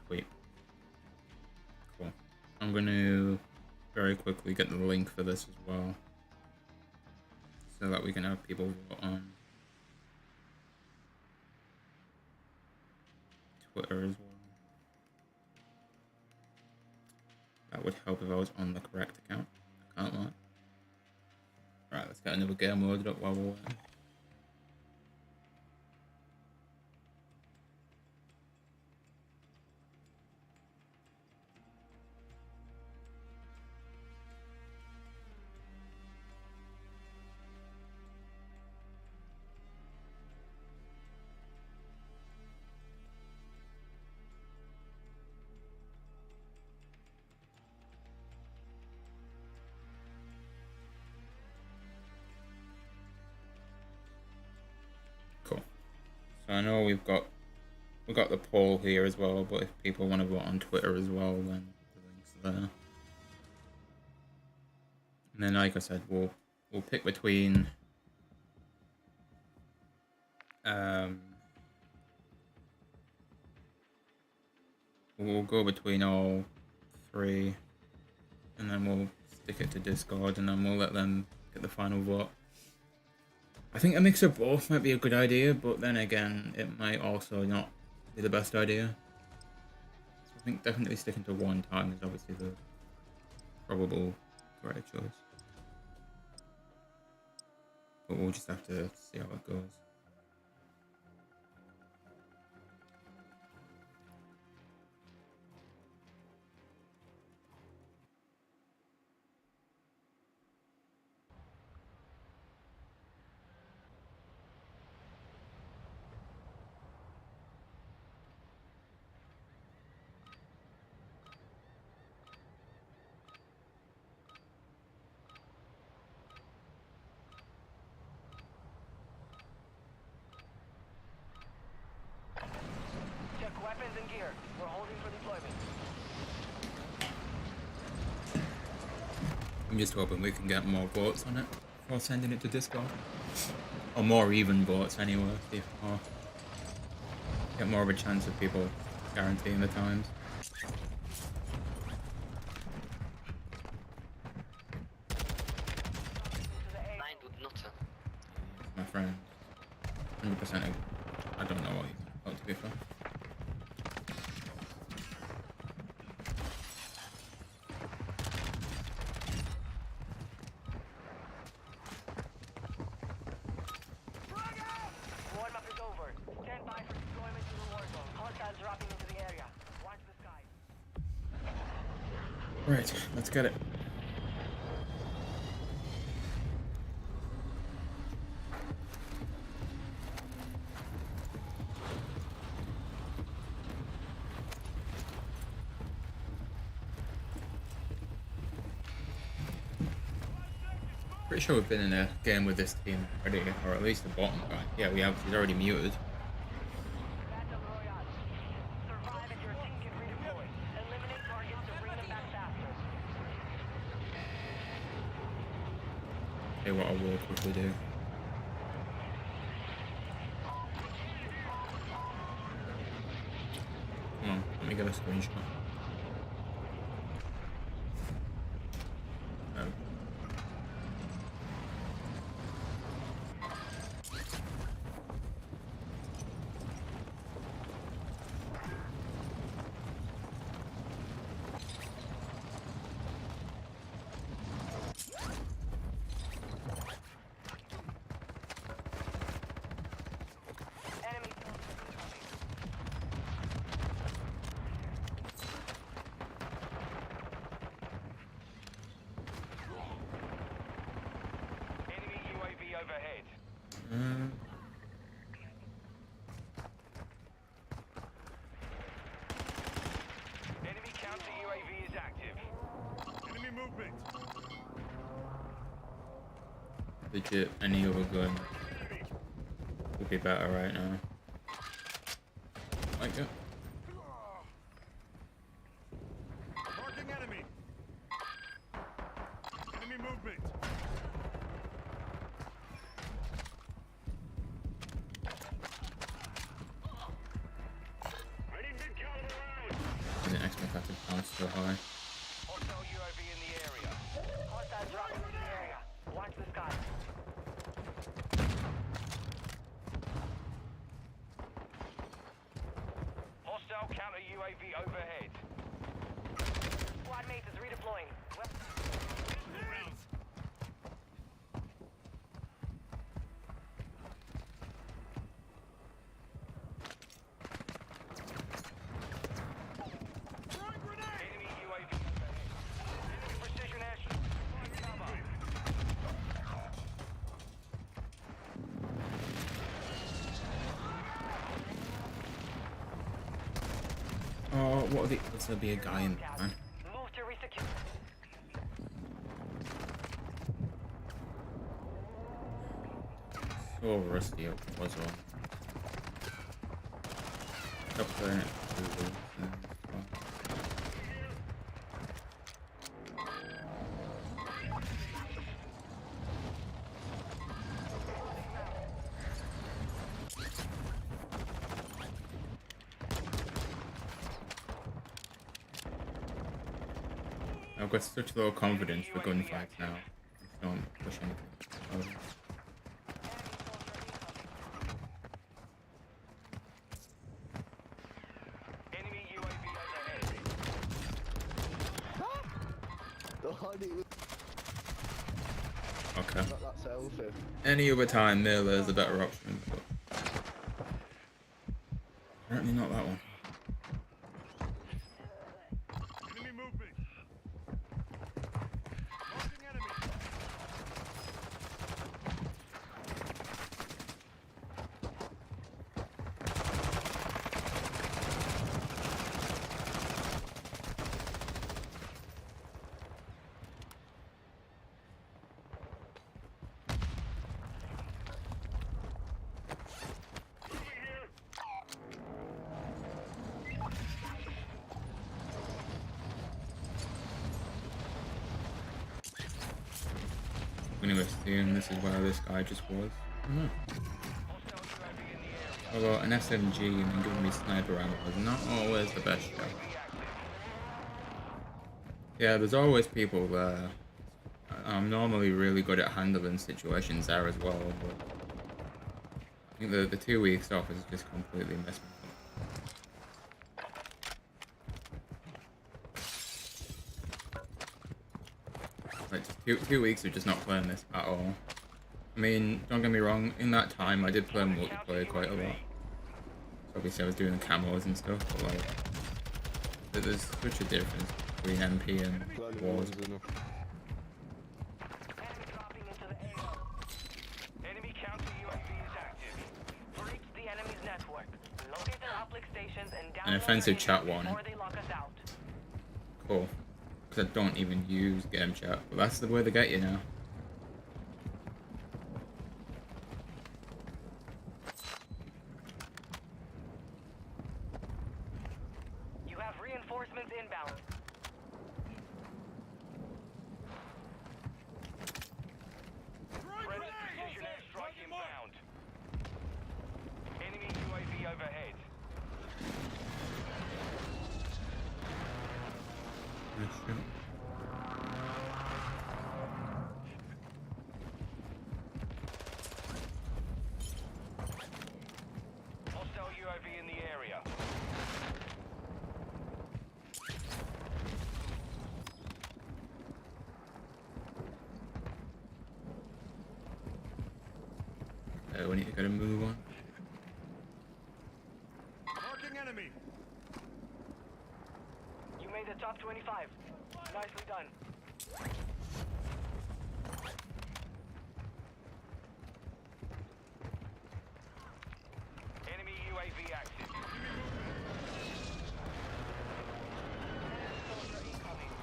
Tweet. Cool. I'm going to very quickly get the link for this as well, so that we can have people vote on Twitter as well. That would help if I was on the correct account. I can't lie. Right, let's get another game loaded up while we're waiting. Cool. So I know we've got the poll here as well, but if people want to vote on Twitter as well, then the link's there. And then, like I said, we'll pick between we'll go between all three, and then we'll stick it to Discord, and then we'll let them get the final vote. I think a mix of both might be a good idea, but then again, it might also not be the best idea. So I think definitely sticking to one time is obviously the probable correct choice. But we'll just have to see how it goes. Check weapons and gear. We're holding for deployment. I'm just hoping we can get more votes on it before sending it to Discord. Or more even votes anyway, see if more, get more of a chance of people guaranteeing the times. Nein, du Nutte. My friend. 100% I don't know what he's about to be for. Warm-up is over. Stand by for deployment to the Warzone. Hostiles dropping into the area. Watch the skies. Right, let's get it. Pretty sure we've been in a game with this team already, or at least the bottom guy. Yeah, we have. He's already muted. Battle Royale. Survive and your team can redeploy. Eliminate targets to bring them back faster. Okay, what I will quickly do. Come on, let me get a screenshot. No. Enemy. Enemy UAV overhead. Enemy counter UAV is active. Enemy movement. Legit, any other gun would be better right now. Like it. Marking enemy. Enemy movement. I need mid-caliber rounds. Didn't expect that to bounce so high. Hostile UAV in the area. Hostiles dropping into the area. Watch the skies. Hostile deploying. Rounds. Throwing grenade. Enemy UAV overhead. Enemy precision airstrike. Cover. Oh, what are the odds there'll be a guy in there, man? Move to resecure. So rusty at Warzone. Stop playing it. I've got such low confidence for gunfights now. Just don't push anything. Oh. Enemy UAV overhead. Okay. Not that selfie. Any other time, Miller's a better option. But apparently not that one. Enemy movement. Marking enemy. I'm gonna assume this is where this guy just was. I don't know. Hostile UAV in the area. Although an SMG and then giving me sniper ammo is not always the best shot. Yeah, there's always people there. I'm normally really good at handling situations there as well, but I think the 2 weeks off has just completely messed me up. Like, two weeks of just not playing this at all. I mean, don't get me wrong, in that time I did play multiplayer quite a lot. Obviously I was doing the camos and stuff, but like, there's such a difference between MP and Warzone. Enemy dropping into the AO. Enemy counter UAV is active. Breach the enemy's network. Locate their uplink stations and download An offensive their chat info warning. before they lock us out. Cool. Because I don't even use game chat, but that's the way they get you now. You have reinforcements inbound. Throwing Friendly grenade. precision airstrike inbound. Enemy UAV overhead. Nice shot. Hostile UAV in the area. We need to get a move on. Marking enemy. You made the top 25. Nicely done. Enemy UAV active. Soldier incoming.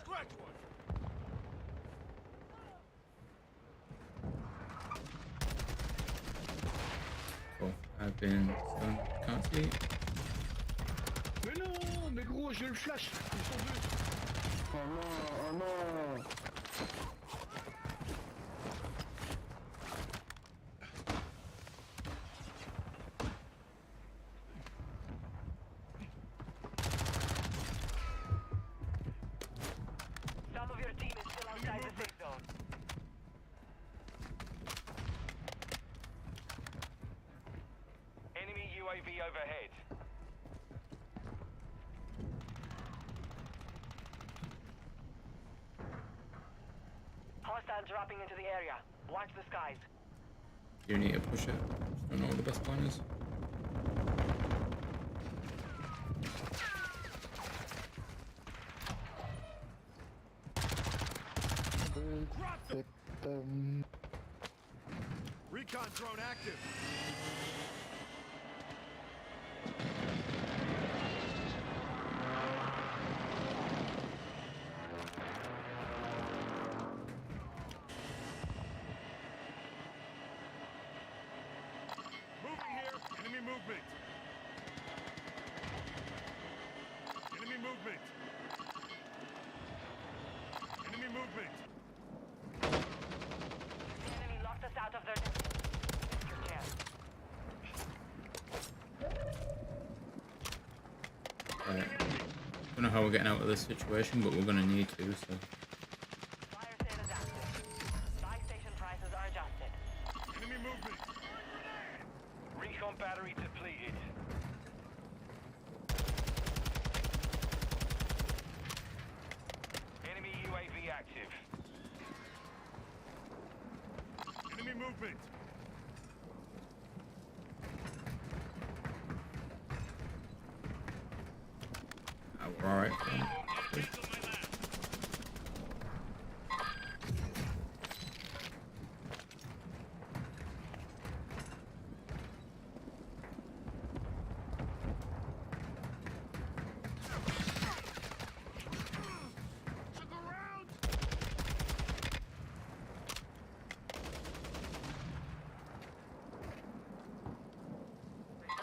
Scratch one. Cool. I've been stunned. Can't see. Mais non, mais gros, j'ai le flash. Ils sont deux. Oh non, oh non. Some of your team is still outside the safe zone. overhead. Hostile dropping into the area. Watch the skies. You need to push it. Just don't know what the best plan is. Recon drone active. Moving here. Enemy movement. Enemy movement. Enemy movement. The enemy locked us out of their... Missed your chance. Right. Don't know how we're getting out of this situation, but we're gonna need to, so. Fire sale is active. Buy station prices are adjusted. Enemy movement. Recon battery depleted. Enemy UAV active. Enemy movement. Oh, we're alright.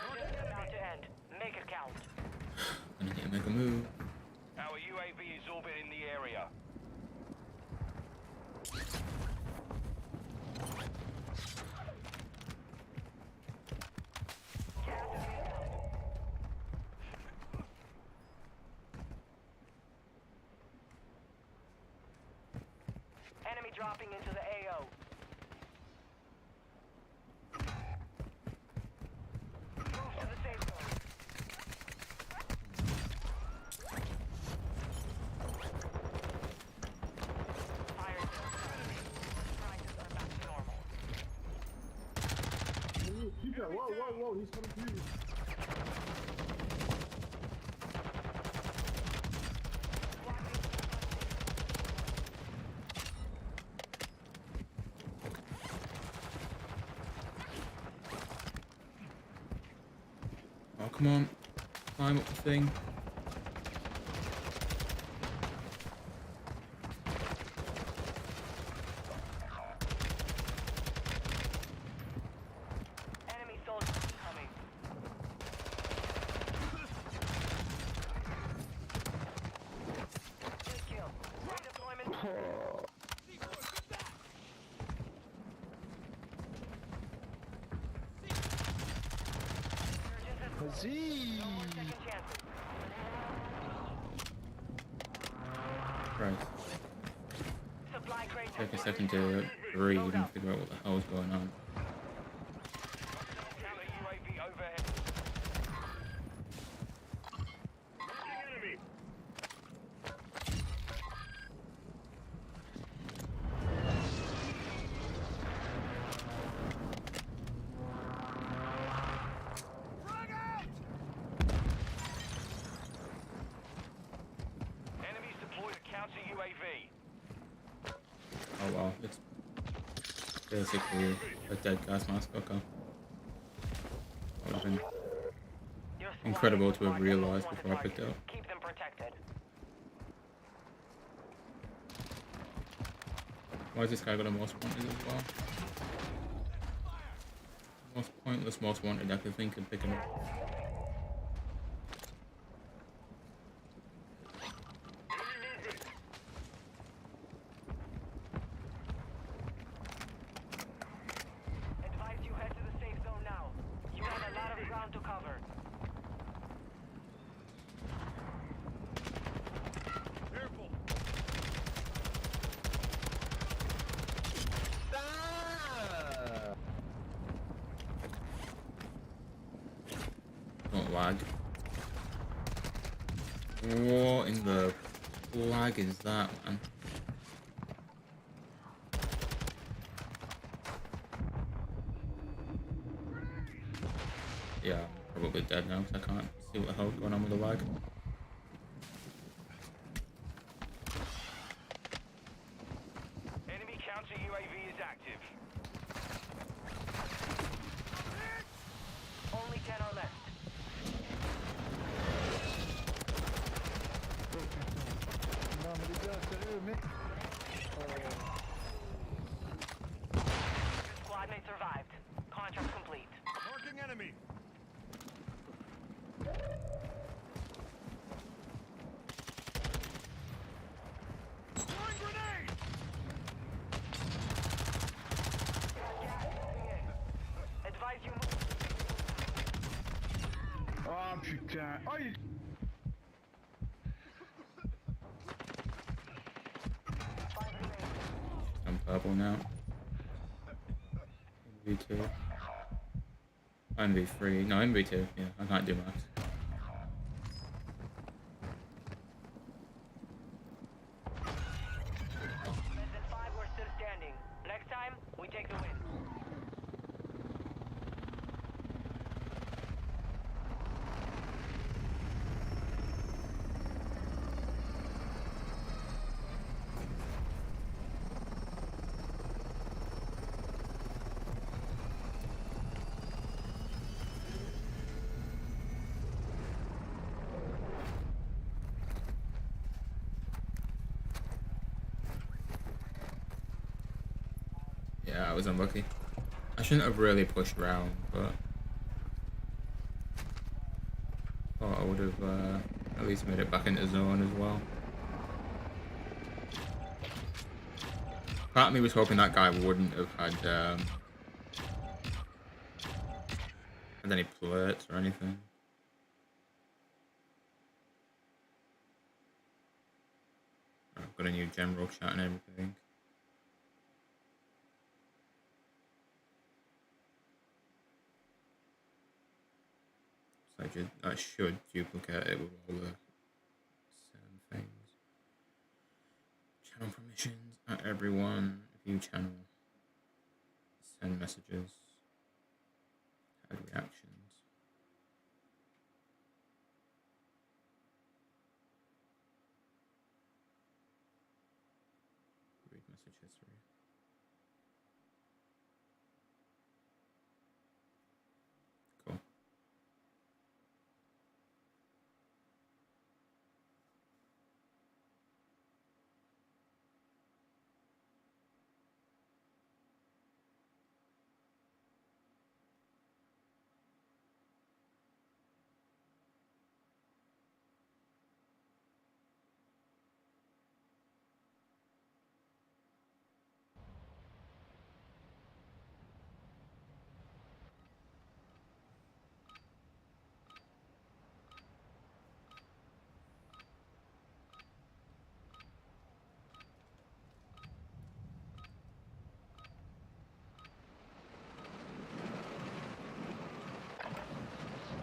Resurgence is about to end. Make it count. Gonna need to make a move. Our UAV is orbiting the area. Gas is inbound. Enemy dropping into the AO. Move to the safe zone. Fire sale started. Prices are back to normal. Keep that. Whoa, whoa, whoa. He's coming to you. Oh, come on. Climb up the thing. Enemy soldiers incoming. Good kill. Redeployment. Resurgence is no more second chances. Right. Supply crates Take a have second been to breathe and figure out what the hell is going on. Counter UAV overhead. Enemy. Frag out! Enemies deployed a counter UAV. Oh wow, it's basically a dead gas mask. Okay. That would have been Your squad incredible is to have marked as most realized wanted before I picked it targets. up. Keep them protected. Why has this guy got a most wanted as well? Most pointless most wanted I could think of picking up. Advise you head to the safe zone now. You have a lot of ground to cover. Careful. lag. What in the lag is that, man? Yeah, I'm probably dead now because I can't see what the hell's going on with the lag. Enemy counter UAV is active. Only 10 are left. Non mais les gars, sérieux, mec. Squad mate survived. Contract complete. Marking enemy. Throwing grenade. Advise you move. Oh putain. Oh, il... I'm purple now. MV2. MV3. No, MV2. Yeah, I can't do maths. Less than 5 were still standing. Next time, we take the win. Yeah, I was unlucky. I shouldn't have really pushed round, but thought I would have at least made it back into zone as well. Part of me was hoping that guy wouldn't have had any plates or anything. I've got a new general chat and everything. So I should duplicate it with all the same things. Channel permissions at everyone. View channel. Send messages. Add reactions. Read message history. Cool.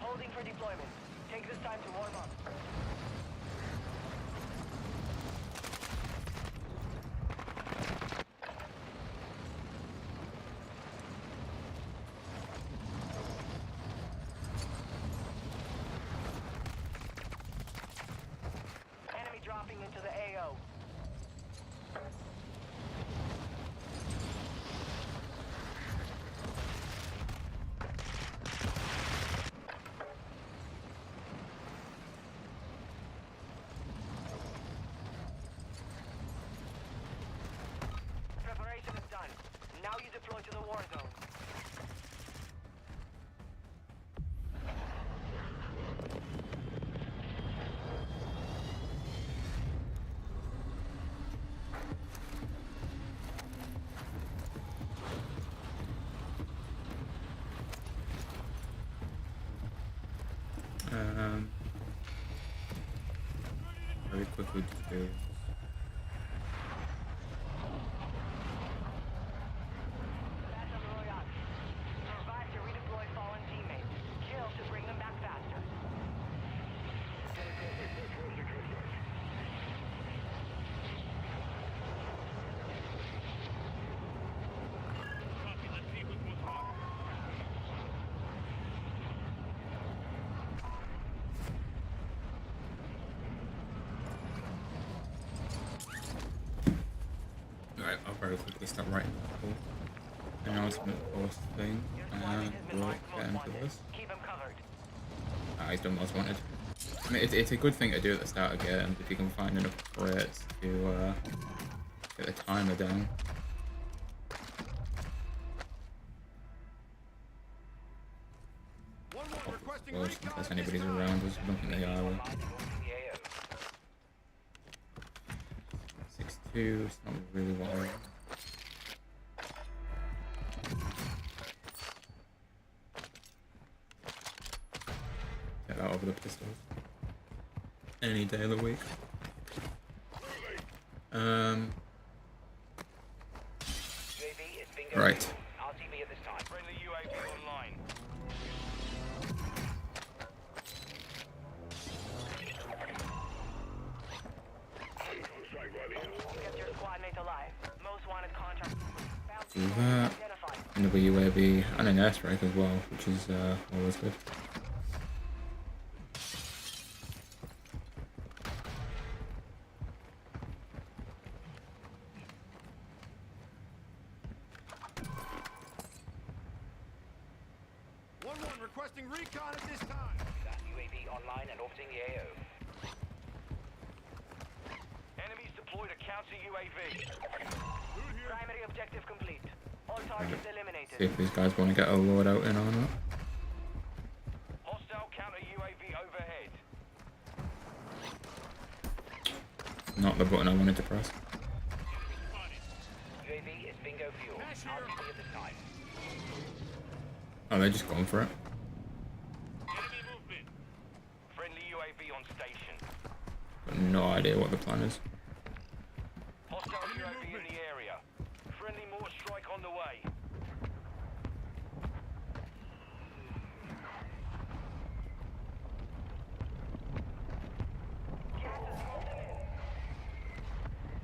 Holding for deployment. Take this time to warm up. Enemy dropping into the AO. Preparation is done. Now you deploy to the war zone. Very quickly to do. Battle Royale. Survive to redeploy fallen teammates. Kill to bring them back faster. very quickly stop writing the announcement post thing. We'll get into this. Keep him covered. He's done most wanted. I mean, it's a good thing to do at the start of games if you can find enough crates to get the timer down. Well, in case anybody's around us, I don't think they are. 6-2, it's not really what I want. Get that over the pistols. Any day of the week. Right. RTV at this time. Friendly UAV online. Get your squad mates alive. Most wanted contract. Do that. Another UAV and an airstrike as well, which is always good. Requesting recon at this time. That UAV online and orbiting the AO. Enemies deployed a counter UAV. Primary objective complete. All targets eliminated. See if these guys want to get a loadout in or not. Hostile counter UAV overhead. Not the button I wanted to press. UAV is bingo fuel. RTV at this time. Oh, they're just going for it. Enemy movement. Friendly UAV on station. Got no idea what the plan is. Hostile UAV in the area. Friendly mortar strike on the way.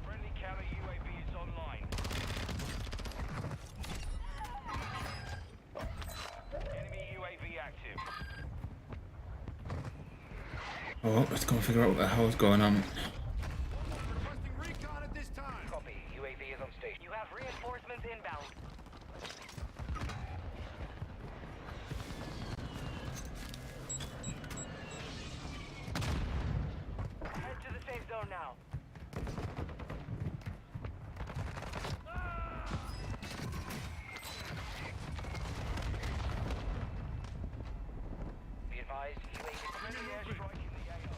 Friendly counter UAV is online. Enemy UAV active. Oh, let's go and figure out what the hell's going on. Requesting recon at this time. Copy. UAV is on station. You have reinforcements inbound. Head to the safe zone now. Be advised, UAV friendly airstrike in the AO.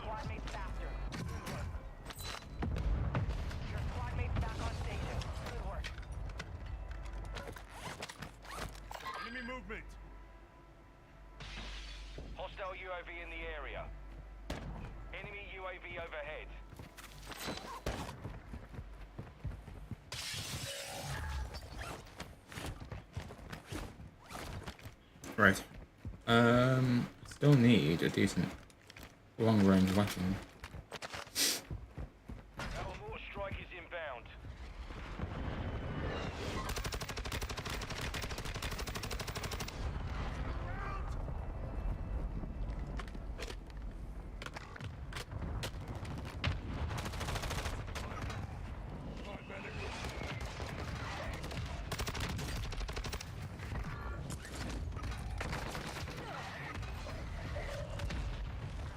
Squad mates faster. Good work. Your squad mates back on station. Good work. Enemy movement. Hostile UAV in the area. Enemy UAV overhead. Right. Still need a decent long-range weapon. Our mortar strike is inbound.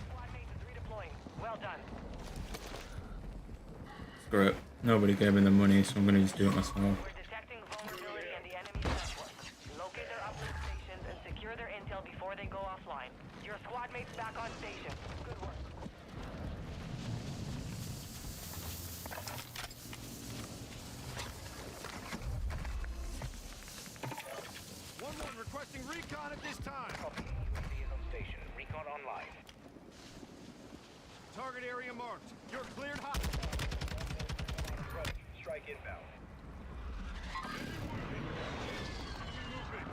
Squad mates is redeploying. Well done. Screw it. Nobody gave me the money, so I'm gonna just do it myself. We're detecting vulnerability in the enemy's network. Locate their uplink stations and secure their intel before they go offline. Your squad mates back on station. Good work. One requesting recon at this time. Copy. UAV is on station. Recon online. Target area marked. You're cleared hot. Strike inbound. Enemy movement.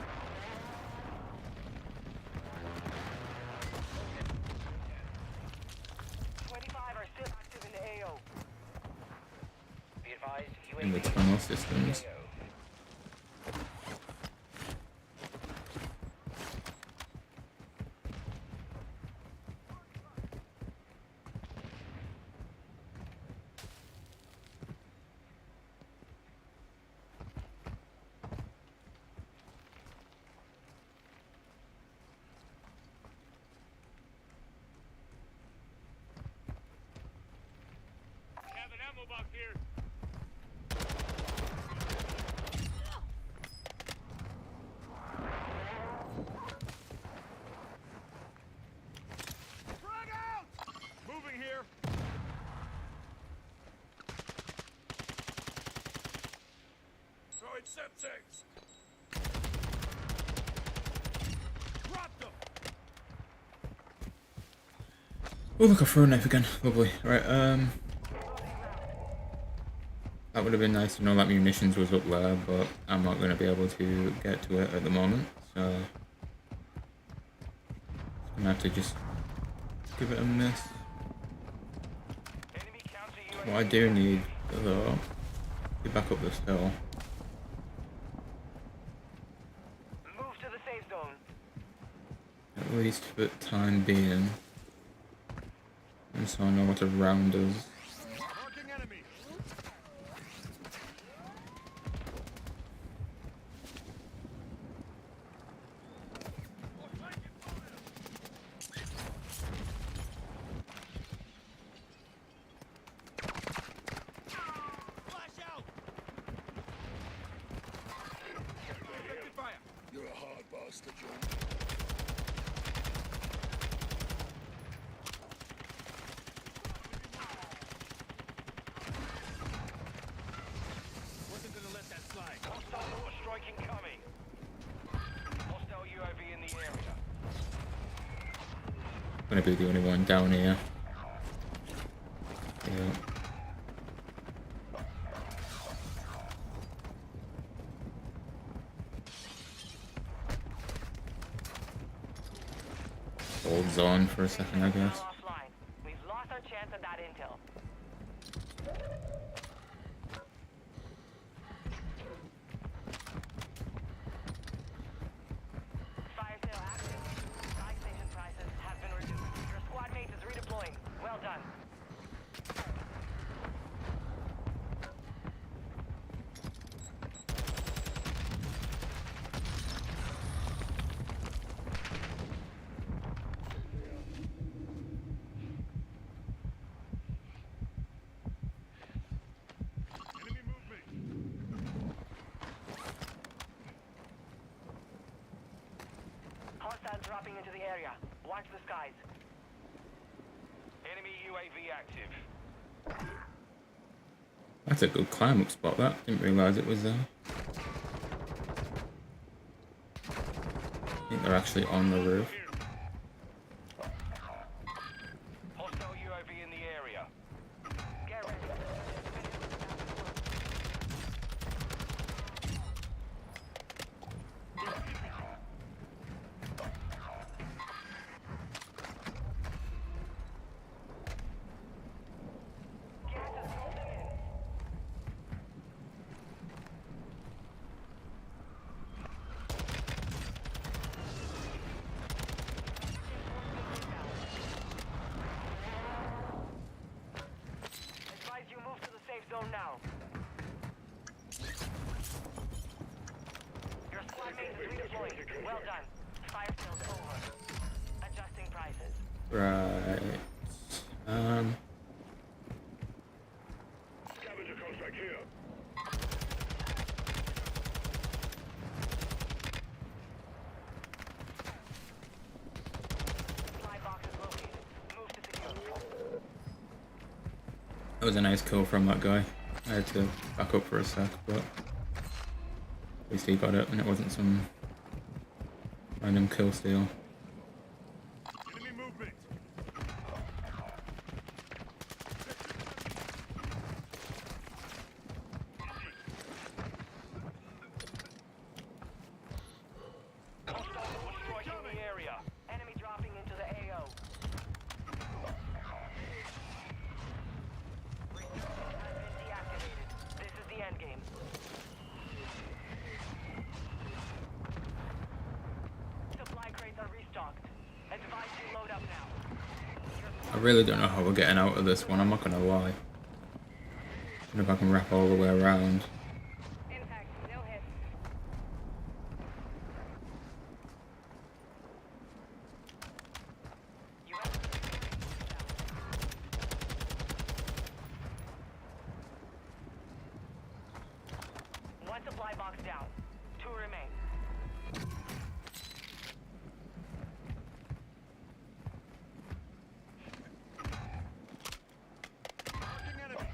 25 are still active in the AO. Be advised, UAV In the tunnel systems. AO. Frag out! Moving here. Throwing septics. Drop them. Oh look, I threw a knife again. Lovely. Right, that would have been nice to know that munitions was up there, but I'm not going to be able to get to it at the moment, so I'm going to have to just give it a miss. Enemy counter What I do need, though, to back up this hill. Move to the safe zone. At least for the time being. And so I know what around us. Marking enemy. Flash out. Effective fire. You're a hard bastard, John. Wasn't gonna let that slide. Hostile mortar strike incoming. Hostile UAV in the area. I'm gonna be the only one down here. Yeah. Hold zone for a second, I guess. Offline. We've lost our chance at that intel. Fire sale active. Buy station prices have been reduced. Your squad mate is redeploying. Well done. Enemy movement. Hostiles dropping into the area. Watch the skies. Enemy UAV active. That's a good climb up spot, that. Didn't realise it was there. I think they're actually on the roof. Hostile UAV in the area. Get ready. Gas is closing in. Advise you move to the safe zone now. Your squad mate is redeploying. Well done. Fire sales over. Adjusting prices. Right. Scavenger contract here. Supply box is located. Move to secure. That was a nice kill from that guy. I had to back up for a sec, but at least he got it and it wasn't some random kill steal. Enemy movement. Hostile mortar strike in the area. Enemy dropping into the AO. Resurgence has been deactivated. This is the end game. Supply crates are restocked. Advise you load up now. I really don't know how we're getting out of this one, I'm not gonna lie. I don't know if I can wrap all the way around. Impact, no hit. You have supply box down. 2 remain. Marking enemy.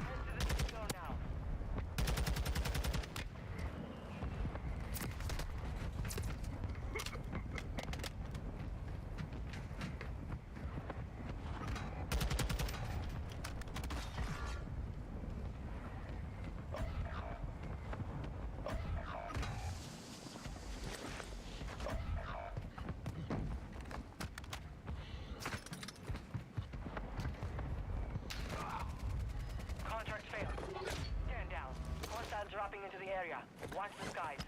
Head to the safe zone now. Contract failed. Stand down. Hostiles dropping into the area. Watch the skies.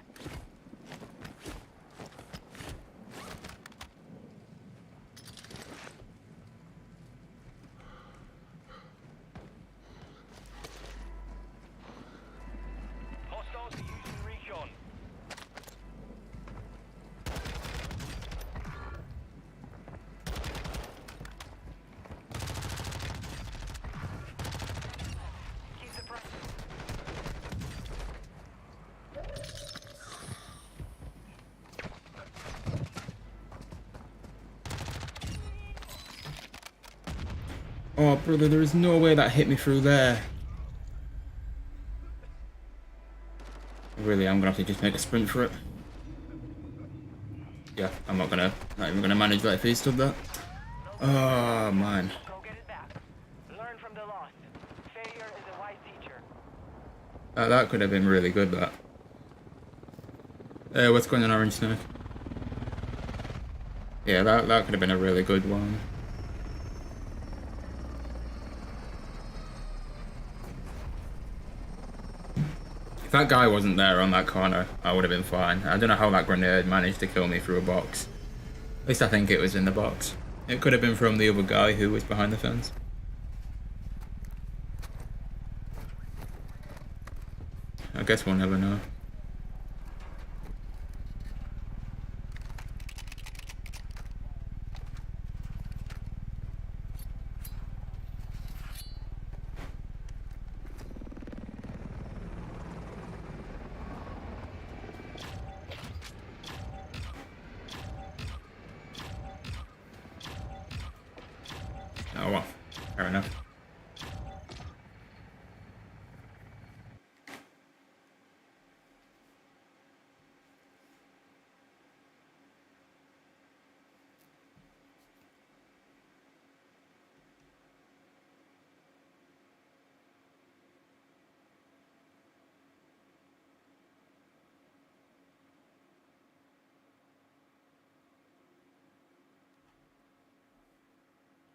Hostiles are using recon. Keep the pressure. Oh, brother, there is no way that hit me through there. Really, I'm gonna have to just make a sprint for it. Yeah, I'm not even gonna manage that if he stood that. Oh, man. Go get it back. Learn from the loss. Failure is a wise teacher. That could have been really good, that. Hey, what's going on, Orange Snake? Yeah, that could have been a really good one. If that guy wasn't there on that corner, I would have been fine. I don't know how that grenade managed to kill me through a box. At least I think it was in the box. It could have been from the other guy who was behind the fence. I guess we'll never know. Oh well, fair enough.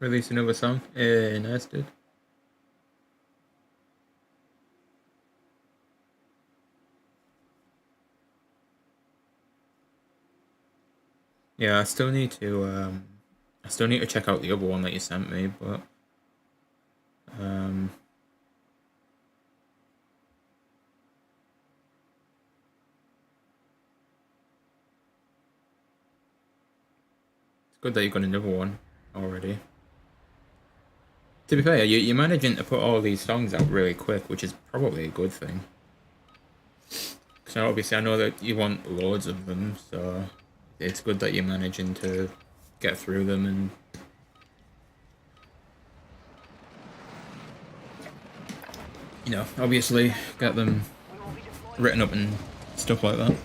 Release another song? Nice, dude. Yeah, I still need to check out the other one that you sent me, but it's good that you got another one already. To be fair, you're managing to put all these songs out really quick, which is probably a good thing. So obviously I know that you want loads of them, so it's good that you're managing to get through them and you know, obviously get them written up and stuff like that.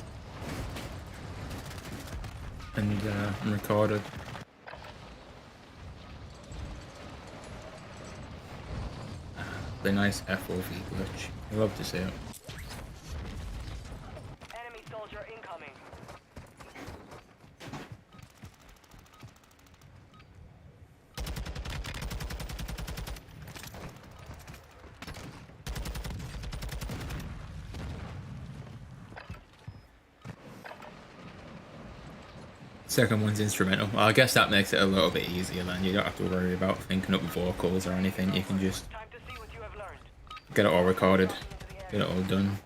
And recorded. The nice FOV glitch. I love to see it. Enemy soldier incoming. Second one's instrumental. Well, I guess that makes it a little bit easier then. You don't have to worry about thinking up vocals or anything. You can just Time to see what you have learned. get it all recorded, get it all done.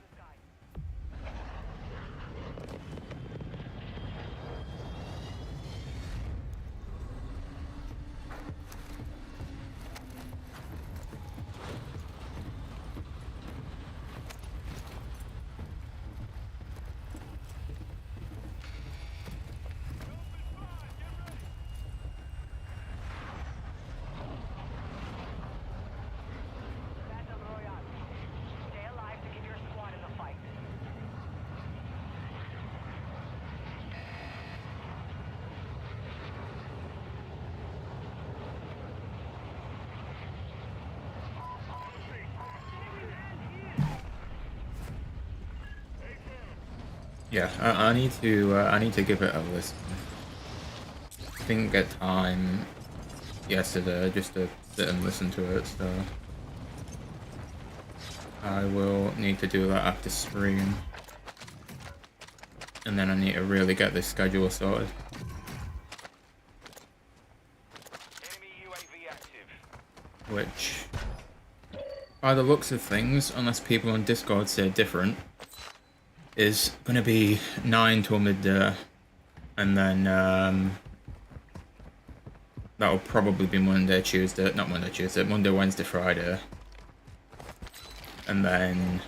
Battle Royale. Stay alive to give your squad in the fight. Yeah, I need to give it a listen. Didn't get time yesterday just to sit and listen to it, so I will need to do that after stream, and then I need to really get this schedule sorted. Enemy UAV active. Which, by the looks of things, unless people on Discord say different, is gonna be 9 till midday, and then that'll probably be Monday, Wednesday, Friday, and then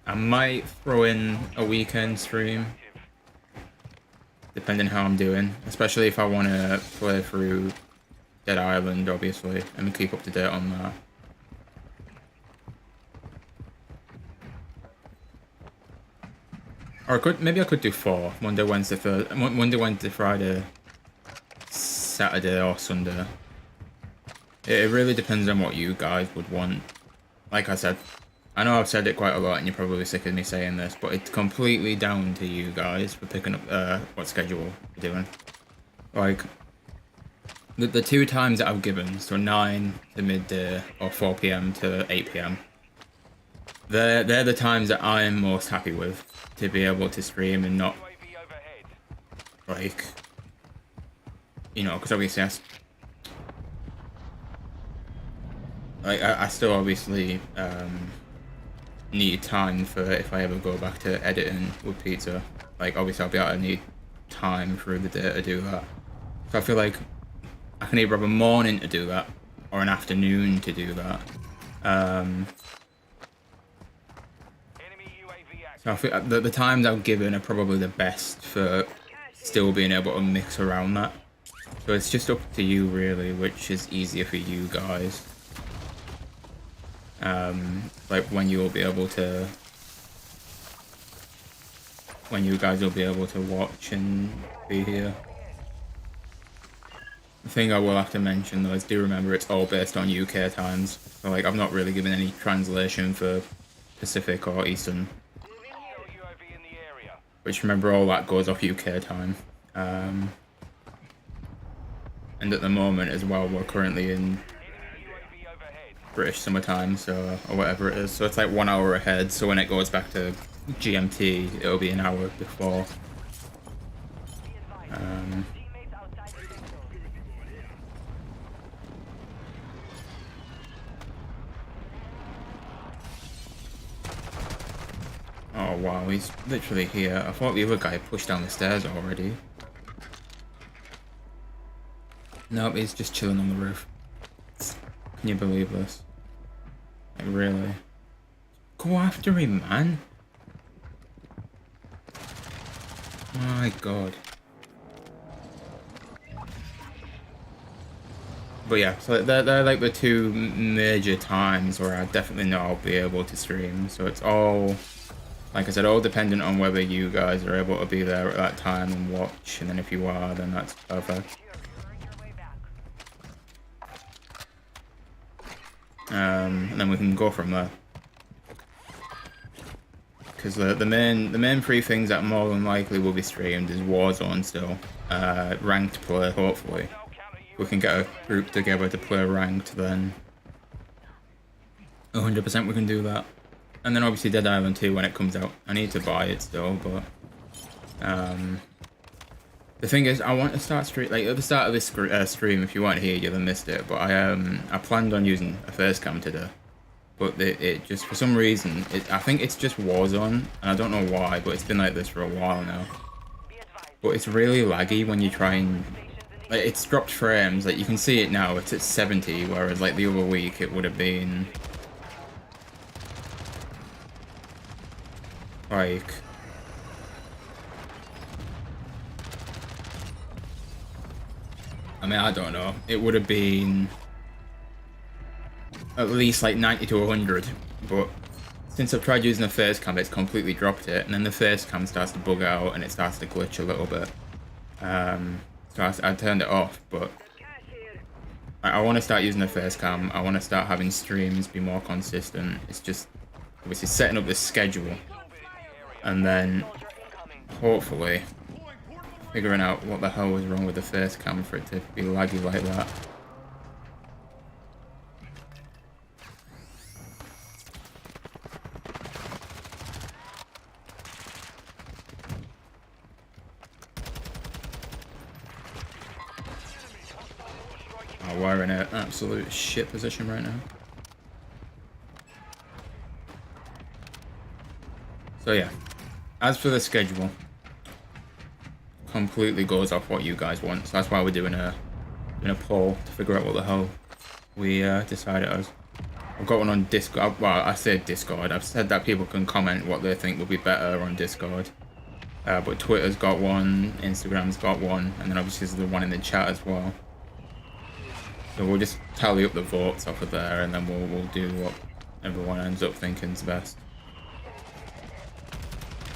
I might throw in a weekend stream, depending how I'm doing, especially if I want to play through Dead Island, obviously, and keep up to date on that. Or maybe I could do 4. Monday, Wednesday, Friday, Saturday or Sunday. It really depends on what you guys would want. Like I said, I know I've said it quite a lot and you're probably sick of me saying this, but it's completely down to you guys for picking up what schedule you're doing. Like, the 2 times that I've given, so 9 to midday or 4 PM to 8 PM, they're the times that I'm most happy with to be able to stream and not, UAV overhead. like, you know, because obviously I still obviously need time for if I ever go back to editing with pizza. Like, obviously I'll be able to need time through the day to do that. So I feel like I can either have a morning to do that or an afternoon to do that. Enemy UAV active. So I feel the times I've given are probably the best for still being able to mix around that. So it's just up to you really, which is easier for you guys. Like when you guys will be able to watch and be here. The thing I will have to mention though is, do remember it's all based on UK times. So like, I've not really given any translation for Pacific or Eastern. UAV in the area. Which, remember, all that goes off UK time. And at the moment as well, we're currently in Enemy UAV overhead. British summertime, so, or whatever it is. So it's like 1 hour ahead. So when it goes back to GMT, it'll be an hour before. Teammates outside the safe zone. Oh wow, he's literally here. I thought the other guy pushed down the stairs already. Nope, he's just chilling on the roof. Can you believe this? Like, really? Go after him, man! My god. But yeah, so they're like the 2 major times where I definitely know I'll be able to stream. So it's all, like I said, all dependent on whether you guys are able to be there at that time and watch. And then if you are, then that's perfect. And then we can go from there. Because the main 3 things that more than likely will be streamed is Warzone still, ranked play, hopefully. We can get a group together to play ranked, then 100% we can do that. And then obviously Dead Island 2 when it comes out. I need to buy it still, but The thing is, I want to start stream like at the start of this stream. If you weren't here, you'll have missed it. But I planned on using a first cam today, but it just for some reason I think it's just Warzone, and I don't know why. But it's been like this for a while now. But it's really laggy when you try and like it's dropped frames. Like you can see it now. It's at 70, whereas like the other week it would have been like. I mean, I don't know. It would have been at least like 90 to 100, but since I've tried using the first cam, it's completely dropped it, and then the first cam starts to bug out and it starts to glitch a little bit. So I turned it off, but I want to start using the first cam. I want to start having streams be more consistent. It's just obviously setting up this schedule, and then hopefully figuring out what the hell was wrong with the first cam for it to be laggy like that. Oh, we're in an absolute shit position right now. So yeah, as for the schedule, completely goes off what you guys want, so that's why we're doing a poll to figure out what the hell we decided as. I've got one on Discord. Well, I said Discord. I've said that people can comment what they think would be better on Discord, but Twitter's got one, Instagram's got one, and then obviously there's the one in the chat as well. So we'll just tally up the votes off of there, and then we'll do what everyone ends up thinking is best.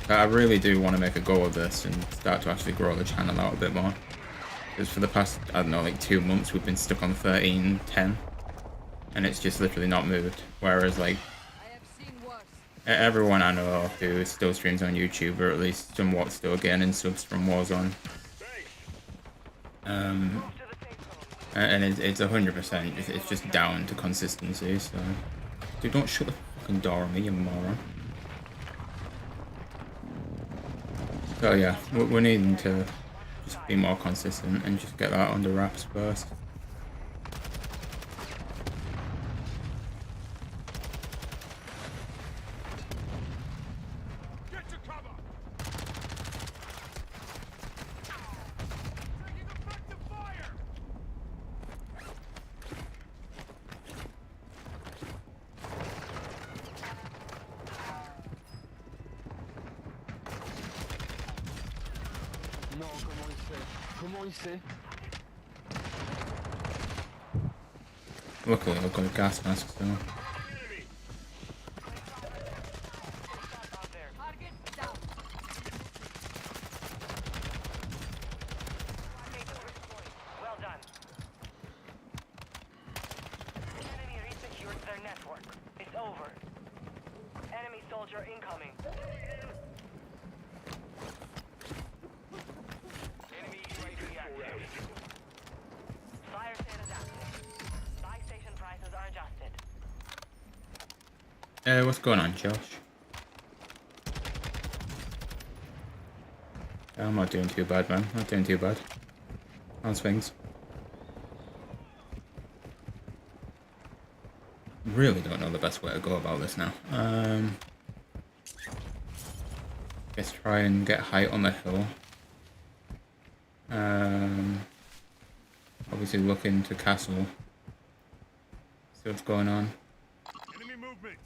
I really do want to make a go of this and start to actually grow the channel out a bit more. Because for the past, I don't know, like 2 months, we've been stuck on 13:10, and it's just literally not moved. Whereas, like, everyone I know who still streams on YouTube, or at least somewhat still gaining subs from Warzone. And it's 100%. It's just down to consistency. So, dude, don't shut the fucking door on me, you moron. So yeah, we're needing to just be more consistent and just get that under wraps first. Get to cover! Taking effective fire! Non, comment il sait? Comment il sait? Luckily, I've got a gas mask still. Well done. Enemy resecured their network. It's over. Enemy soldier incoming. Enemy UAV active. Fire state is active. Buy station prices are adjusted. What's going on, Josh? I'm not doing too bad, man. Not doing too bad. How's things? Really don't know the best way to go about this now. Guess try and get height on the hill. Obviously look into castle. See what's going on. Enemy movement!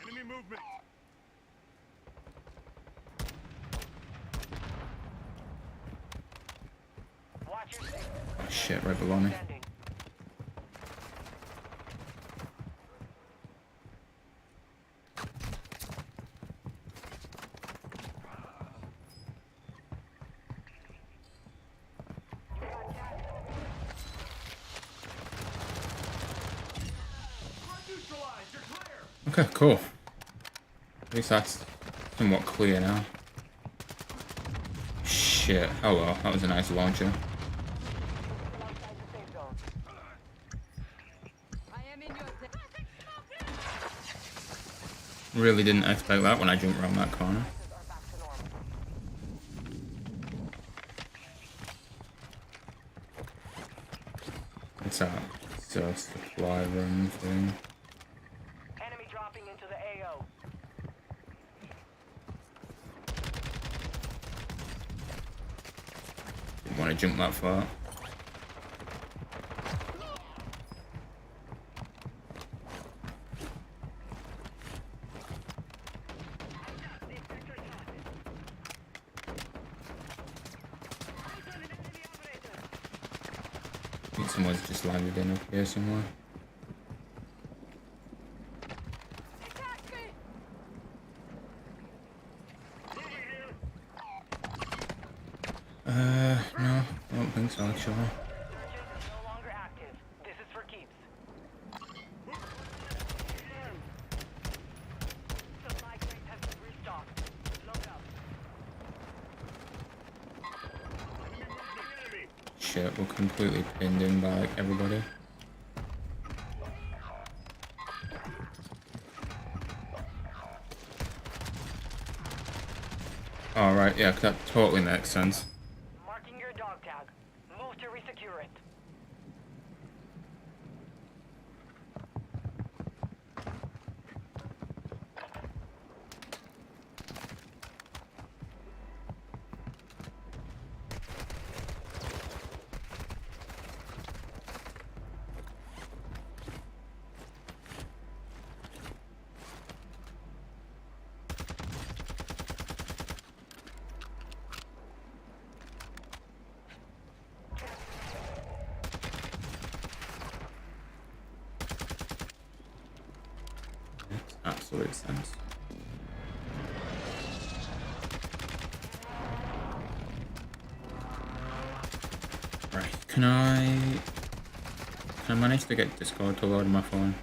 Enemy movement! Watch your six. Oh shit, right below me. Standing. Okay, cool. At least that's somewhat clear now. Shit, oh well, that was a nice launcher. Outside the safe zone. Really didn't expect that when I jumped around that corner. Are back to normal. What's that? It's a supply room thing. Enemy dropping into the AO. Didn't want to jump that far. I think someone's just landed in up here somewhere. No, I don't think so actually. Surgeon is no longer active. This is for keeps. Supply crate has been restocked. Load up. Shit, we're completely pinned in by like everybody. Alright, yeah, that totally makes sense. Marking your dog tag. Move to resecure it. Makes absolute sense. Right, can I manage to get Discord to load on my phone?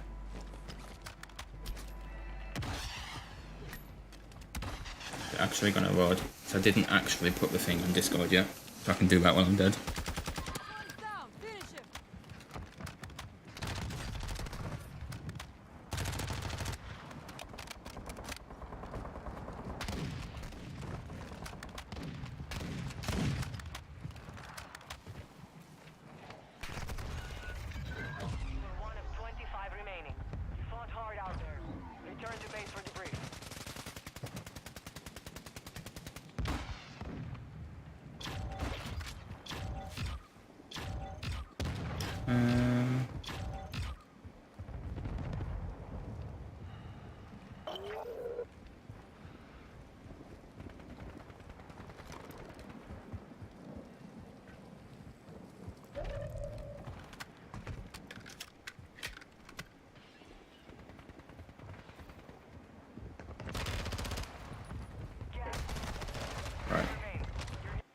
It's actually gonna load. So I didn't actually put the thing on Discord yet. So I can do that while I'm dead. You're one of 25 remaining. You fought hard out there. Return to base for debrief. Right.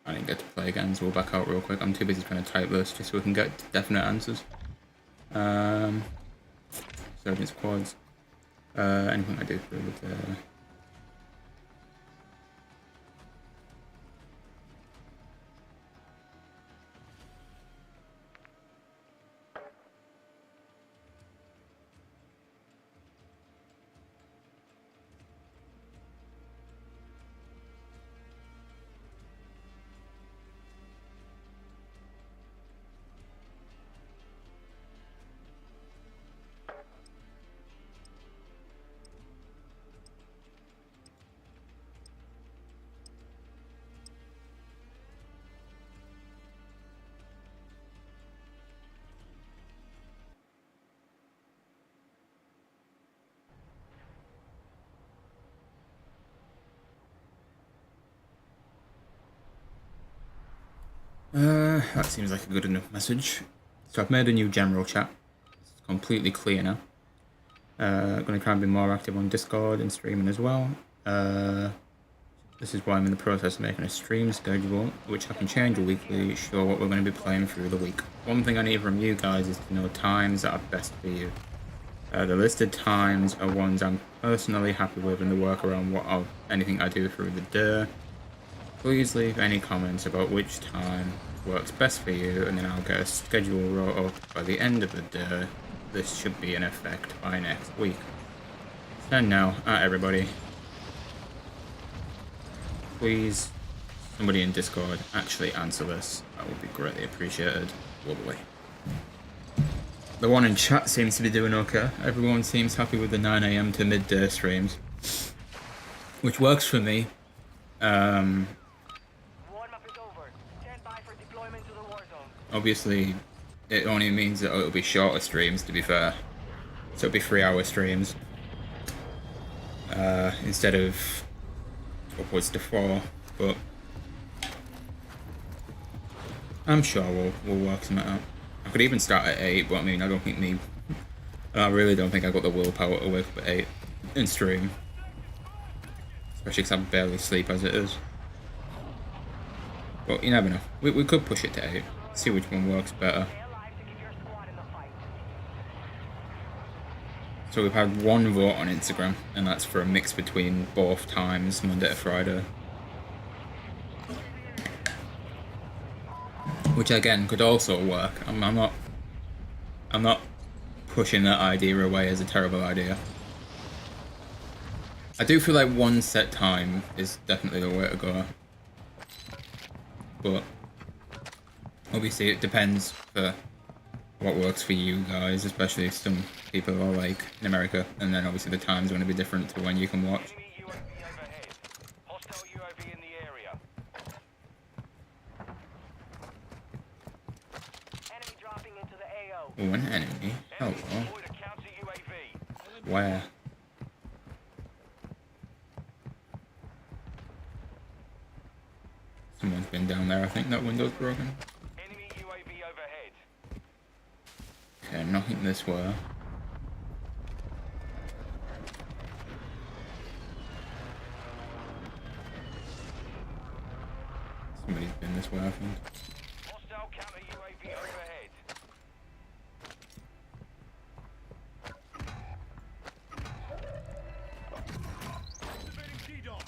I didn't get to play again, so we'll back out real quick. I'm too busy trying to type this just so we can get definite answers. Sergeant squads. Anything I do through the that seems like a good enough message. So I've made a new general chat. It's completely clear now. Gonna try and be more active on Discord and streaming as well. This is why I'm in the process of making a stream schedule, which I can change weekly, show what we're going to be playing through the week. One thing I need from you guys is to know times that are best for you. The listed times are ones I'm personally happy with and the work around anything I do through the day. Please leave any comments about which time works best for you, and then I'll get a schedule wrote up by the end of the day. This should be in effect by next week. And now, everybody. Please, somebody in Discord actually answer this. That would be greatly appreciated. Lovely. The one in chat seems to be doing okay. Everyone seems happy with the 9 AM to midday streams, which works for me. Warm-up is over. Stand by for deployment to the Warzone. Obviously, it only means that it'll be shorter streams, to be fair. So it'll be 3-hour streams. Instead of upwards to 4, but I'm sure we'll work something out. I could even start at 8, but I mean, I really don't think I got the willpower to wake up at 8 and stream. Especially because I barely sleep as it is. But you never know. We could push it to 8, see which one works better. So we've had one vote on Instagram, and that's for a mix between both times, Monday to Friday. Which again could also work. I'm not pushing that idea away as a terrible idea. I do feel like one set time is definitely the way to go. But obviously it depends for what works for you guys, especially if some people are like in America, and then obviously the time's going to be different to when you can watch. Enemy UAV overhead. Hostile UAV in the area. Enemy dropping into the AO. Oh, an enemy. Oh, Enemy well. deployed a counter UAV. Where? Someone's been down there. I think that window's broken. Enemy UAV overhead. Okay, nothing this way. Somebody's been this way, I think. Hostile counter UAV overhead. Activating T-dogs.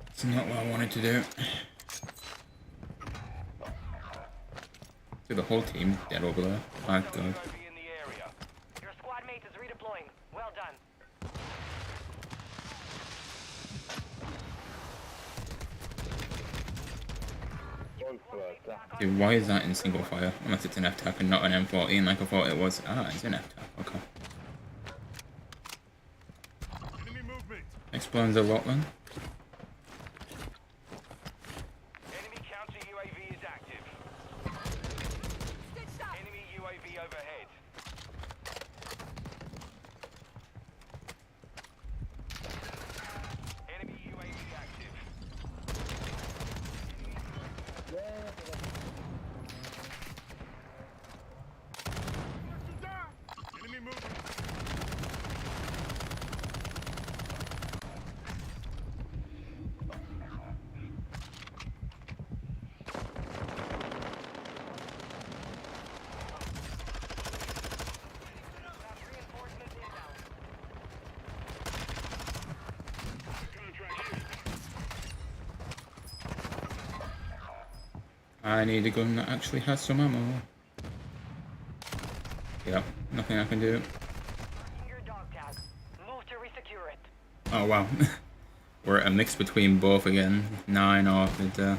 It's not what I wanted to do. So the whole team dead over there. My God. UAV in the area. Your squad mate is redeploying. Well done. Dude, why is that in single fire? Unless it's an F-TAC and not an M14 like I thought it was. Ah, it's an F-TAC. Okay. Enemy movement. Explains a lot then. Enemy counter UAV is active. Enemy UAV overhead. Enemy UAV active. Enemy movement. Reinforcements inbound. I need a gun that actually has some ammo. Yep, nothing I can do. Your dog tag. Move to resecure it. Oh wow. We're at a mix between both again. 9 off with 2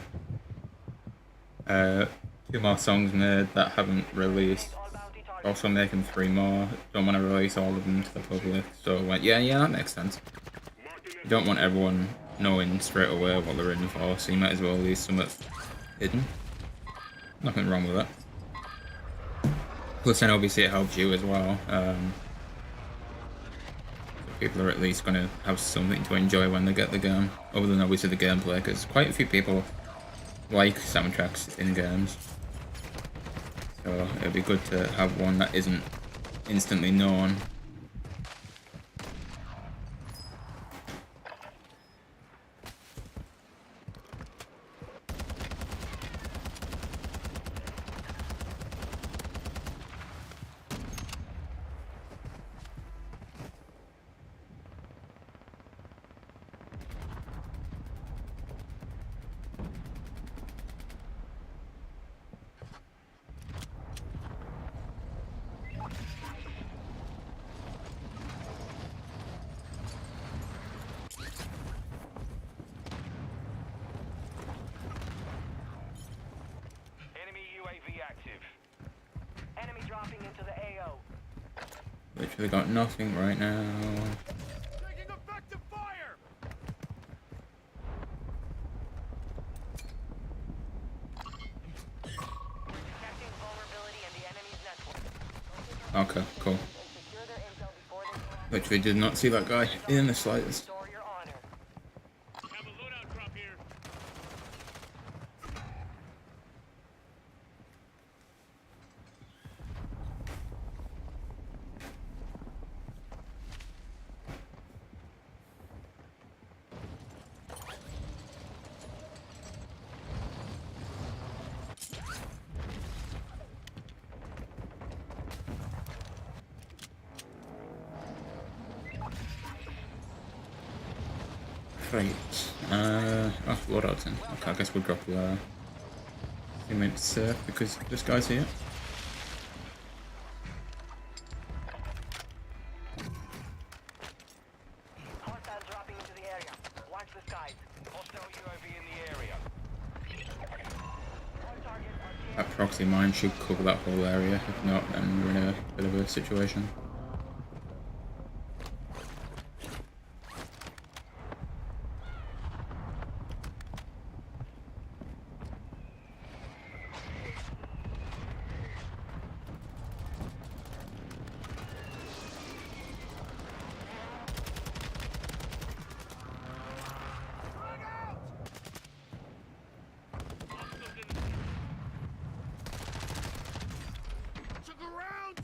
more songs made that haven't released. All bounty targets. Also making 3 more. Don't want to release all of them to the public. So yeah, that makes sense. You don't want everyone knowing straight away what they're in for, so you might as well leave some hidden. Nothing wrong with that. Plus then obviously it helps you as well. So people are at least going to have something to enjoy when they get the game, other than obviously the gameplay, because quite a few people like soundtracks in games. So it'd be good to have one that isn't instantly known. Literally got nothing right now. Taking effective fire! Detecting vulnerability in the enemy's network. Okay, cool. Secure their intel before they go off. Literally did not see that guy in the slightest. Restore your honor. Have a loadout drop here. Right. Oh, loadouts in. Okay, I guess we'll drop the teammates surf because this guy's here. Hostiles dropping into the area. Watch the skies. Hostile UAV in the area. On target RTX. That proxy mine should cover that whole area. If not, then we're in a bit of a situation. Took around!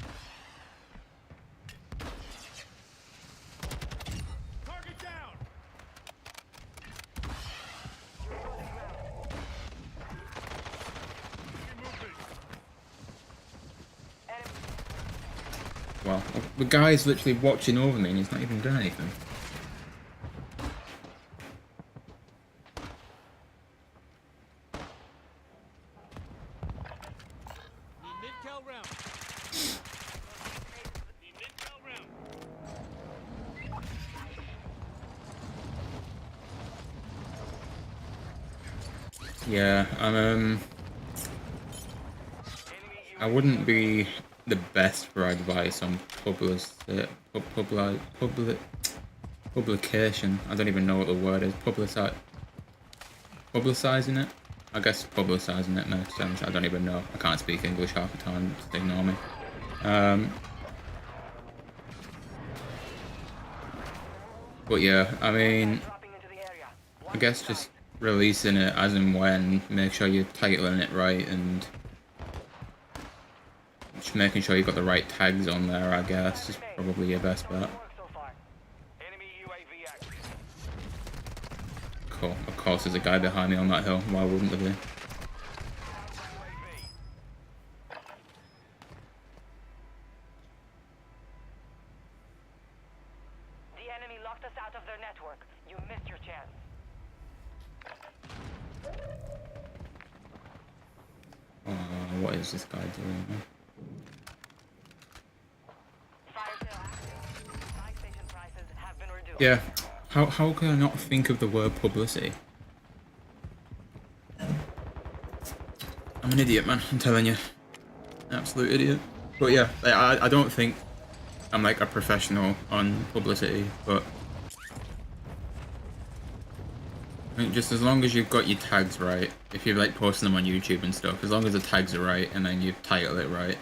Target down! Enemy movement! Well, the guy's literally watching over me and he's not even done anything. Need mid-cal round. Need mid-cal round. Yeah, I wouldn't be the best for advice on publication. I don't even know what the word is. Publicizing it? I guess publicizing it makes sense. I don't even know. I can't speak English half the time. Just ignore me. But yeah, I mean, dropping into the area. I guess just releasing it as and when, make sure you're titling it right and just making sure you've got the right tags on there, I guess, is probably your best bet. Work so far. Enemy UAV active. Cool. Of course, there's a guy behind me on that hill. Why wouldn't there be? UAV. The enemy locked us out of their network. You missed your chance. What is this guy doing? Fire sale active. Buy station prices have been reduced. Yeah. How can I not think of the word publicity? I'm an idiot, man. I'm telling you. Absolute idiot. But yeah, I don't think I'm like a professional on publicity, but I think just as long as you've got your tags right, if you're like posting them on YouTube and stuff, as long as the tags are right and then you title it right,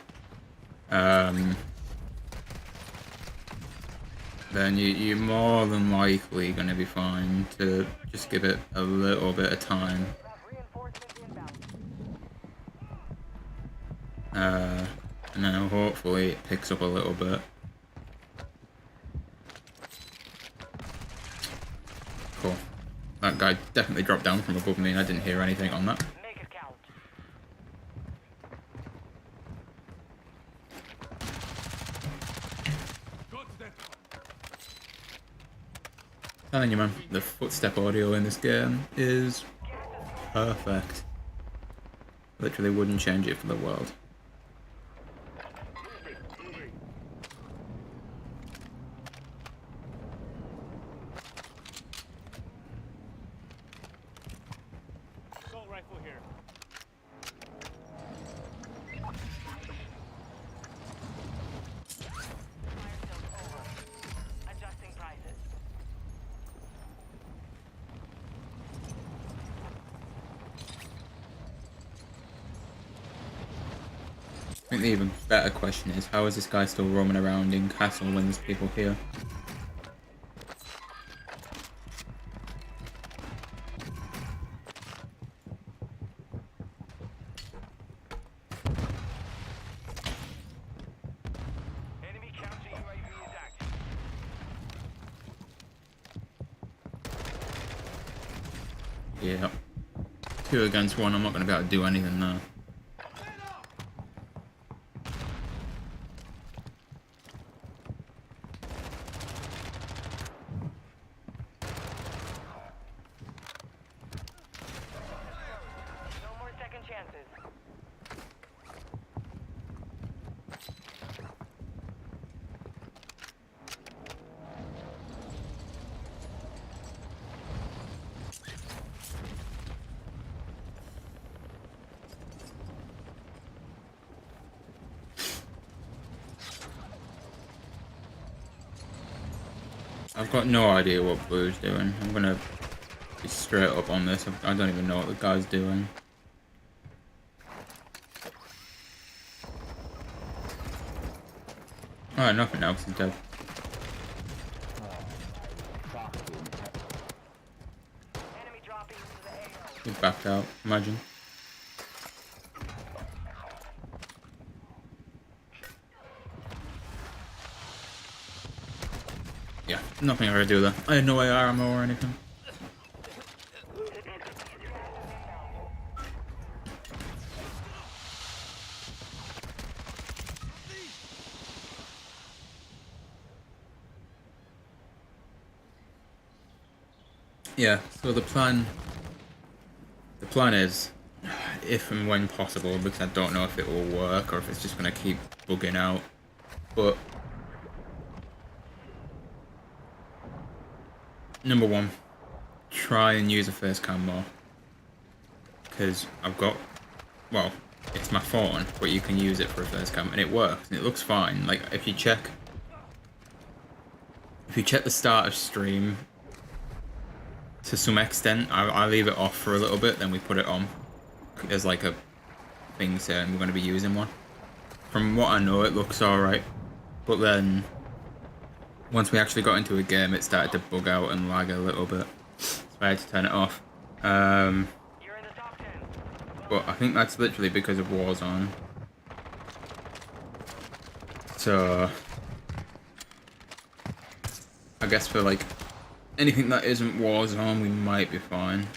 then you're more than likely going to be fine to just give it a little bit of time. Reinforcements inbound. And then hopefully it picks up a little bit. Cool. That guy definitely dropped down from above me and I didn't hear anything on that. Make it count. Got them. Telling you, man, the footstep audio in this game is perfect. Literally wouldn't change it for the world. Assault rifle here. Fire think the even better question is, how is this guy still roaming around in castle when there's people here? Enemy counter UAV is active. Yeah. 2 against 1, I'm not going to be able to do anything there. No more second chances. I've got no idea what Blue's doing. I'm going to be straight up on this. I don't even know what the guy's doing. Alright, nothing else is dead. Enemy dropping into the AO. He backed out, imagine. Yeah, nothing I could do there. I had no AR ammo or anything. Yeah, so the plan is, if and when possible, because I don't know if it will work or if it's just going to keep bugging out, but number 1, try and use a face cam more, because I've got, well, it's my phone, but you can use it for a face cam, and it works, and it looks fine. Like, if you check the start of stream, to some extent, I leave it off for a little bit, then we put it on. There's like a thing saying we're going to be using one. From what I know, it looks alright. But then, once we actually got into a game, it started to bug out and lag a little bit. So I had to turn it off. You're in the top 10. But I think that's literally because of Warzone. So, I guess for like anything that isn't Warzone, we might be fine.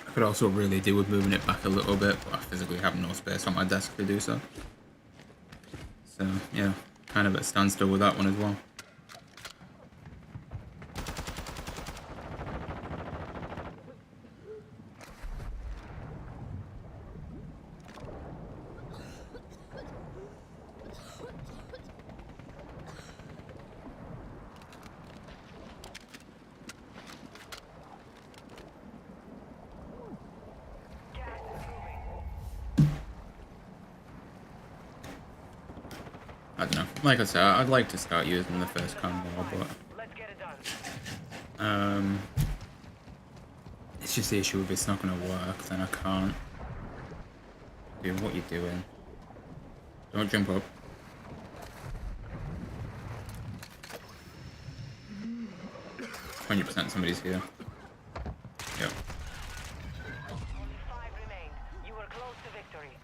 I could also really do with moving it back a little bit, but I physically have no space on my desk to do so. So, yeah, kind of at a standstill with that one as well. I don't know. Like I said, I'd like to start using the first cam more, but Let's get it done. it's just the issue if it's not going to work, then I can't. Dude, what you doing? Don't jump up. %, somebody's here. Yep. Only 5 remained. You were close to victory.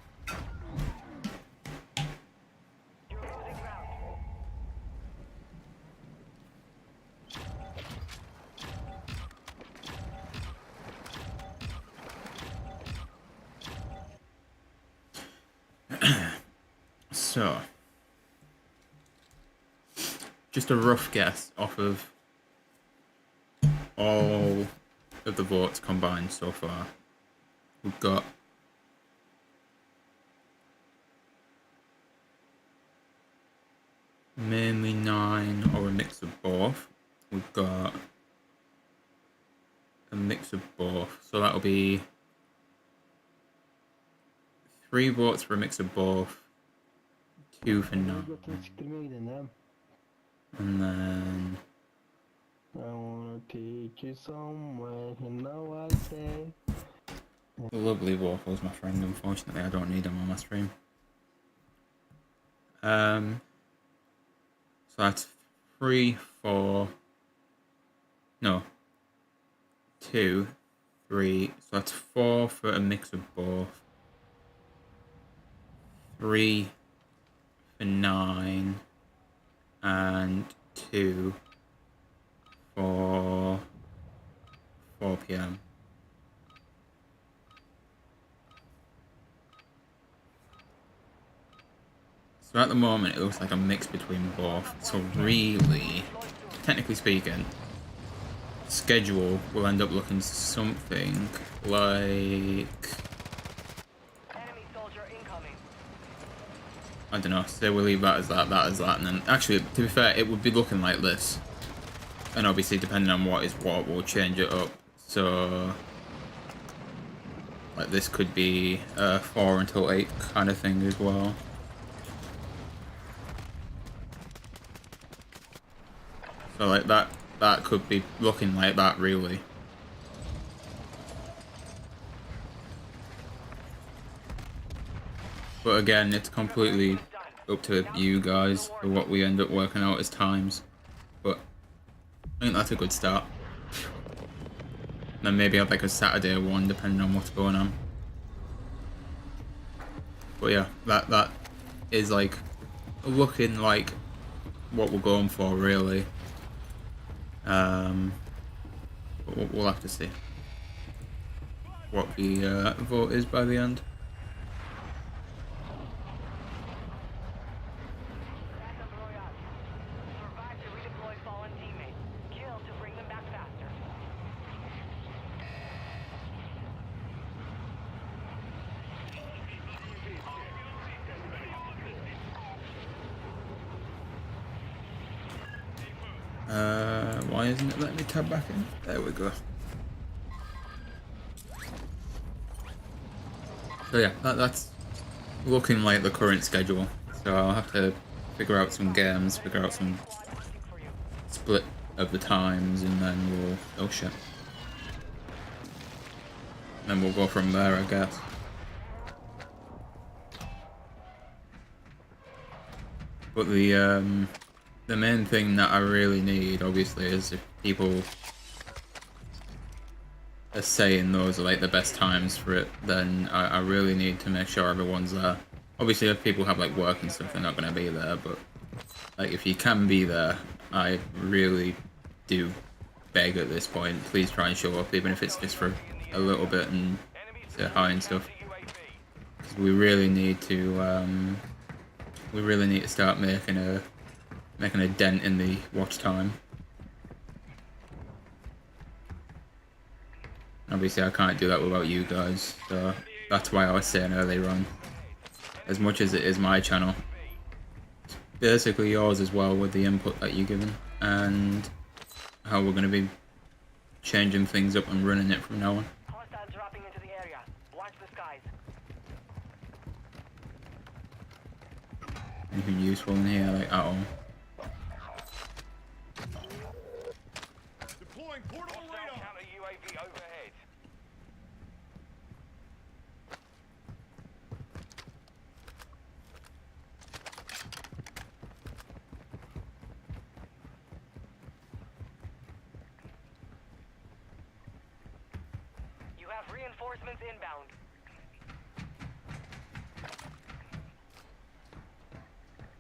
You're losing ground. So, just a rough guess off of all of the votes combined so far. We've got mainly 9 or a mix of both. We've got a mix of both, so that'll be 3 votes for a mix of both, 2 for 9. Götünü siktirmeye gidin ha. And then I wanna take you somewhere, and now I say. lovely Waffles, my friend. Unfortunately, I don't need him on my stream. So that's 3, 4. No. 2, 3. So that's 4 for a mix of both. 3 for 9. And 2 for 4 p.m. So at the moment it looks like a mix between both. So really, technically speaking, schedule will end up looking something like, Enemy soldier incoming. I don't know, say we'll leave that as that, and then actually, to be fair, it would be looking like this. And obviously, depending on what is what, we'll change it up. So, like this could be 4 until 8 kind of thing as well. So like that could be looking like that really. But again, it's completely up to you guys for what we end up working out as times. But I think that's a good start. Then maybe have like a Saturday one depending on what's going on. But yeah, that is like looking like what we're going for really. But we'll have to see what the vote is by the end. Battle Royale. Survive to redeploy fallen teammates. Kill to bring them back faster. Why isn't it letting me tab back in? There we go. So yeah, that's looking like the current schedule. So I'll have to figure out some games, figure out some split of the times, and then we'll, oh shit. Then we'll go from there, I guess. But the main thing that I really need, obviously, is if people are saying those are like the best times for it, then I really need to make sure everyone's there. Obviously, if people have like work and stuff, they're not going to be there, but like if you can be there, I really do beg at this point, please try and show up, even if it's just for a little bit and say hi and stuff. 'Cause we really need to start making a dent in the watch time. Obviously I can't do that without you guys, so that's why I was saying earlier on, as much as it is my channel, it's basically yours as well with the input that you're given and how we're going to be changing things up and running it from now on. Hostiles dropping into the area. Watch the skies. Anything useful in here, like at all? Deploying portable radar. Counter UAV overhead. You have reinforcements inbound.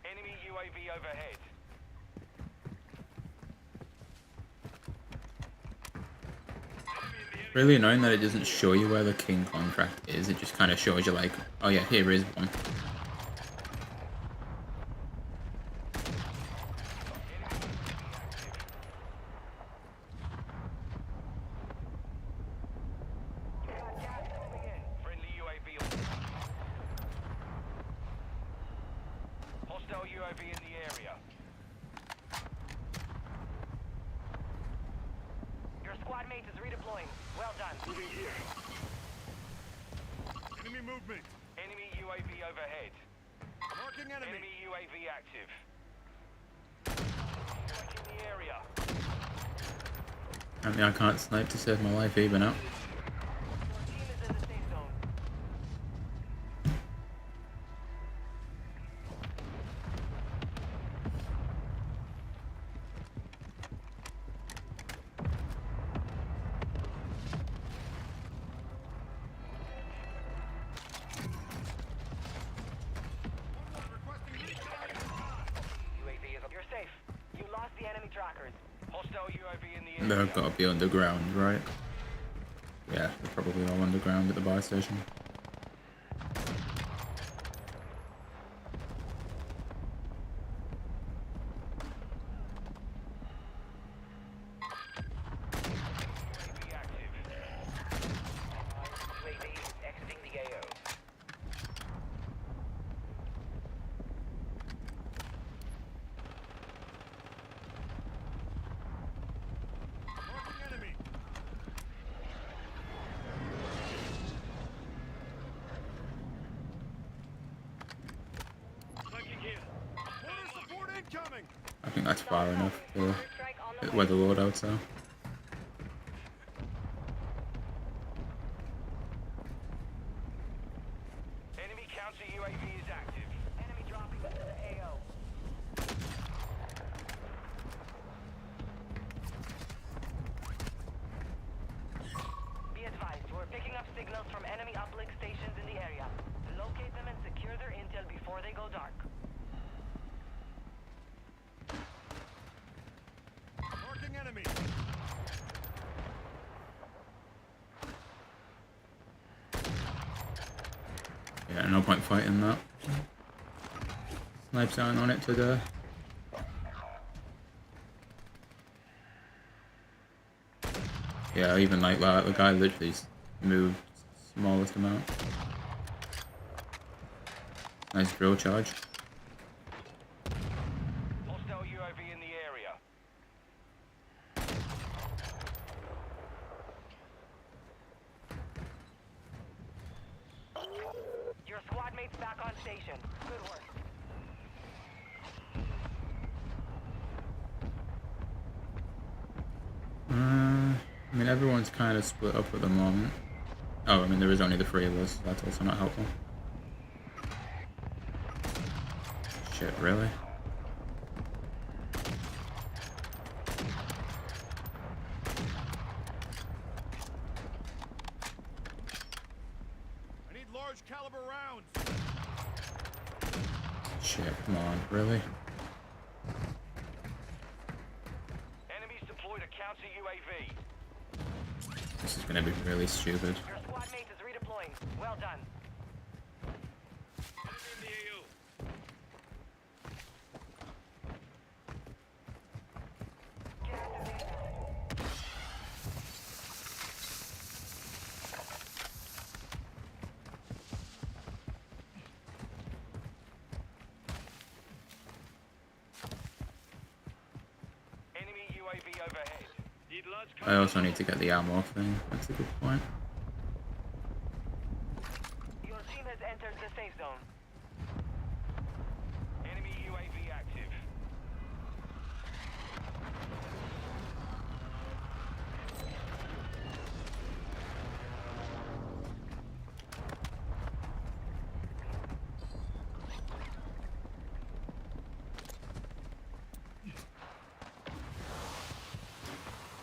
Enemy UAV overhead. Really annoying that it doesn't show you where the king contract is, it just kind of shows you like, oh yeah, here is one. Friendly UAV on. Hostile UAV in the area. Your squad mate is redeploying. Well done. Moving here. Enemy movement. Enemy UAV overhead. Marking Marking enemy. Enemy UAV active. Strike in the area. Apparently I can't snipe to save my life either now. Your team is in the safe zone. UAV is up. You're safe. You lost the enemy trackers. Hostile UAV in the area. They've got to be underground, right? Yeah, they're probably all underground at the buy station. UAV active. UAV is exiting the AO. Marking enemy. Smoking here. Mortar support incoming. I think that's far enough for Strike on the way. where the loadouts are. Enemy counter UAV is active. Enemy dropping into the AO. Be advised, we're picking up signals from enemy uplink stations in the area. Locate them and secure their intel before they go dark. Marking enemy. Yeah, no point fighting that. Snipes aren't on it today. Yeah, even like that, the guy literally moved smallest amount. Nice drill charge. Hostile UAV in the area. Your squad mates back on station. Good work. I mean, everyone's kind of split up at the moment. Oh, I mean, there is only the three of us. So that's also not helpful. Shit, really? I need large caliber rounds. Shit, come on, really? Enemies deployed a counter UAV. This is gonna be really stupid. Your squad mate is redeploying. Well done. Enemy in the AO. Get into the AO. Enemy UAV overhead. Need large I also need to get the ammo thing. That's a good point. Your team has entered the safe zone. Enemy UAV active.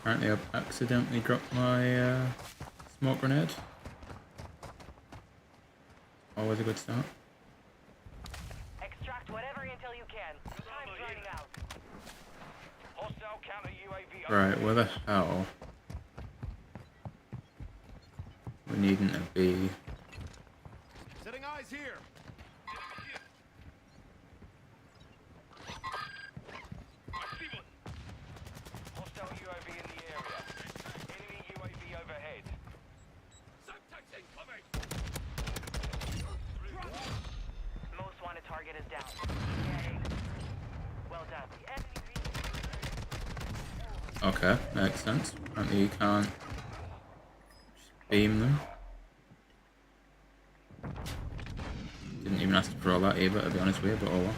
Apparently I've accidentally dropped my smoke grenade. Always a good start. Extract whatever intel you can. Time's running out. Hostile counter UAV Right, where the hell? We needn't to be. Setting eyes here. Hostile UAV in the area. Enemy UAV overhead. Most wanted target is down. Yay. Well done. The enemy Okay, makes sense. Apparently you can't just beam them. Didn't even ask for all that either, to be honest with you, but oh well.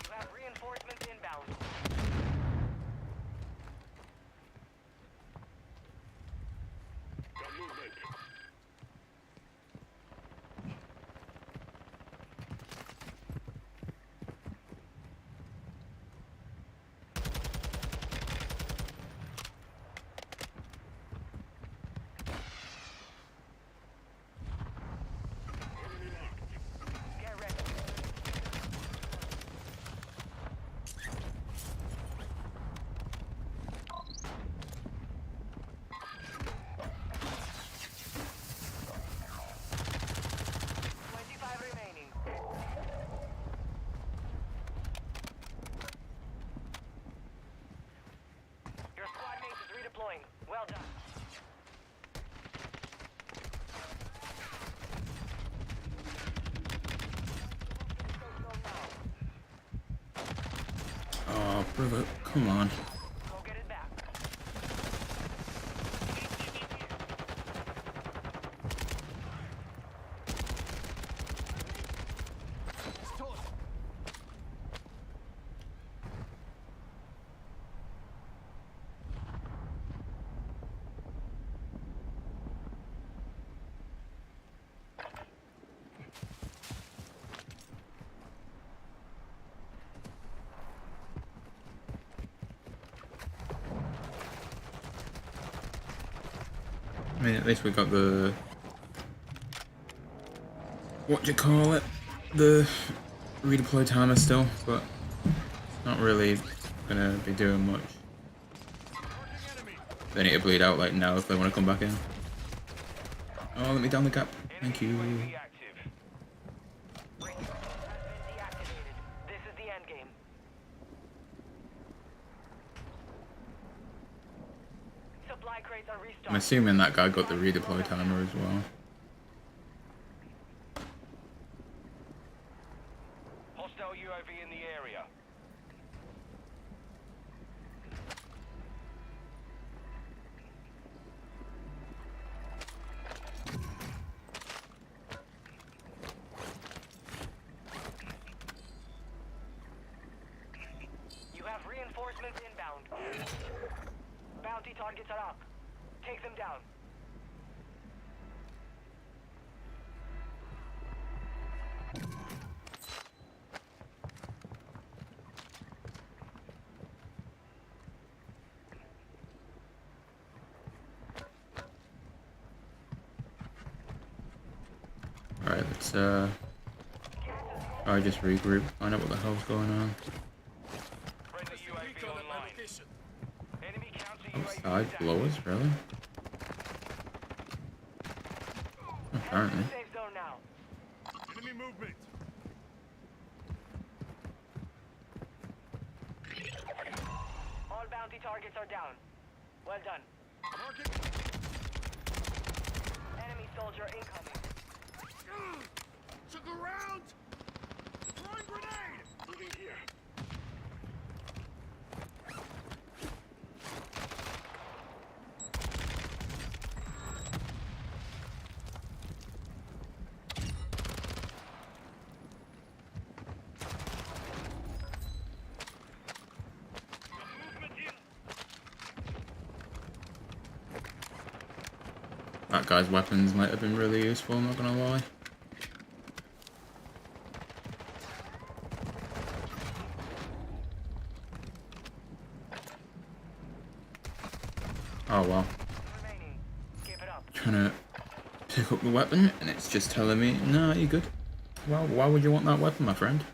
You have reinforcements inbound. Got movement. Get ready. $25 remaining. Your squad mate is redeploying. Well done. Oh, brother, come on. Go get it back. I mean, at least we got the... what do you call it? The redeploy timer still, but not really gonna be doing much. They need to bleed out like now if they want to come back in. Oh, let me down the gap. Thank you. UAV active. Break has been deactivated. This is the end game. Supply crates are I'm restarted. assuming that guy got the redeploy timer as well. Hostile UAV in the area. You have reinforcements inbound. Bounty targets are up. Take them down. Alright, let's I just regroup, find out what the hell's going on. Friendly UAV Recon at my online. location. Enemy counter UAV Outside is blowers, active. really? Apparently. Safe zone now. Enemy movement. All bounty targets are down. Well done. Marking. Enemy soldier incoming. Took a round. Throwing grenade. Moving here. That guy's weapons might have been really useful, I'm not gonna lie. Oh well. Remaining. Keep it up. Trying to pick up the weapon and it's just telling me, no, you're good. Well, why would you want that weapon, my friend?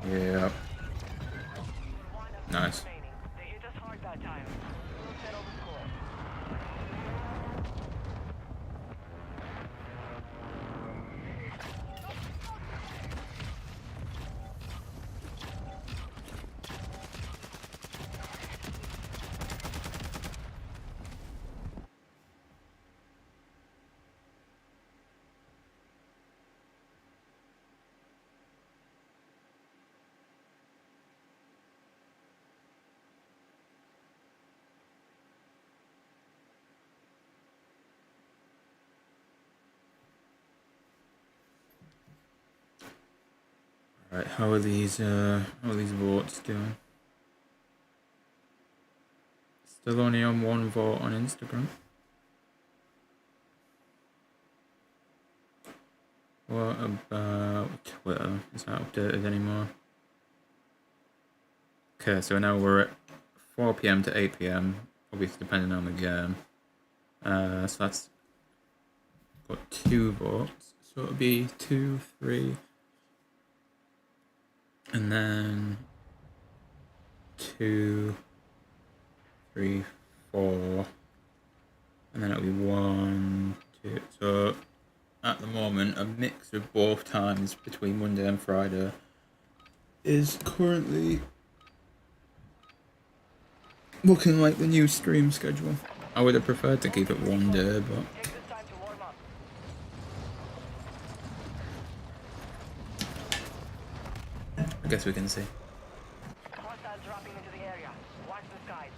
Yeah. Nice. Remaining. They hit us hard that time. We'll settle the score. Right, how are these votes doing? Still only on one vote on Instagram. What about Twitter? Is that updated anymore? Okay, so now we're at 4 PM to 8 PM, obviously depending on the game. So that's got 2 votes. So it'll be 2, 3, and then 2, 3, 4, and then it'll be 1, 2. So at the moment, a mix of both times between Monday and Friday is currently looking like the new stream schedule. I would have preferred to keep it one day, but Take this time to warm up. I guess we can see. Hostiles dropping into the area. Watch the skies.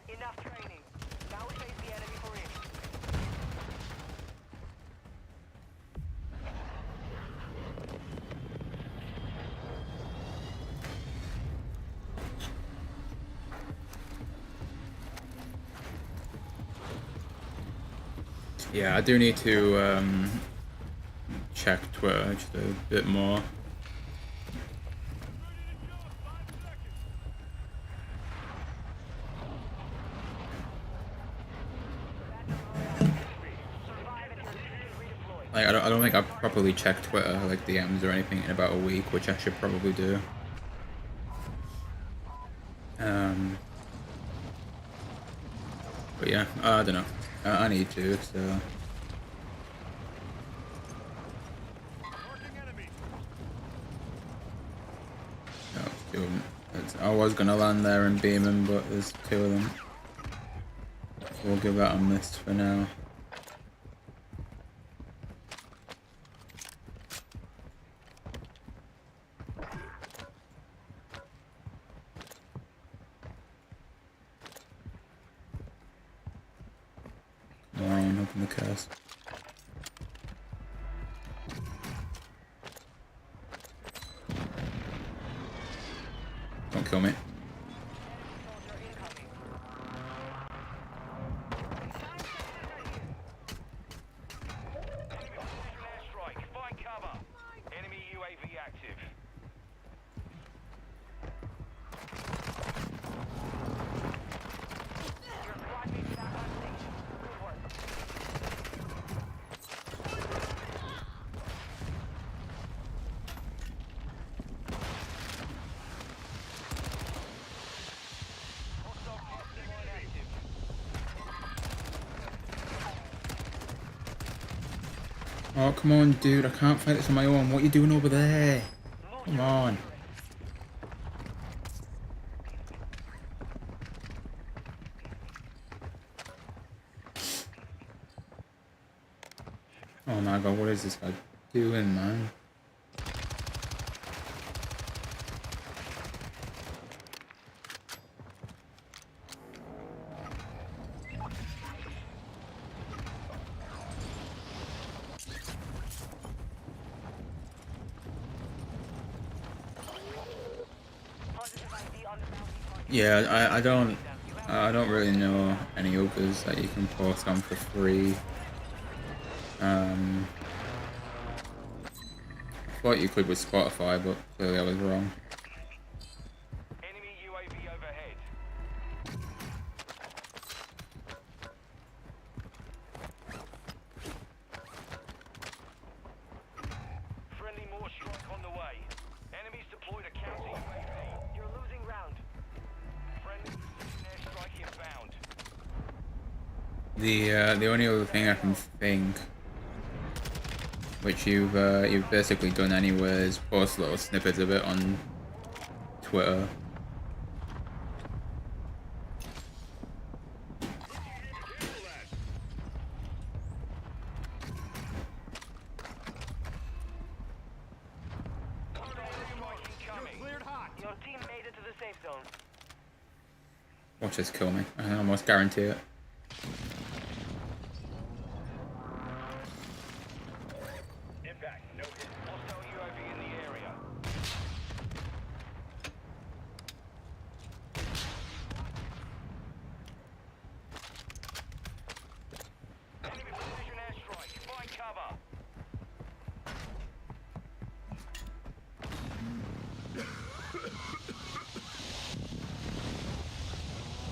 Enough training. Now we face the enemy for real. Yeah, I do need to check Twitter just a bit more. Like, I don't think I've properly checked Twitter, like DMs or anything, in about a week, which I should probably do. But yeah, I don't know. I need to, so. No, I was gonna land there and beam him, but there's 2 of them. So we'll give that a miss for now. Come on, open the cast. Don't kill me. Soldier incoming. Airstrike. Find cover. Enemy UAV active. Your squad mates back on station. Good work. Hostile cluster mine active. Oh, come on, dude. I can't fight this on my own. What are you doing over there? Come on. Oh my god, what is this guy doing, man? Positive ID on the bounty target. Yeah, I don't really know any others that you can post on for free. I thought you could with Spotify, but clearly I was wrong. Enemy UAV overhead. Friendly more strike on the way. Enemies deployed a counter UAV. You're losing round. Friendly precision airstrike inbound. The only other thing I can think, which you've basically done anyway, is post little snippets of it on Twitter. Cleared hot. Your team made it to the safe zone. Watch this kill me. I almost guarantee it. Impact. No hit. Hostile UAV in the area. Enemy precision airstrike. Find cover.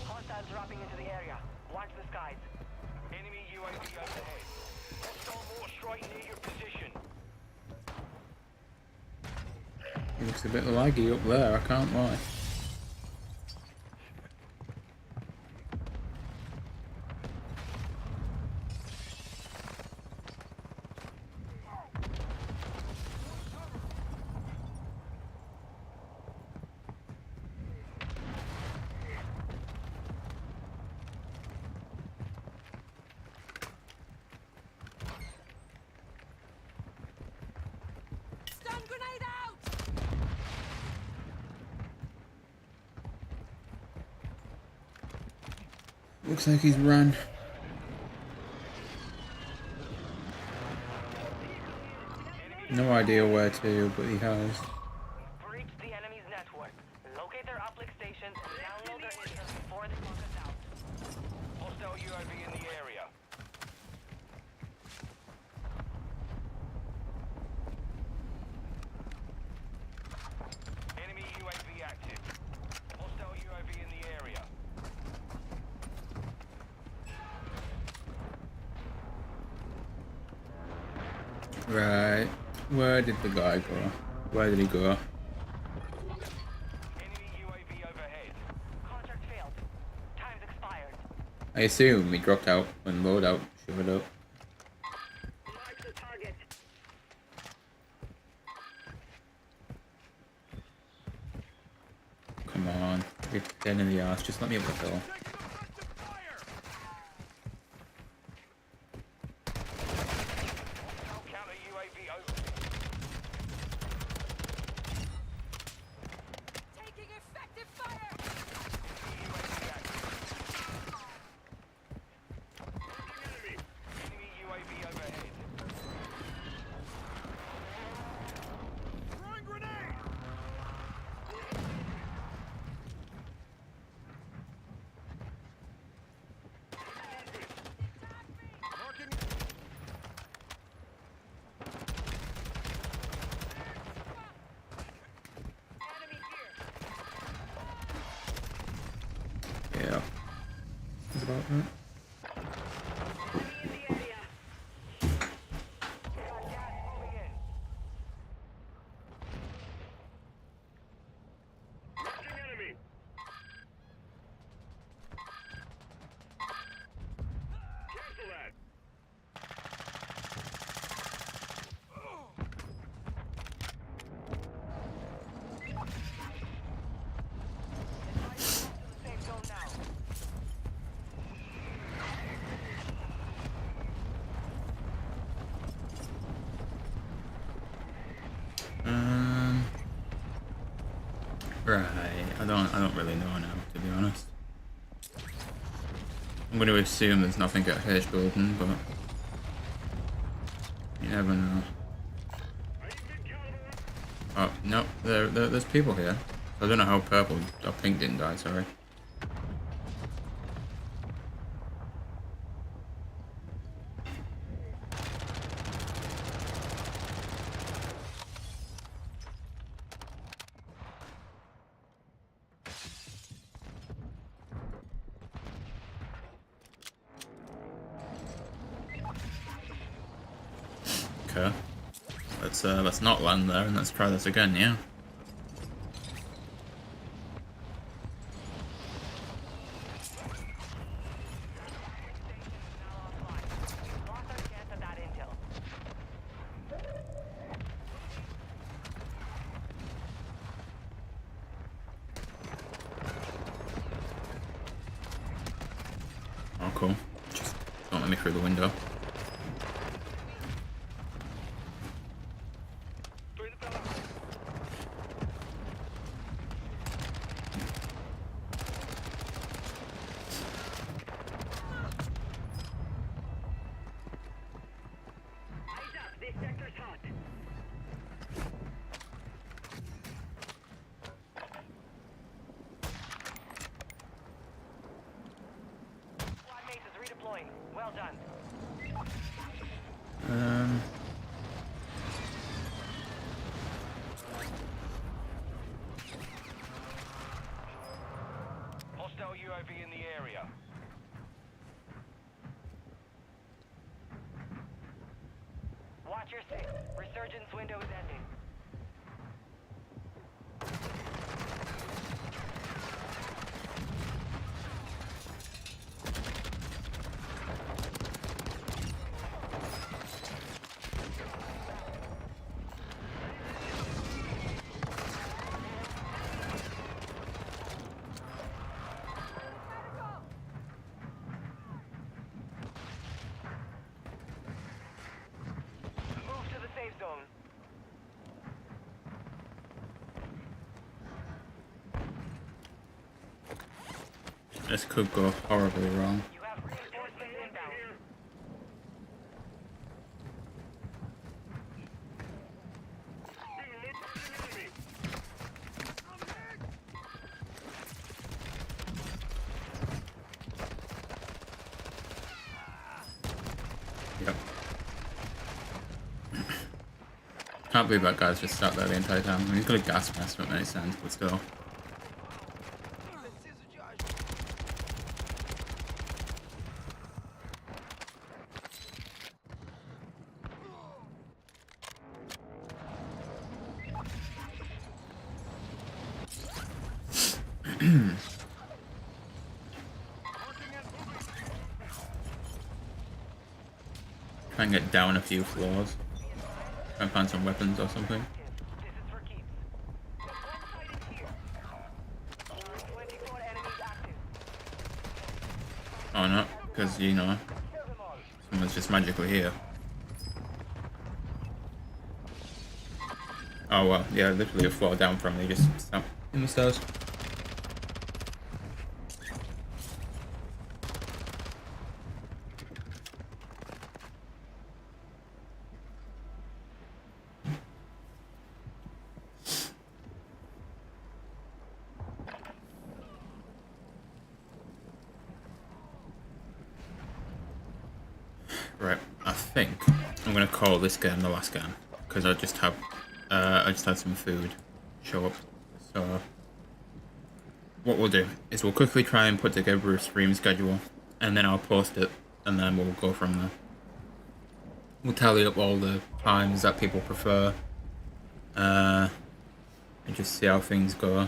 Hostiles dropping into the area. Watch the skies. Enemy UAV overhead. Hostile mortar strike near your position. It looks a bit laggy up there, I can't lie. Stun grenade out! Looks like he's run. No idea where to, but he has. Breach the enemy's network. Locate their uplink stations and download their intel before they lock us out. Hostile UAV in the area. Enemy UAV active. Hostile UAV in the area. Right. Where did the guy go? Where did he go? Enemy UAV overhead. Contract failed. Time's expired. I assume he dropped out when loadout showed up. Mark the target. Come on. You're dead in the ass. Just let me have the kill. Counter UAV over. Taking effective fire! UAV active. Enemy UAV overhead. Throwing grenade. Marking. Enemy here! Yeah. That's about right. Enemy in the area! Got gas moving in. Enemy. Cancel that. Safe zone now. Right. I don't really know now, to be honest. I'm going to assume there's nothing at H building, but you never know. Oh no, there's people here. I don't know how purple or pink didn't die. Sorry. Okay. Let's not land there and let's try this again, yeah? Lost our chance at that intel. cool. Just don't let me through the window. This sector's hot. Squad mates is redeploying. Well done. Hostile UAV in the area. Watch your six. Resurgence window is ending. Move to the safe zone. This could go horribly wrong. You have reinforcements inbound. Yep. Can't believe that guy's just sat there the entire time. I mean, he's got a gas mask, don't make sense, but still. Try and get down a few floors. Try and find some weapons or something. This is for keeps. One fight is here. 24 enemies active. Oh no, because you know, Kill them all. someone's just magically here. Oh well, yeah, literally a floor down from me, just sat in the stairs. Right, I think I'm gonna call this game the last game because I just had some food show up. So what we'll do is we'll quickly try and put together a stream schedule, and then I'll post it, and then we'll go from there. We'll tally up all the times that people prefer, and just see how things go.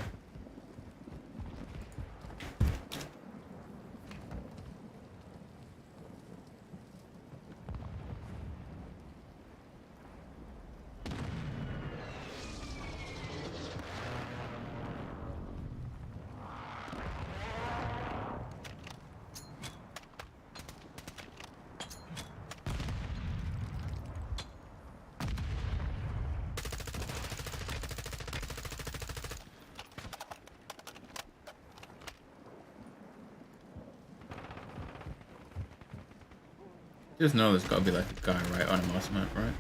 Just know there's gotta be like a guy right on him or something, right?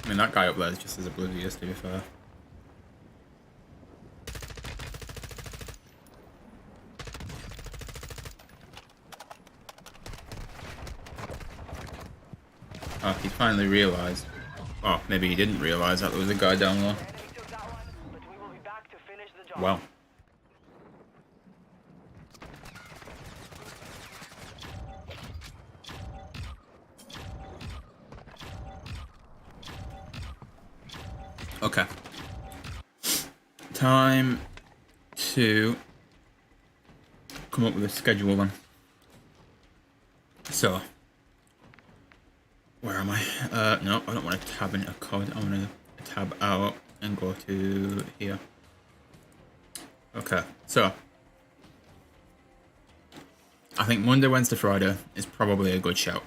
I mean, that guy up there is just as oblivious, to be fair. Oh, he finally realised. Oh, maybe he didn't realise that there was a guy down there. Enemy took that one, but we will be back to finish the job. Wow. Okay. Time to come up with a schedule then. So, where am I? No, I don't want to tab in a code. I want to tab out and go to here. Okay, so I think Monday, Wednesday, Friday is probably a good shout.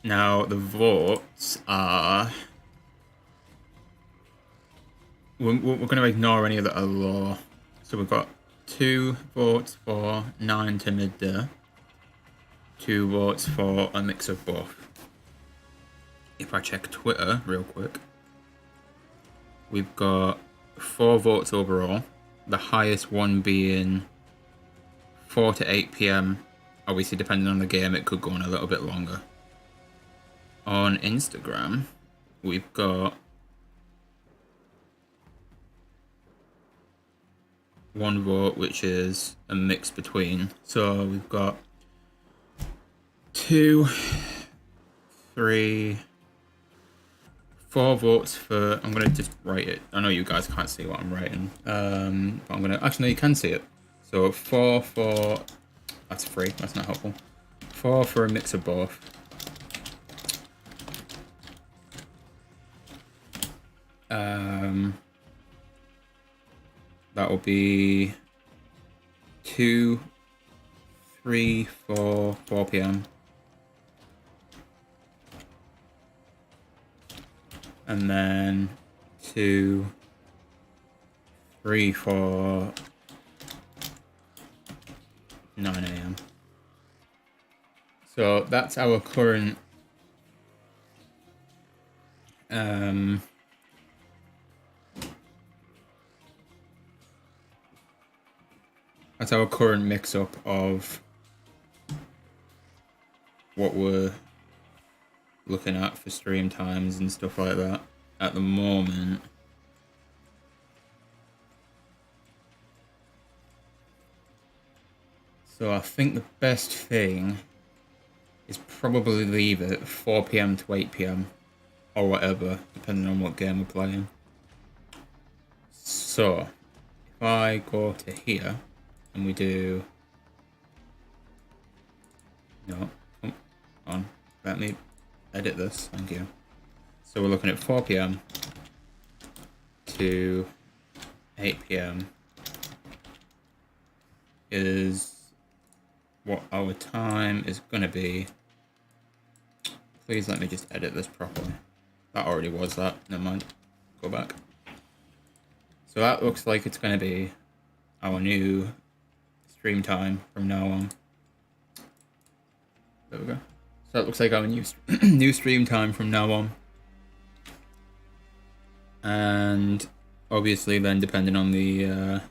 Now the votes are. We're going to ignore any that are low. So we've got 2 votes for 9 to midday, 2 votes for a mix of both. If I check Twitter real quick, we've got 4 votes overall. The highest one being 4 to 8 PM. Obviously, depending on the game, it could go on a little bit longer. On Instagram, we've got 1 vote, which is a mix between. So we've got 2, 3, 4 votes for. I'm gonna just write it. I know you guys can't see what I'm writing. But I'm gonna actually, no, you can see it. So 4 for. That's free. That's not helpful. 4 for a mix of both. That will be 2, 3, 4, 4 PM. And then 2, 3, 4, 9 AM. So that's our current that's our current mix-up of what we're looking at for stream times and stuff like that at the moment. So I think the best thing is probably leave it 4 PM to 8 PM or whatever, depending on what game we're playing. So if I go to here and we do... No, come on, let me edit this, thank you. So we're looking at 4 PM to 8 PM is what our time is going to be. Please let me just edit this properly. That already was that, never mind. Go back. So that looks like it's going to be our new stream time from now on. There we go. So that looks like our new new stream time from now on. And obviously then depending on the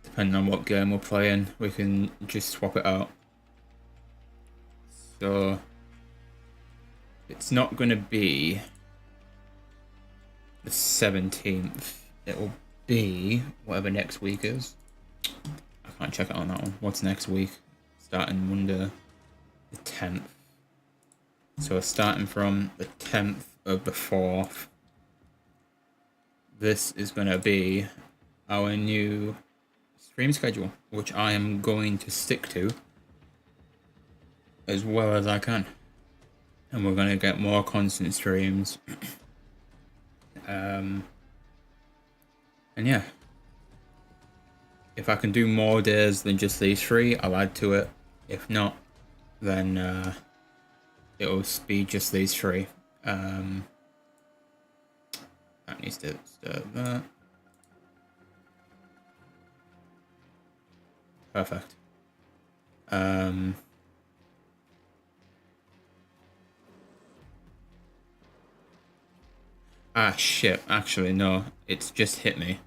depending on what game we're playing, we can just swap it out. So it's not going to be the 17th. It will be whatever next week is. I can't check it on that one. What's next week? Starting Monday the 10th. So starting from the 10th of the 4th, this is going to be our new stream schedule, which I am going to stick to as well as I can. And we're going to get more constant streams. And yeah, if I can do more days than just these 3, I'll add to it. If not, then it'll be just these 3. That needs to start that. Perfect. Ah, shit. Actually, no. It's just hit me.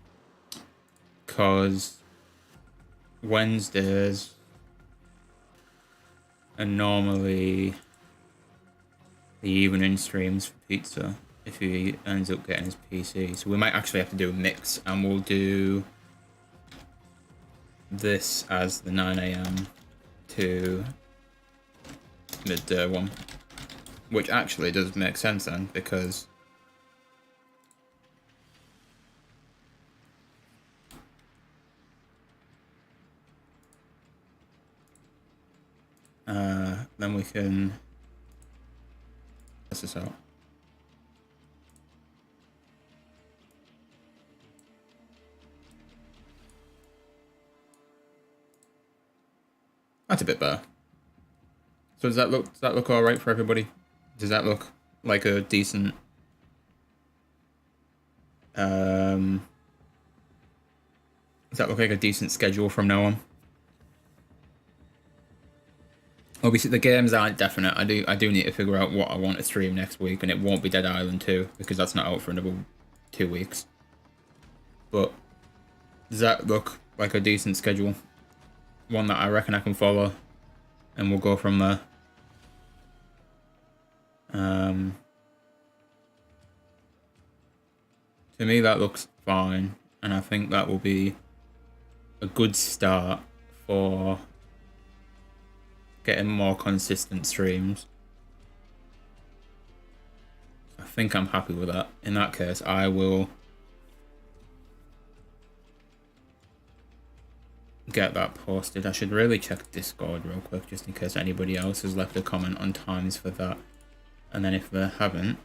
Because Wednesdays are normally the evening streams for Pizza if he ends up getting his PC. So we might actually have to do a mix, and we'll do this as the 9 AM to midday one, which actually does make sense then, because then we can Test this out. That's a bit better. So does that look all right for everybody? Does that look like a decent does that look like a decent schedule from now on? Obviously the games aren't definite. I do need to figure out what I want to stream next week, and it won't be Dead Island 2 because that's not out for another 2 weeks. But does that look like a decent schedule? One that I reckon I can follow, and we'll go from there. To me that looks fine, and I think that will be a good start for getting more consistent streams. I think I'm happy with that. In that case, I will get that posted. I should really check Discord real quick just in case anybody else has left a comment on times for that. And then if they haven't,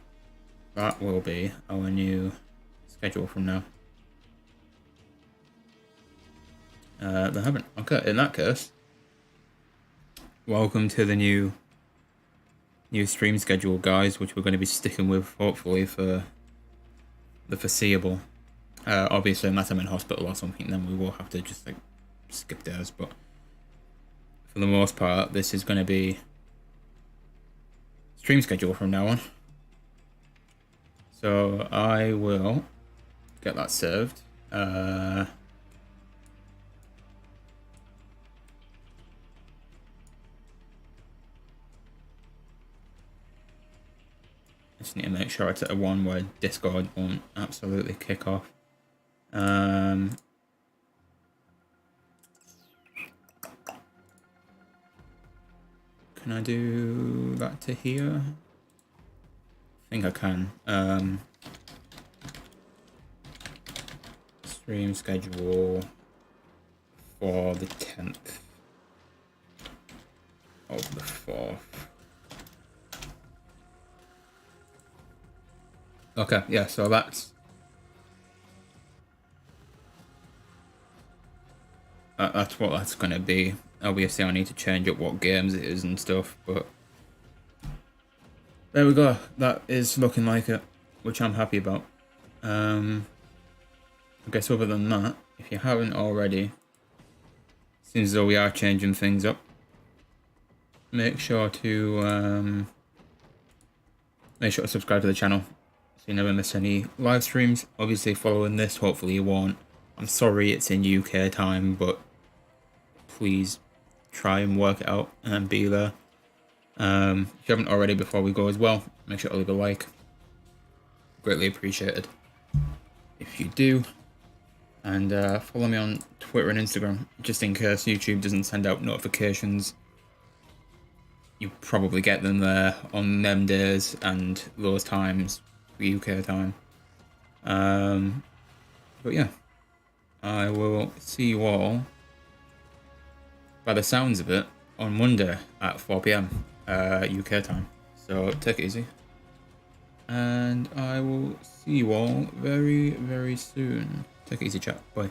that will be our new schedule from now. They haven't. Okay, in that case, welcome to the new stream schedule, guys, which we're going to be sticking with hopefully for the foreseeable. Obviously, unless I'm in hospital or something, then we will have to just like skip days. But for the most part, this is going to be stream schedule from now on. So I will get that served. Just need to make sure it's at a one where Discord won't absolutely kick off. Can I do that to here? I think I can. Stream schedule for the 10th of the 4th. Okay, yeah, so that's what that's gonna be. Obviously I need to change up what games it is and stuff, but there we go. That is looking like it, which I'm happy about. I guess other than that, if you haven't already, seems as though we are changing things up, make sure to subscribe to the channel so you never miss any live streams. Obviously following this, hopefully you won't. I'm sorry it's in UK time, but please try and work it out and be there. If you haven't already, before we go as well, make sure to leave a like. Greatly appreciated if you do. And follow me on Twitter and Instagram, just in case YouTube doesn't send out notifications. You probably get them there on them days and those times for UK time. But yeah, I will see you all, by the sounds of it, on Monday at 4 PM UK time. So take it easy, and I will see you all very, very soon. Take it easy, chat. Bye.